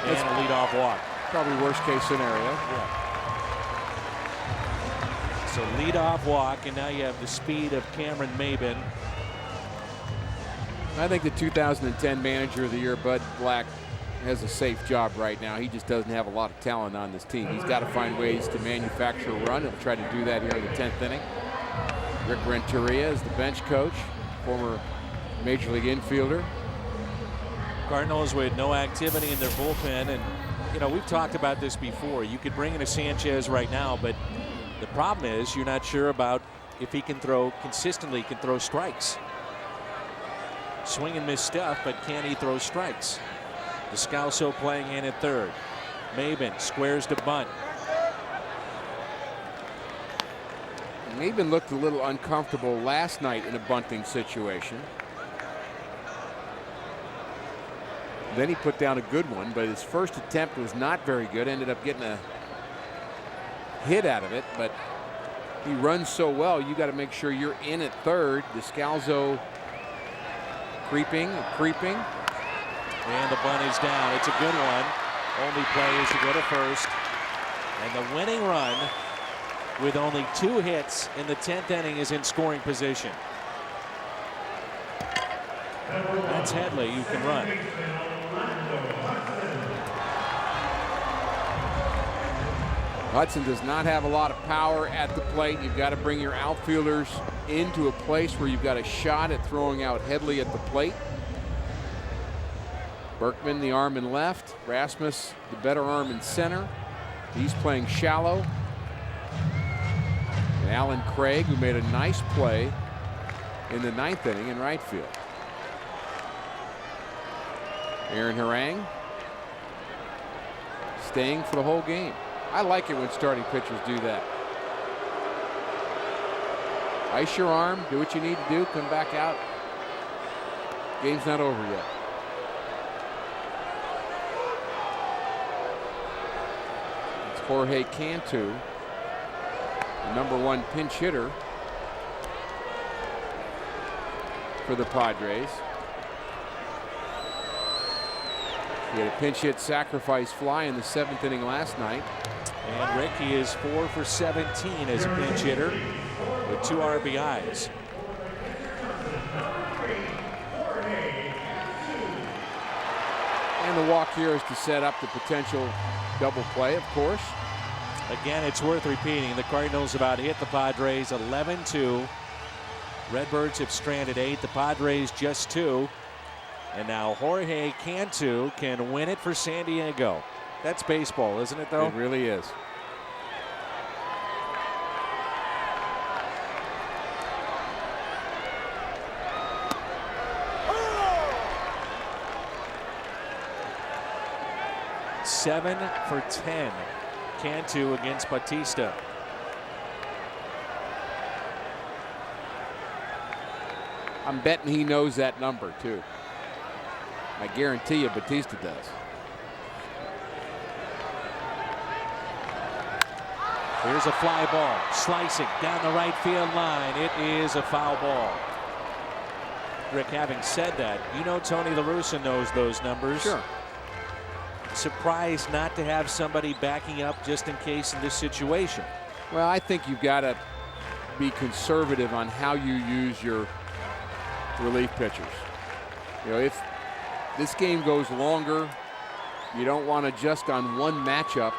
[SPEAKER 1] and a leadoff walk.
[SPEAKER 2] Probably worst case scenario.
[SPEAKER 1] Yeah. So leadoff walk, and now you have the speed of Cameron Maben.
[SPEAKER 2] I think the 2010 Manager of the Year, Bud Black, has a safe job right now. He just doesn't have a lot of talent on this team. He's got to find ways to manufacture a run. He'll try to do that here in the 10th inning. Rick Renteria is the bench coach, former Major League infielder.
[SPEAKER 1] Cardinals with no activity in their bullpen, and you know, we've talked about this before. You could bring in a Sanchez right now, but the problem is you're not sure about if he can throw consistently, can throw strikes. Swing and miss stuff, but can he throw strikes? Descalso playing in at third. Maben squares to bunt.
[SPEAKER 2] Maben looked a little uncomfortable last night in a bunting situation. Then he put down a good one, but his first attempt was not very good. Ended up getting a hit out of it, but he runs so well, you got to make sure you're in at third. Descalso creeping.
[SPEAKER 1] And the bunt is down. It's a good one. Only play is to go to first. And the winning run, with only 2 hits in the 10th inning, is in scoring position. That's Headley, who can run.
[SPEAKER 2] Hudson does not have a lot of power at the plate. You've got to bring your outfielders into a place where you've got a shot at throwing out Headley at the plate. Berkman, the arm in left. Rasmus, the better arm in center. He's playing shallow. And Alan Craig, who made a nice play in the 9th inning in right field. Aaron Harang staying for the whole game. I like it when starting pitchers do that. Ice your arm, do what you need to do, come back out. Game's not over yet. It's Jorge Cantu, the #1 pinch hitter for the Padres. He had a pinch hit sacrifice fly in the 7th inning last night.
[SPEAKER 1] And Ricky is 4 for 17 as a pinch hitter with 2 RBIs.
[SPEAKER 2] And the walk here is to set up the potential double play, of course.
[SPEAKER 1] Again, it's worth repeating. The Cardinals about hit the Padres 11-2. Redbirds have stranded 8. The Padres just 2. And now Jorge Cantu can win it for San Diego. That's baseball, isn't it, though?
[SPEAKER 2] It really is.
[SPEAKER 1] Seven for 10. Cantu against Batista.
[SPEAKER 2] I'm betting he knows that number, too. I guarantee you Batista does.
[SPEAKER 1] Here's a fly ball, slicing down the right field line. It is a foul ball. Rick, having said that, you know Tony La Russa knows those numbers.
[SPEAKER 2] Sure.
[SPEAKER 1] Surprised not to have somebody backing up just in case in this situation.
[SPEAKER 2] Well, I think you've got to be conservative on how you use your relief pitchers. You know, if this game goes longer, you don't want to just on one matchup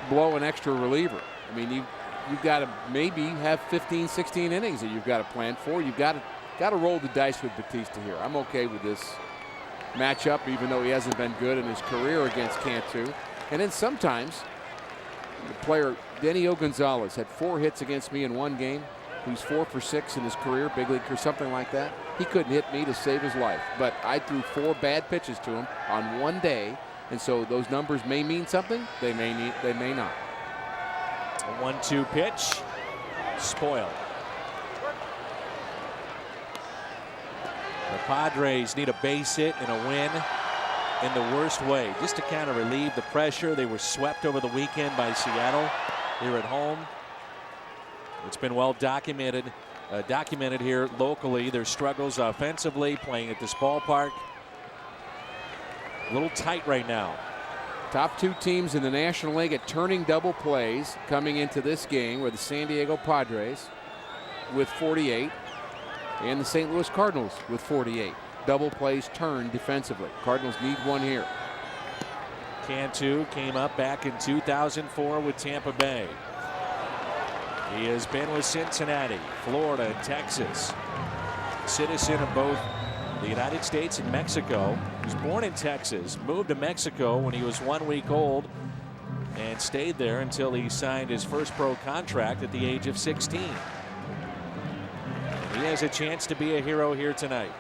[SPEAKER 2] blow an extra reliever. I mean, you've got to maybe have 15, 16 innings that you've got to plan for. You've got to roll the dice with Batista here. I'm okay with this matchup, even though he hasn't been good in his career against Cantu. And then sometimes the player Denio Gonzalez had 4 hits against me in one game. He's 4 for 6 in his career, big league or something like that. He couldn't hit me to save his life, but I threw 4 bad pitches to him on one day, and so those numbers may mean something. They may not.
[SPEAKER 1] A 1-2 pitch, spoiled. The Padres need a base hit and a win in the worst way, just to kind of relieve the pressure. They were swept over the weekend by Seattle here at home. It's been well documented here locally. Their struggles offensively, playing at this ballpark. A little tight right now.
[SPEAKER 2] Top 2 teams in the National League at turning double plays coming into this game were the San Diego Padres with 48 and the St. Louis Cardinals with 48. Double plays turned defensively. Cardinals need one here.
[SPEAKER 1] Cantu came up back in 2004 with Tampa Bay. He has been with Cincinnati, Florida, and Texas. Citizen of both the United States and Mexico. He was born in Texas, moved to Mexico when he was 1 week old, and stayed there until he signed his first pro contract at the age of 16. He has a chance to be a hero here tonight.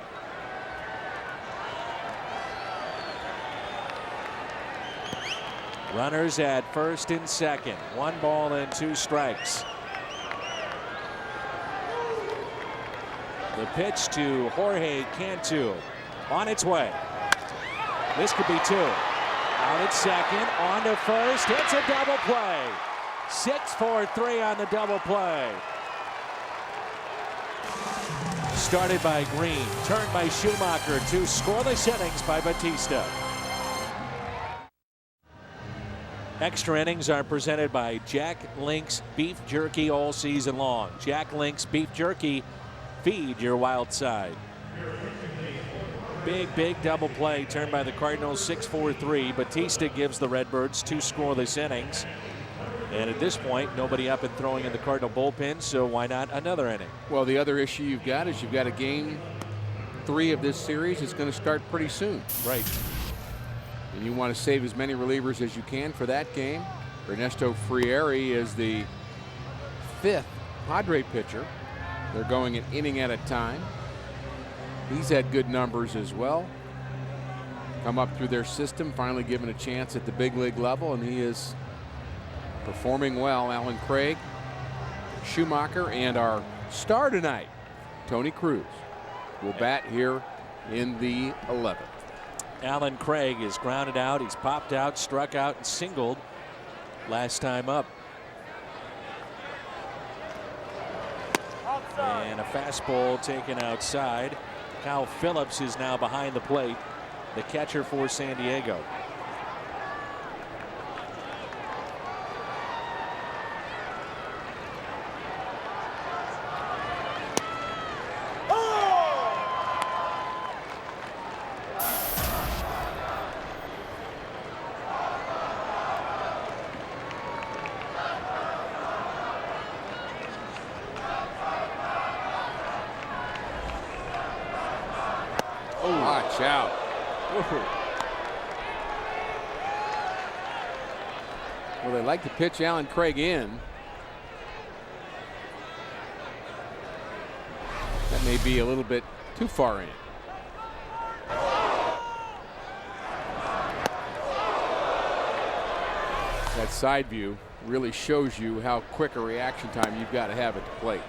[SPEAKER 1] Runners at first and second. 1 ball and 2 strikes. The pitch to Jorge Cantu on its way. This could be 2. Out at second, on to first. It's a double play. 6-4-3 on the double play. Started by Green, turned by Schumacher. 2 scoreless innings by Batista. Extra innings are presented by Jack Link's Beef Jerky all season long. Jack Link's Beef Jerky, feed your wild side. Big double play turned by the Cardinals, 6-4-3. Batista gives the Redbirds 2 scoreless innings. And at this point, nobody up and throwing in the Cardinal bullpen, so why not another inning?
[SPEAKER 2] Well, the other issue you've got is you've got a game 3 of this series. It's going to start pretty soon.
[SPEAKER 1] Right.
[SPEAKER 2] And you want to save as many relievers as you can for that game. Ernesto Frieri is the 5th Padre pitcher. They're going an inning at a time. He's had good numbers as well. Come up through their system, finally given a chance at the big league level, and he is performing well. Alan Craig Schumacher, and our star tonight, Tony Cruz, will bat here in the 11th.
[SPEAKER 1] Alan Craig is grounded out. He's popped out, struck out, and singled last time up. And a fastball taken outside. Kyle Phillips is now behind the plate, the catcher for San Diego.
[SPEAKER 2] Watch out. Well, they like to pitch Alan Craig in. That may be a little bit too far in. That side view really shows you how quick a reaction time you've got to have at the plate.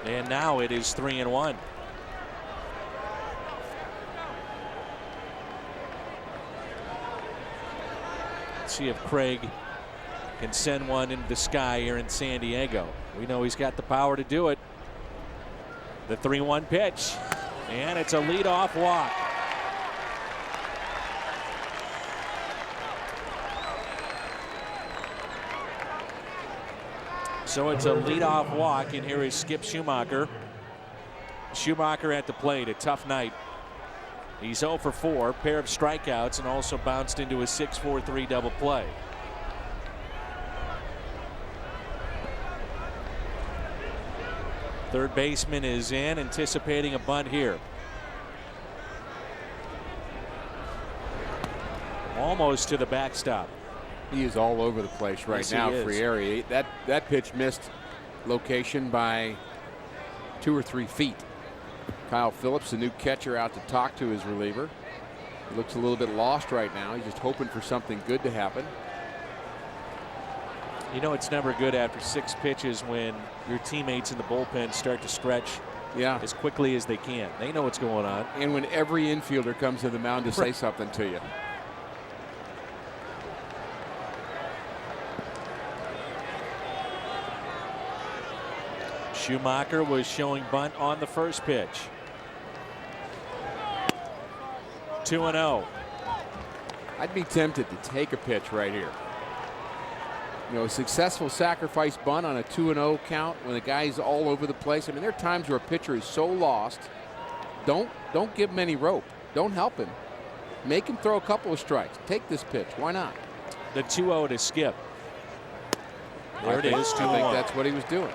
[SPEAKER 1] And now it is 3-1. See if Craig can send one into the sky here in San Diego. We know he's got the power to do it. The 3-1 pitch, and it's a leadoff walk. So it's a leadoff walk, and here is Skip Schumacher. Schumacher at the plate, a tough night. He's 0 for 4, pair of strikeouts, and also bounced into a 6-4-3 double play. Third baseman is in, anticipating a bunt here. Almost to the backstop.
[SPEAKER 2] He is all over the place right now, Frieri. That pitch missed location by 2 or 3 feet. Kyle Phillips, the new catcher, out to talk to his reliever. He looks a little bit lost right now. He's just hoping for something good to happen.
[SPEAKER 1] You know, it's never good after 6 pitches when your teammates in the bullpen start to stretch as quickly as they can. They know what's going on.
[SPEAKER 2] And when every infielder comes to the mound to say something to you.
[SPEAKER 1] Schumacher was showing bunt on the first pitch. 2-0.
[SPEAKER 2] I'd be tempted to take a pitch right here. You know, a successful sacrifice bunt on a 2-0 count when the guy's all over the place. I mean, there are times where a pitcher is so lost. Don't give him any rope. Don't help him. Make him throw a couple of strikes. Take this pitch. Why not?
[SPEAKER 1] The 2-0 to Skip. There it is, 2-1.
[SPEAKER 2] I think that's what he was doing.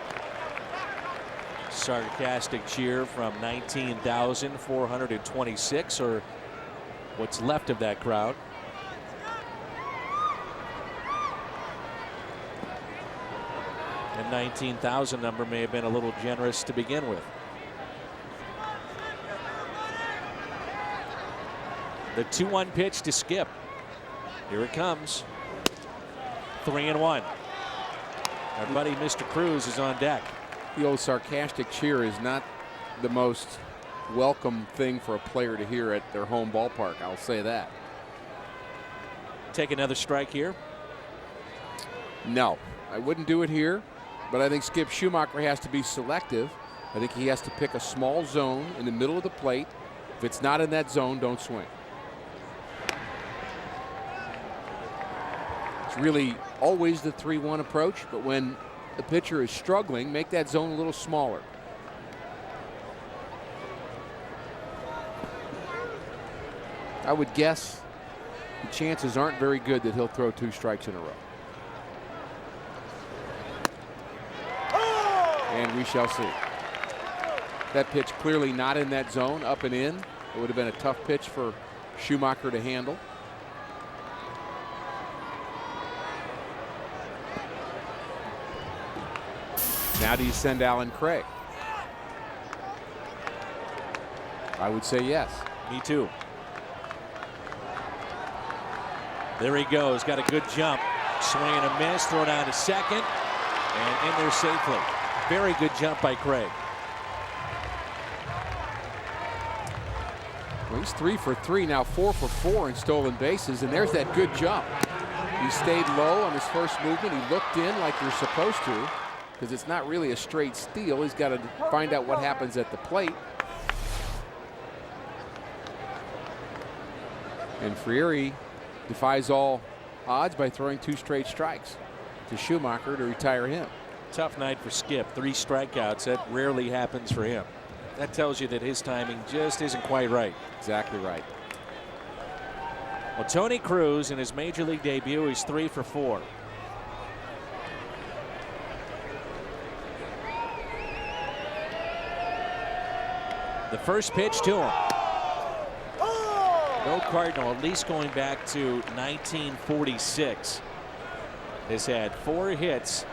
[SPEAKER 1] Sarcastic cheer from 19,426, or what's left of that crowd. And 19,000 number may have been a little generous to begin with. The 2-1 pitch to Skip. Here it comes. 3-1. Our buddy Mr. Cruz is on deck.
[SPEAKER 2] The old sarcastic cheer is not the most welcome thing for a player to hear at their home ballpark. I'll say that.
[SPEAKER 1] Take another strike here.
[SPEAKER 2] No, I wouldn't do it here, but I think Skip Schumacher has to be selective. I think he has to pick a small zone in the middle of the plate. If it's not in that zone, don't swing. It's really always the 3-1 approach, but when the pitcher is struggling, make that zone a little smaller. I would guess the chances aren't very good that he'll throw 2 strikes in a row. And we shall see. That pitch clearly not in that zone, up and in. It would have been a tough pitch for Schumacher to handle. Now do you send Alan Craig? I would say yes.
[SPEAKER 1] Me too. There he goes. Got a good jump. Swing and a miss. Throw down to second. And in there safely. Very good jump by Craig.
[SPEAKER 2] Well, he's 3 for 3 now, 4 for 4 in stolen bases, and there's that good jump. He stayed low on his first movement. He looked in like you're supposed to, because it's not really a straight steal. He's got to find out what happens at the plate. And Frieri defies all odds by throwing 2 straight strikes to Schumacher to retire him.
[SPEAKER 1] Tough night for Skip. 3 strikeouts. That rarely happens for him. That tells you that his timing just isn't quite right.
[SPEAKER 2] Exactly right.
[SPEAKER 1] Well, Tony Cruz in his major league debut is 3 for 4. The first pitch to him. No Cardinal, at least going back to 1946, has had 4 hits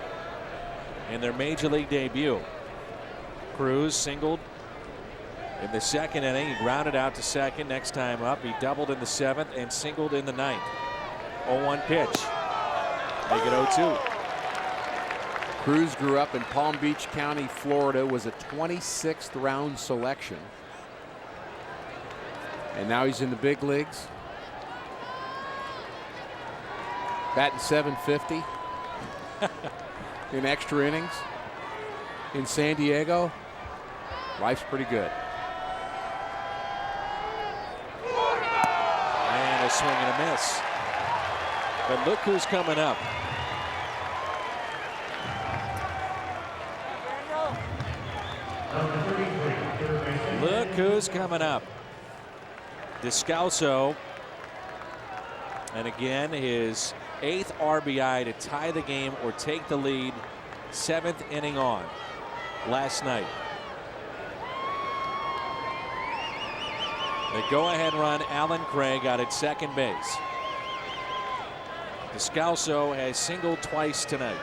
[SPEAKER 1] in their major league debut. Cruz singled in the 2nd inning. He grounded out to second. Next time up, he doubled in the 7th and singled in the 9th. 0-1 pitch. Make it 0-2.
[SPEAKER 2] Cruz grew up in Palm Beach County, Florida, was a 26th round selection. And now he's in the big leagues. Batting .750 in extra innings in San Diego. Life's pretty good.
[SPEAKER 1] And a swing and a miss. But look who's coming up. Look who's coming up. Descalso. And again, his 8th RBI to tie the game or take the lead, 7th inning on last night. The go-ahead run, Alan Craig out at second base. Descalso has singled twice tonight.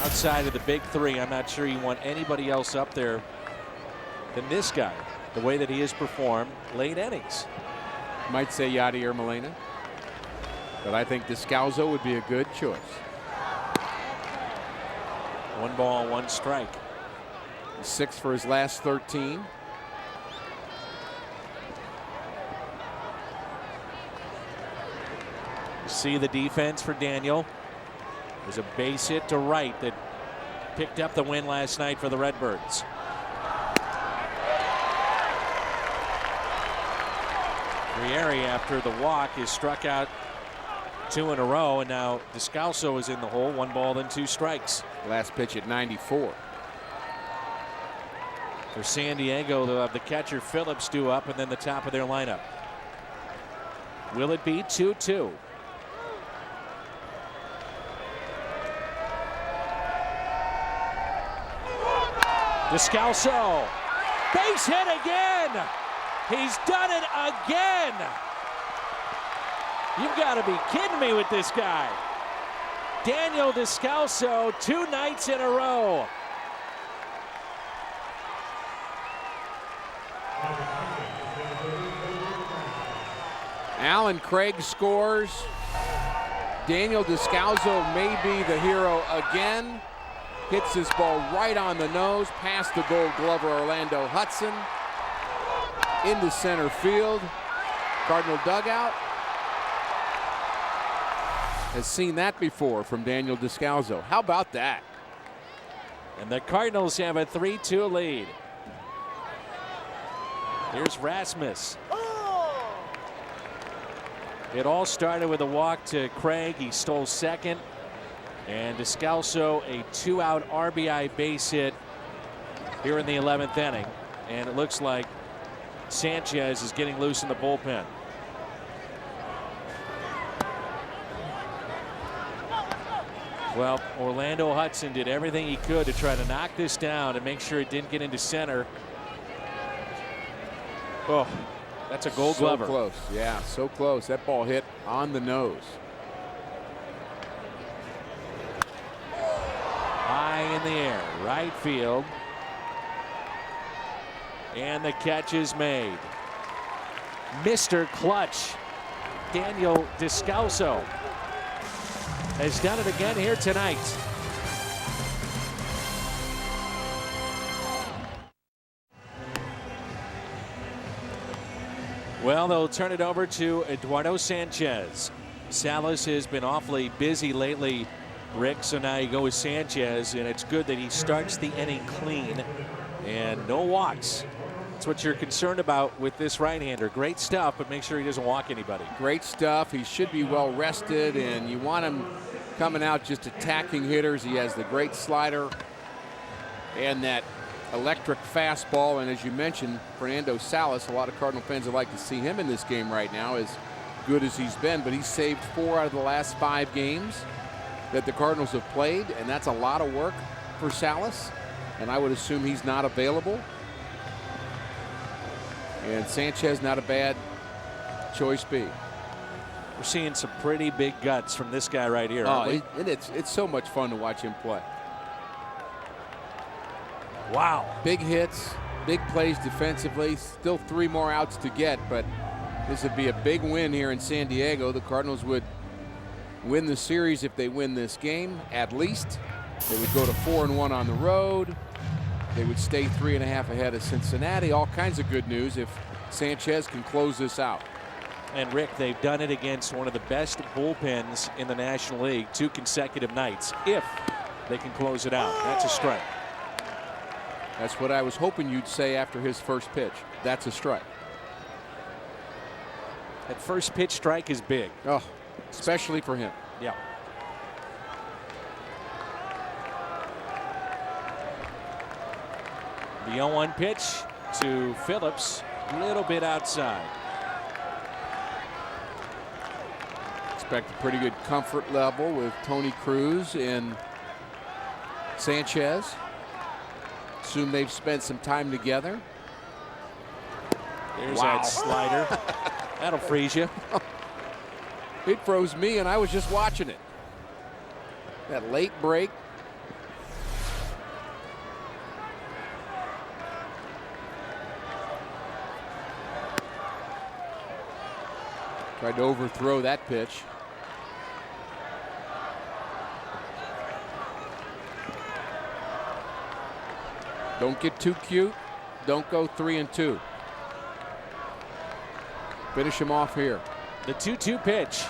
[SPEAKER 1] Outside of the big 3, I'm not sure you want anybody else up there than this guy, the way that he has performed late innings.
[SPEAKER 2] Might say Yadier Molina, but I think Descalso would be a good choice.
[SPEAKER 1] 1 ball, 1 strike.
[SPEAKER 2] 6 for his last 13.
[SPEAKER 1] You see the defense for Daniel. There's a base hit to right that picked up the win last night for the Redbirds. Frieri, after the walk, is struck out 2 in a row, and now Descalso is in the hole. 1 ball, then 2 strikes.
[SPEAKER 2] Last pitch at 94.
[SPEAKER 1] For San Diego, they'll have the catcher Phillips due up, and then the top of their lineup. Will it be 2-2? Descalso, base hit again. He's done it again. You've got to be kidding me with this guy. Daniel Descalso, 2 nights in a row.
[SPEAKER 2] Alan Craig scores. Daniel Descalso may be the hero again. Hits this ball right on the nose, past the Gold Glover Orlando Hudson, into center field. Cardinal dugout has seen that before from Daniel Descalso. How about that?
[SPEAKER 1] And the Cardinals have a 3-2 lead. Here's Rasmus. It all started with a walk to Craig. He stole second. And Descalso, a 2-out RBI base hit here in the 11th inning. And it looks like Sanchez is getting loose in the bullpen. Well, Orlando Hudson did everything he could to try to knock this down and make sure it didn't get into center. Oh, that's a Gold Glover.
[SPEAKER 2] So close. Yeah, so close. That ball hit on the nose.
[SPEAKER 1] High in the air, right field. And the catch is made. Mr. Clutch, Daniel Descalso, has done it again here tonight. Well, they'll turn it over to Eduardo Sanchez. Salas has been awfully busy lately, Rick, so now you go with Sanchez, and it's good that he starts the inning clean and no walks. That's what you're concerned about with this right-hander. Great stuff, but make sure he doesn't walk anybody.
[SPEAKER 2] Great stuff. He should be well rested, and you want him coming out just attacking hitters. He has the great slider and that electric fastball, and as you mentioned, Fernando Salas, a lot of Cardinal fans would like to see him in this game right now, as good as he's been, but he's saved 4 out of the last 5 games that the Cardinals have played, and that's a lot of work for Salas, and I would assume he's not available. And Sanchez, not a bad choice B.
[SPEAKER 1] We're seeing some pretty big guts from this guy right here.
[SPEAKER 2] Oh, it's so much fun to watch him play.
[SPEAKER 1] Wow.
[SPEAKER 2] Big hits, big plays defensively. Still 3 more outs to get, but this would be a big win here in San Diego. The Cardinals would win the series if they win this game, at least. They would go to 4-1 on the road. They would stay 3.5 ahead of Cincinnati. All kinds of good news if Sanchez can close this out.
[SPEAKER 1] And Rick, they've done it against one of the best bullpens in the National League 2 consecutive nights. If they can close it out, that's a strike.
[SPEAKER 2] That's what I was hoping you'd say after his first pitch. That's a strike.
[SPEAKER 1] That first pitch strike is big.
[SPEAKER 2] Oh, especially for him.
[SPEAKER 1] Yeah. The 0-1 pitch to Phillips, a little bit outside.
[SPEAKER 2] Expect a pretty good comfort level with Tony Cruz and Sanchez. Assume they've spent some time together.
[SPEAKER 1] There's that slider. That'll freeze you.
[SPEAKER 2] It froze me, and I was just watching it. That late break. Tried to overthrow that pitch. Don't get too cute. Don't go 3-2. Finish him off here.
[SPEAKER 1] The 2-2 pitch.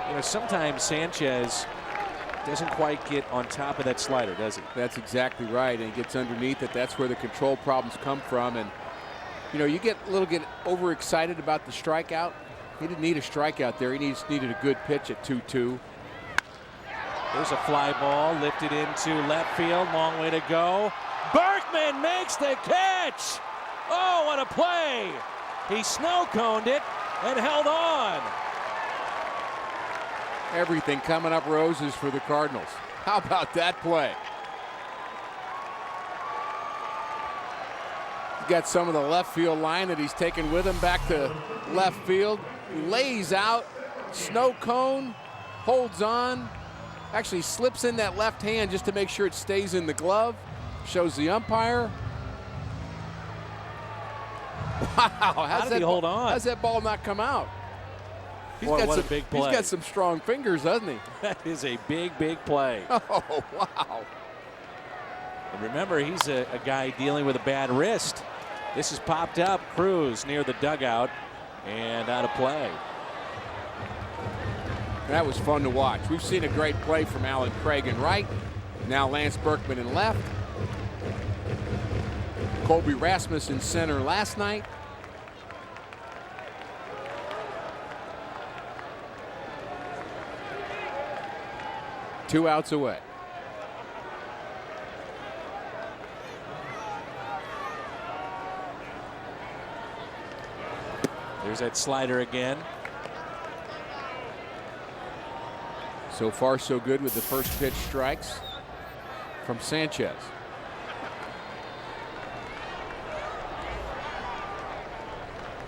[SPEAKER 1] You know, sometimes Sanchez doesn't quite get on top of that slider, does he?
[SPEAKER 2] That's exactly right, and he gets underneath it. That's where the control problems come from. And you know, you get overexcited about the strikeout. He didn't need a strikeout there. He needed a good pitch at 2-2.
[SPEAKER 1] There's a fly ball lifted into left field. Long way to go. Berkman makes the catch. Oh, what a play. He snow-coned it and held on.
[SPEAKER 2] Everything coming up roses for the Cardinals. How about that play? He's got some of the left field line that he's taken with him back to left field. Lays out, snow cone, holds on. Actually slips in that left hand just to make sure it stays in the glove. Shows the umpire. Wow,
[SPEAKER 1] how did he hold on?
[SPEAKER 2] How's that ball not come out?
[SPEAKER 1] What a big play.
[SPEAKER 2] He's got some strong fingers, doesn't he?
[SPEAKER 1] That is a big, big play.
[SPEAKER 2] Oh, wow.
[SPEAKER 1] And remember, he's a guy dealing with a bad wrist. This is popped up. Cruz near the dugout and out of play.
[SPEAKER 2] That was fun to watch. We've seen a great play from Alan Craig in right. Now Lance Berkman in left. Colby Rasmus in center last night. Two outs away.
[SPEAKER 1] There's that slider again.
[SPEAKER 2] So far, so good with the first pitch strikes from Sanchez.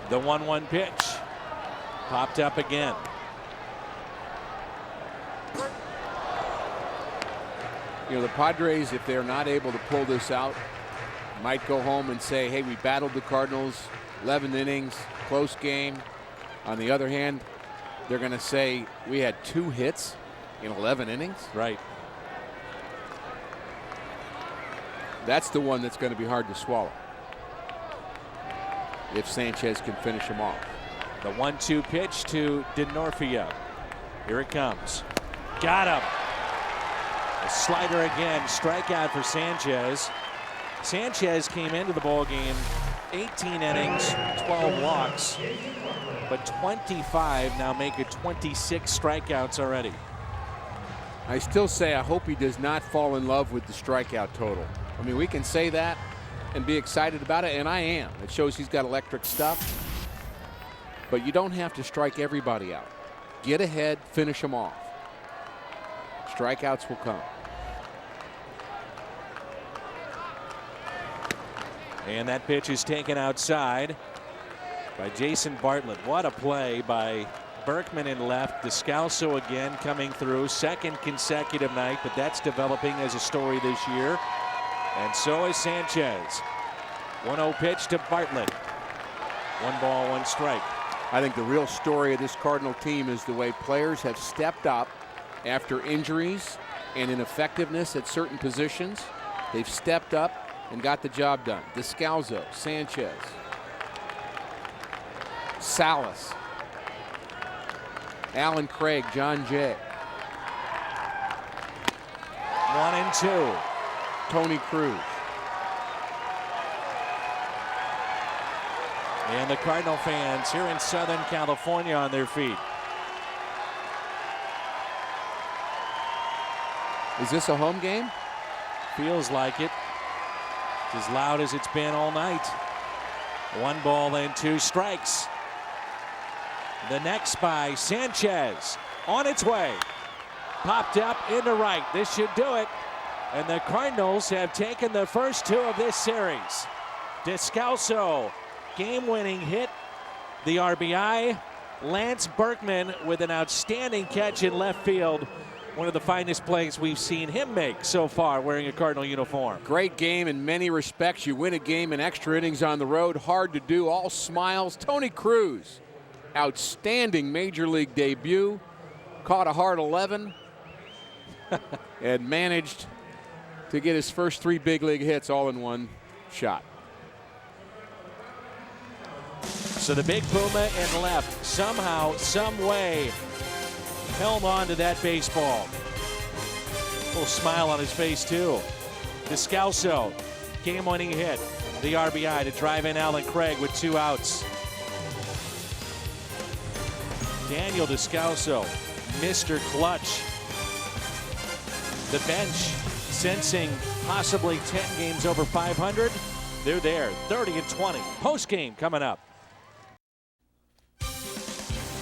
[SPEAKER 1] The 1-1 pitch. Popped up again.
[SPEAKER 2] You know, the Padres, if they're not able to pull this out, might go home and say, hey, we battled the Cardinals. 11 innings, close game. On the other hand, they're going to say we had 2 hits in 11 innings.
[SPEAKER 1] Right.
[SPEAKER 2] That's the one that's going to be hard to swallow if Sanchez can finish him off.
[SPEAKER 1] The 1-2 pitch to DeNorfia. Here it comes. Got him. A slider again. Strikeout for Sanchez. Sanchez came into the ball game 18 innings, 12 walks, but 25 now make it 26 strikeouts already.
[SPEAKER 2] I still say I hope he does not fall in love with the strikeout total. I mean, we can say that and be excited about it, and I am. It shows he's got electric stuff. But you don't have to strike everybody out. Get ahead, finish them off. Strikeouts will come.
[SPEAKER 1] And that pitch is taken outside by Jason Bartlett. What a play by Berkman in left. Descalso again coming through. Second consecutive night, but that's developing as a story this year. And so is Sanchez. 1-0 pitch to Bartlett. 1 ball, 1 strike.
[SPEAKER 2] I think the real story of this Cardinal team is the way players have stepped up after injuries and ineffectiveness at certain positions. They've stepped up and got the job done. Descalso, Sanchez, Salas, Alan Craig, John Jay.
[SPEAKER 1] 1-2.
[SPEAKER 2] Tony Cruz.
[SPEAKER 1] And the Cardinal fans here in Southern California on their feet.
[SPEAKER 2] Is this a home game?
[SPEAKER 1] Feels like it. It's as loud as it's been all night. 1 ball and 2 strikes. The next by Sanchez on its way. Popped up into right. This should do it. And the Cardinals have taken the first 2 of this series. Descalso, game-winning hit. The RBI. Lance Berkman with an outstanding catch in left field. One of the finest plays we've seen him make so far wearing a Cardinal uniform.
[SPEAKER 2] Great game in many respects. You win a game in extra innings on the road. Hard to do. All smiles. Tony Cruz, outstanding major league debut. Caught a hard 11 and managed to get his first 3 big league hits all in 1 shot.
[SPEAKER 1] So the big Puma in left somehow, some way, held on to that baseball. A little smile on his face, too. Descalso, game-winning hit. The RBI to drive in Alan Craig with 2 outs. Daniel Descalso, Mr. Clutch. The bench sensing possibly 10 games over 500. They're there, 30-20. Post-game coming up.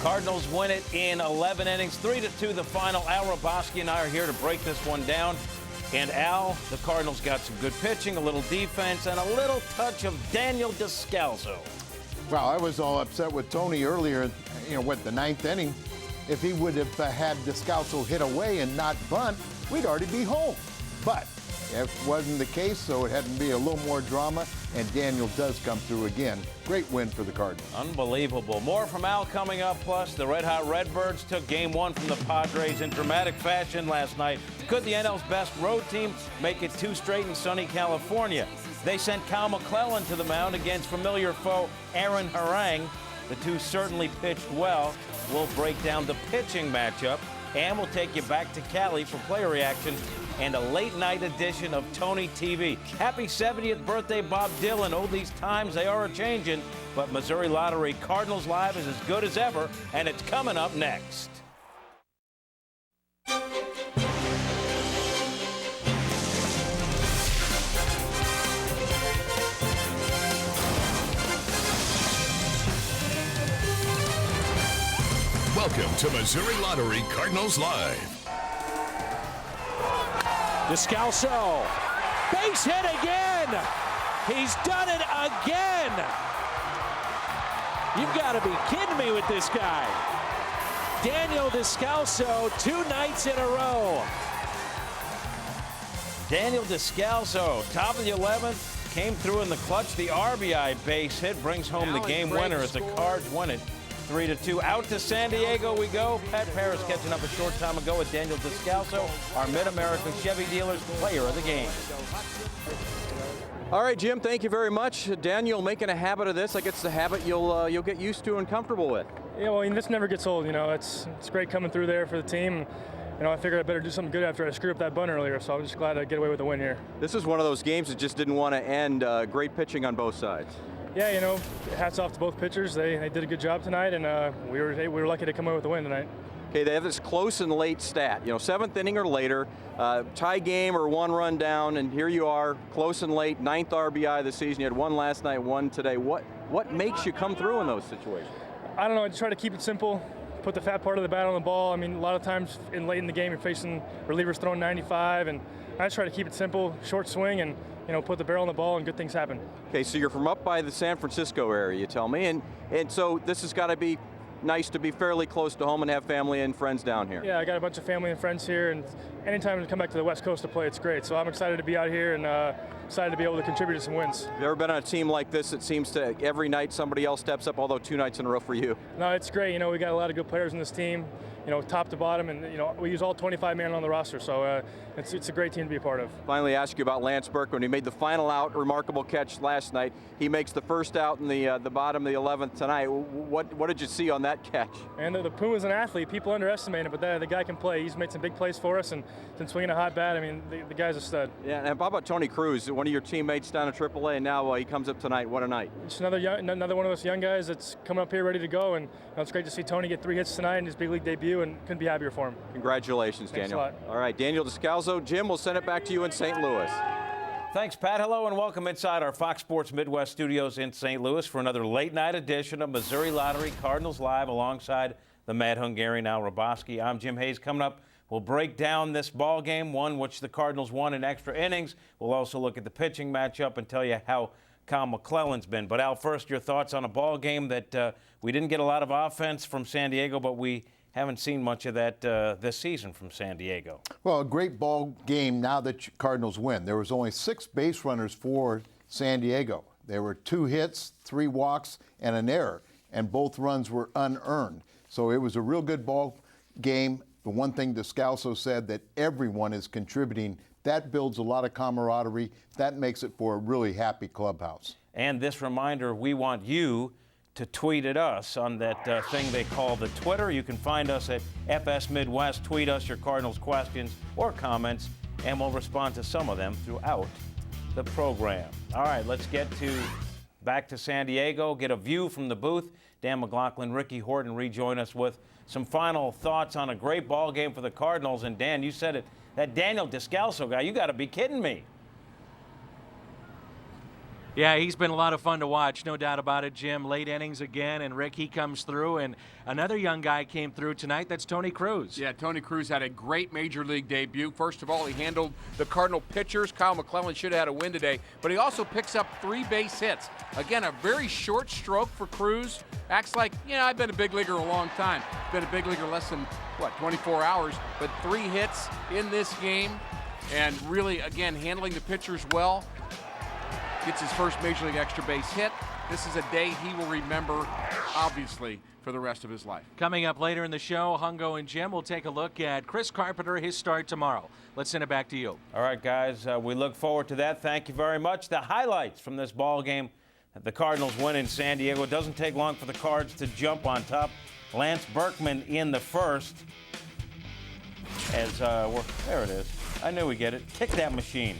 [SPEAKER 5] Cardinals win it in 11 innings, 3-2 the final. Al Roboski and I are here to break this one down. And Al, the Cardinals got some good pitching, a little defense, and a little touch of Daniel Descalso.
[SPEAKER 6] Well, I was all upset with Tony earlier, with the 9th inning. If he would have had Descalso hit away and not bunt, we'd already be home. But it wasn't the case, so it had to be a little more drama, and Daniel does come through again. Great win for the Cardinals.
[SPEAKER 5] Unbelievable. More from Al coming up, plus the Red Hot Redbirds took Game 1 from the Padres in dramatic fashion last night. Could the NL's best road team make it 2 straight in sunny California? They sent Kyle McClellan to the mound against familiar foe Aaron Harang. The 2 certainly pitched well. We'll break down the pitching matchup, and we'll take you back to Cali for player reaction and a late-night edition of Tony TV. Happy 70th birthday, Bob Dylan. Oh, these times, they are a-changin', but Missouri Lottery Cardinals Live is as good as ever, and it's coming up next.
[SPEAKER 7] Welcome to Missouri Lottery Cardinals Live.
[SPEAKER 1] Descalso, base hit again. He's done it again. You've got to be kidding me with this guy. Daniel Descalso, 2 nights in a row.
[SPEAKER 5] Daniel Descalso, top of the 11th, came through in the clutch. The RBI base hit brings home the game winner as the Cards win it 3-2. Out to San Diego we go. Pat Paris catching up a short time ago with Daniel Descalso, our Mid-America Chevy Dealers player of the game.
[SPEAKER 3] All right, Jim, thank you very much. Daniel, making a habit of this, I guess it's a habit you'll get used to and comfortable with.
[SPEAKER 8] Yeah, well, this never gets old. It's great coming through there for the team. I figured I better do something good after I screwed up that bunt earlier, so I'm just glad to get away with the win here.
[SPEAKER 3] This is one of those games that just didn't want to end. Great pitching on both sides.
[SPEAKER 8] Yeah, hats off to both pitchers. They did a good job tonight, and we were lucky to come away with the win tonight.
[SPEAKER 3] Okay, they have this close and late stat. 7th inning or later, tie game or 1 run down, and here you are, close and late, 9th RBI of the season. You had 1 last night, 1 today. What makes you come through in those situations?
[SPEAKER 8] I don't know. I just try to keep it simple. Put the fat part of the bat on the ball. A lot of times late in the game, you're facing relievers throwing 95, and I just try to keep it simple, short swing, and put the barrel on the ball, and good things happen.
[SPEAKER 3] Okay, so you're from up by the San Francisco area, you tell me, and so this has got to be nice to be fairly close to home and have family and friends down here.
[SPEAKER 8] Yeah, I got a bunch of family and friends here, and anytime to come back to the West Coast to play, it's great. So I'm excited to be out here and excited to be able to contribute to some wins.
[SPEAKER 3] Have you ever been on a team like this? It seems to every night somebody else steps up, although 2 nights in a row for you.
[SPEAKER 8] No, it's great. We got a lot of good players in this team, top to bottom, and we use all 25 men on the roster, so it's a great team to be a part of.
[SPEAKER 3] Finally, ask you about Lance Berkman. He made the final out, remarkable catch last night. He makes the first out in the bottom of the 11th tonight. What did you see on that catch?
[SPEAKER 8] And the Puma's an athlete. People underestimate him, but the guy can play. He's made some big plays for us, and been swinging a hot bat. The guy's a stud.
[SPEAKER 3] Yeah, and how about Tony Cruz, one of your teammates down at AAA, and now he comes up tonight. What a night!
[SPEAKER 8] Just another one of those young guys that's coming up here ready to go, and it's great to see Tony get 3 hits tonight in his big league debut, and couldn't be happier for him.
[SPEAKER 3] Congratulations,
[SPEAKER 8] Thanks
[SPEAKER 3] Daniel.
[SPEAKER 8] a lot.
[SPEAKER 3] All right, Daniel Descalso. Jim, we'll send it back to you in St. Louis.
[SPEAKER 5] Thanks, Pat. Hello and welcome inside our Fox Sports Midwest studios in St. Louis for another late night edition of Missouri Lottery Cardinals Live alongside the Mad Hungarian Al Roboski. I'm Jim Hayes. Coming up, we'll break down this ball game, one which the Cardinals won in extra innings. We'll also look at the pitching matchup and tell you how Kyle McClellan's been. But Al, first, your thoughts on a ball game that we didn't get a lot of offense from San Diego, but we haven't seen much of that this season from San Diego.
[SPEAKER 6] Well, a great ball game now that Cardinals win. There was only 6 base runners for San Diego. There were 2 hits, 3 walks, and an error, and both runs were unearned. So it was a real good ball game. The one thing Descalso said, that everyone is contributing. That builds a lot of camaraderie. That makes it for a really happy clubhouse.
[SPEAKER 5] And this reminder, we want you to tweet at us on that thing they call the Twitter. You can find us at FS Midwest. Tweet us your Cardinals questions or comments, and we'll respond to some of them throughout the program. All right, let's get back to San Diego, get a view from the booth. Dan McLaughlin, Ricky Horton rejoin us with some final thoughts on a great ball game for the Cardinals. And Dan, you said it, that Daniel Descalso guy, you got to be kidding me.
[SPEAKER 1] Yeah, he's been a lot of fun to watch, no doubt about it, Jim. Late innings again, and Rick, he comes through, and another young guy came through tonight. That's Tony Cruz.
[SPEAKER 2] Yeah, Tony Cruz had a great Major League debut. First of all, he handled the Cardinal pitchers. Kyle McClellan should have had a win today, but he also picks up 3 base hits. Again, a very short stroke for Cruz. Acts like, I've been a big leaguer a long time. Been a big leaguer less than, 24 hours, but 3 hits in this game, and really, again, handling the pitchers well. Gets his first Major League extra base hit. This is a day he will remember, obviously, for the rest of his life.
[SPEAKER 1] Coming up later in the show, Hungo and Jim will take a look at Chris Carpenter, his start tomorrow. Let's send it back to you.
[SPEAKER 5] All right, guys, we look forward to that. Thank you very much. The highlights from this ball game that the Cardinals win in San Diego. It doesn't take long for the Cards to jump on top. Lance Berkman in the first. As there it is. I knew we'd get it. Kick that machine.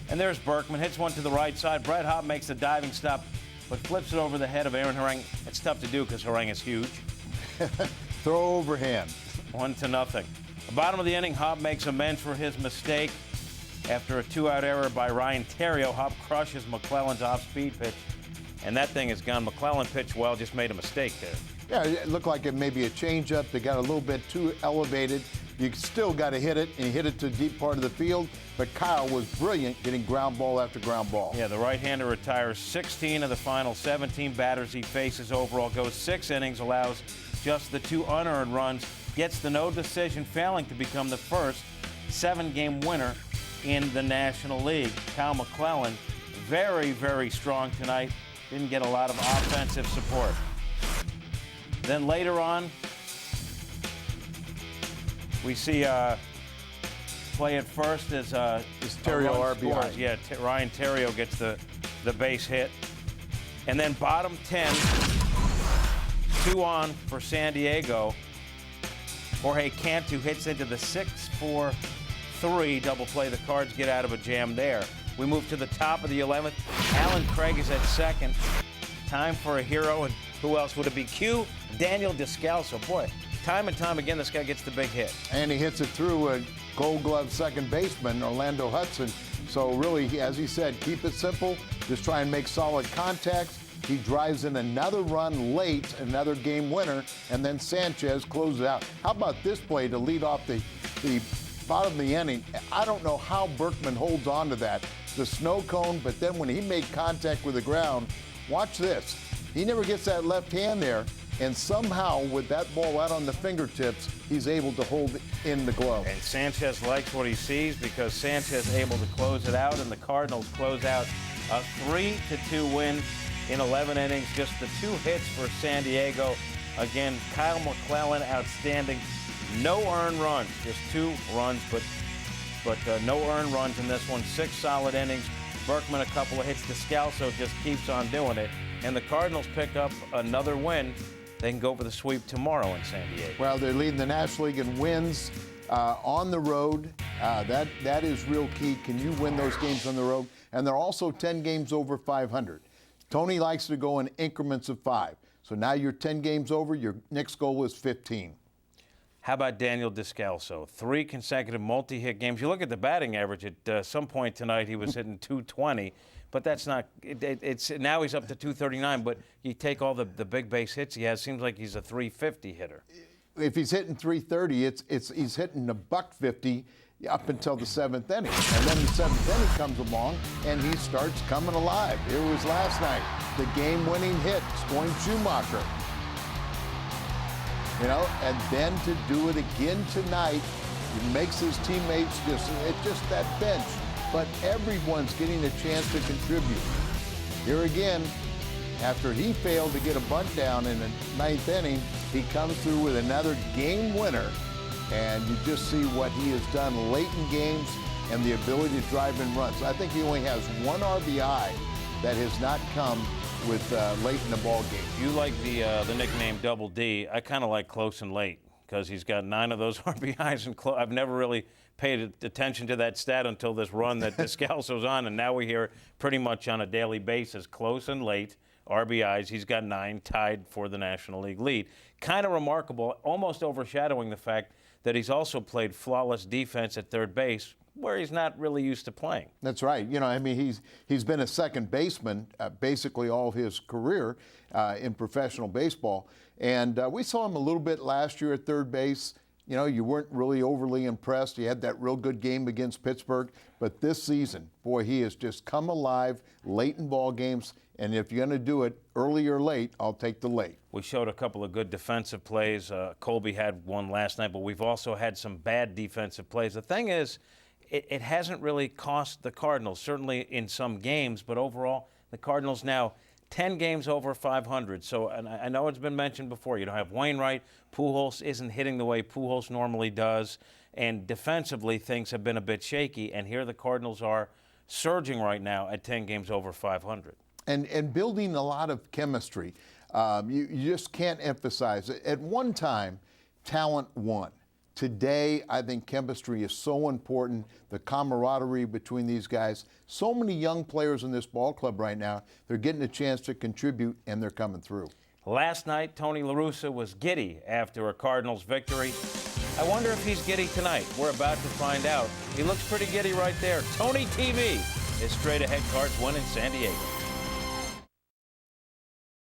[SPEAKER 5] And there's Berkman, hits one to the right side. Brett Hopp makes the diving stop, but flips it over the head of Aaron Harang. It's tough to do because Harang is huge.
[SPEAKER 6] Throw overhand.
[SPEAKER 5] 1-0. The bottom of the inning, Hopp makes amends for his mistake. After a 2-out error by Ryan Theriot, Hopp crushes McClellan's off-speed pitch. And that thing is gone. McClellan pitched well, just made a mistake there.
[SPEAKER 6] Yeah, it looked like it may be a changeup. They got a little bit too elevated. You still got to hit it, and he hit it to the deep part of the field. But Kyle was brilliant getting ground ball after ground ball.
[SPEAKER 5] Yeah, the right-hander retires 16 of the final 17 batters he faces overall. Goes 6 innings, allows just the 2 unearned runs. Gets the no decision, failing to become the first 7-game winner in the National League. Kyle McClellan, very, very strong tonight. Didn't get a lot of offensive support. Then later on, we see play at first as
[SPEAKER 6] Terrio RBI.
[SPEAKER 5] Scores. Yeah, Ryan Terrio gets the base hit. And then bottom 10, 2 on for San Diego. Jorge Cantu hits into the 6-4-3 double play. The Cards get out of a jam there. We move to the top of the 11th. Alan Craig is at second. Time for a hero, and who else would it be? Q. Daniel Descalso. Boy, time and time again, this guy gets the big hit.
[SPEAKER 6] And he hits it through a Gold Glove second baseman, Orlando Hudson. So really, as he said, keep it simple. Just try and make solid contacts. He drives in another run late, another game winner, and then Sanchez closes out. How about this play to lead off the bottom of the inning? I don't know how Berkman holds on to that. The snow cone, but then when he made contact with the ground, watch this. He never gets that left hand there, and somehow with that ball out on the fingertips, he's able to hold in the glove.
[SPEAKER 5] And Sanchez likes what he sees because Sanchez able to close it out, and the Cardinals close out a 3-2 win in 11 innings. Just the 2 hits for San Diego. Again, Kyle McClellan outstanding. No earned runs, just 2 runs, but no earned runs in this one. 6 solid innings. Berkman a couple of hits. Descalso just keeps on doing it. And the Cardinals pick up another win. They can go for the sweep tomorrow in San Diego.
[SPEAKER 6] Well, they're leading the National League in wins on the road. That is real key. Can you win those games on the road? And they're also 10 games over 500. Tony likes to go in increments of 5. So now you're 10 games over. Your next goal is 15.
[SPEAKER 5] How about Daniel Descalso? 3 consecutive multi-hit games. You look at the batting average. At some point tonight, he was hitting 220, but that's not. It's now he's up to 239. But you take all the big base hits he has. Seems like he's a 350 hitter.
[SPEAKER 6] If he's hitting 330, he's hitting a $150 up until the 7th inning, and then the 7th inning comes along and he starts coming alive. Here was last night, the game-winning hit, scoring Schumacher. You know, and then to do it again tonight, he makes his teammates just that bench. But everyone's getting a chance to contribute. Here again, after he failed to get a bunt down in the 9th inning, he comes through with another game winner. And you just see what he has done late in games and the ability to drive in runs. I think he only has 1 RBI that has not come with late in the ball game.
[SPEAKER 5] You like the nickname Double D. I kind of like close and late because he's got 9 of those RBIs. And I've never really paid attention to that stat until this run that Descalso's on, and now we hear it pretty much on a daily basis. Close and late RBIs. He's got 9, tied for the National League lead. Kind of remarkable, almost overshadowing the fact that he's also played flawless defense at third base, where he's not really used to playing.
[SPEAKER 6] That's right. You know, I mean, he's been a second baseman basically all his career in professional baseball. And we saw him a little bit last year at third base. You know, you weren't really overly impressed. He had that real good game against Pittsburgh. But this season, boy, he has just come alive late in ball games. And if you're going to do it early or late, I'll take the late.
[SPEAKER 5] We showed a couple of good defensive plays. Colby had one last night, but we've also had some bad defensive plays. The thing is, it hasn't really cost the Cardinals, certainly in some games, but overall, the Cardinals now 10 games over 500. So, and I know it's been mentioned before, you don't have Wainwright. Pujols isn't hitting the way Pujols normally does. And defensively, things have been a bit shaky. And here the Cardinals are surging right now at 10 games over 500.
[SPEAKER 6] And building a lot of chemistry. You just can't emphasize it. At one time, talent won. Today, I think chemistry is so important, the camaraderie between these guys. So many young players in this ball club right now, they're getting a chance to contribute, and they're coming through.
[SPEAKER 5] Last night, Tony La Russa was giddy after a Cardinals victory. I wonder if he's giddy tonight. We're about to find out. He looks pretty giddy right there. Tony TV is straight ahead. Cards win in San Diego.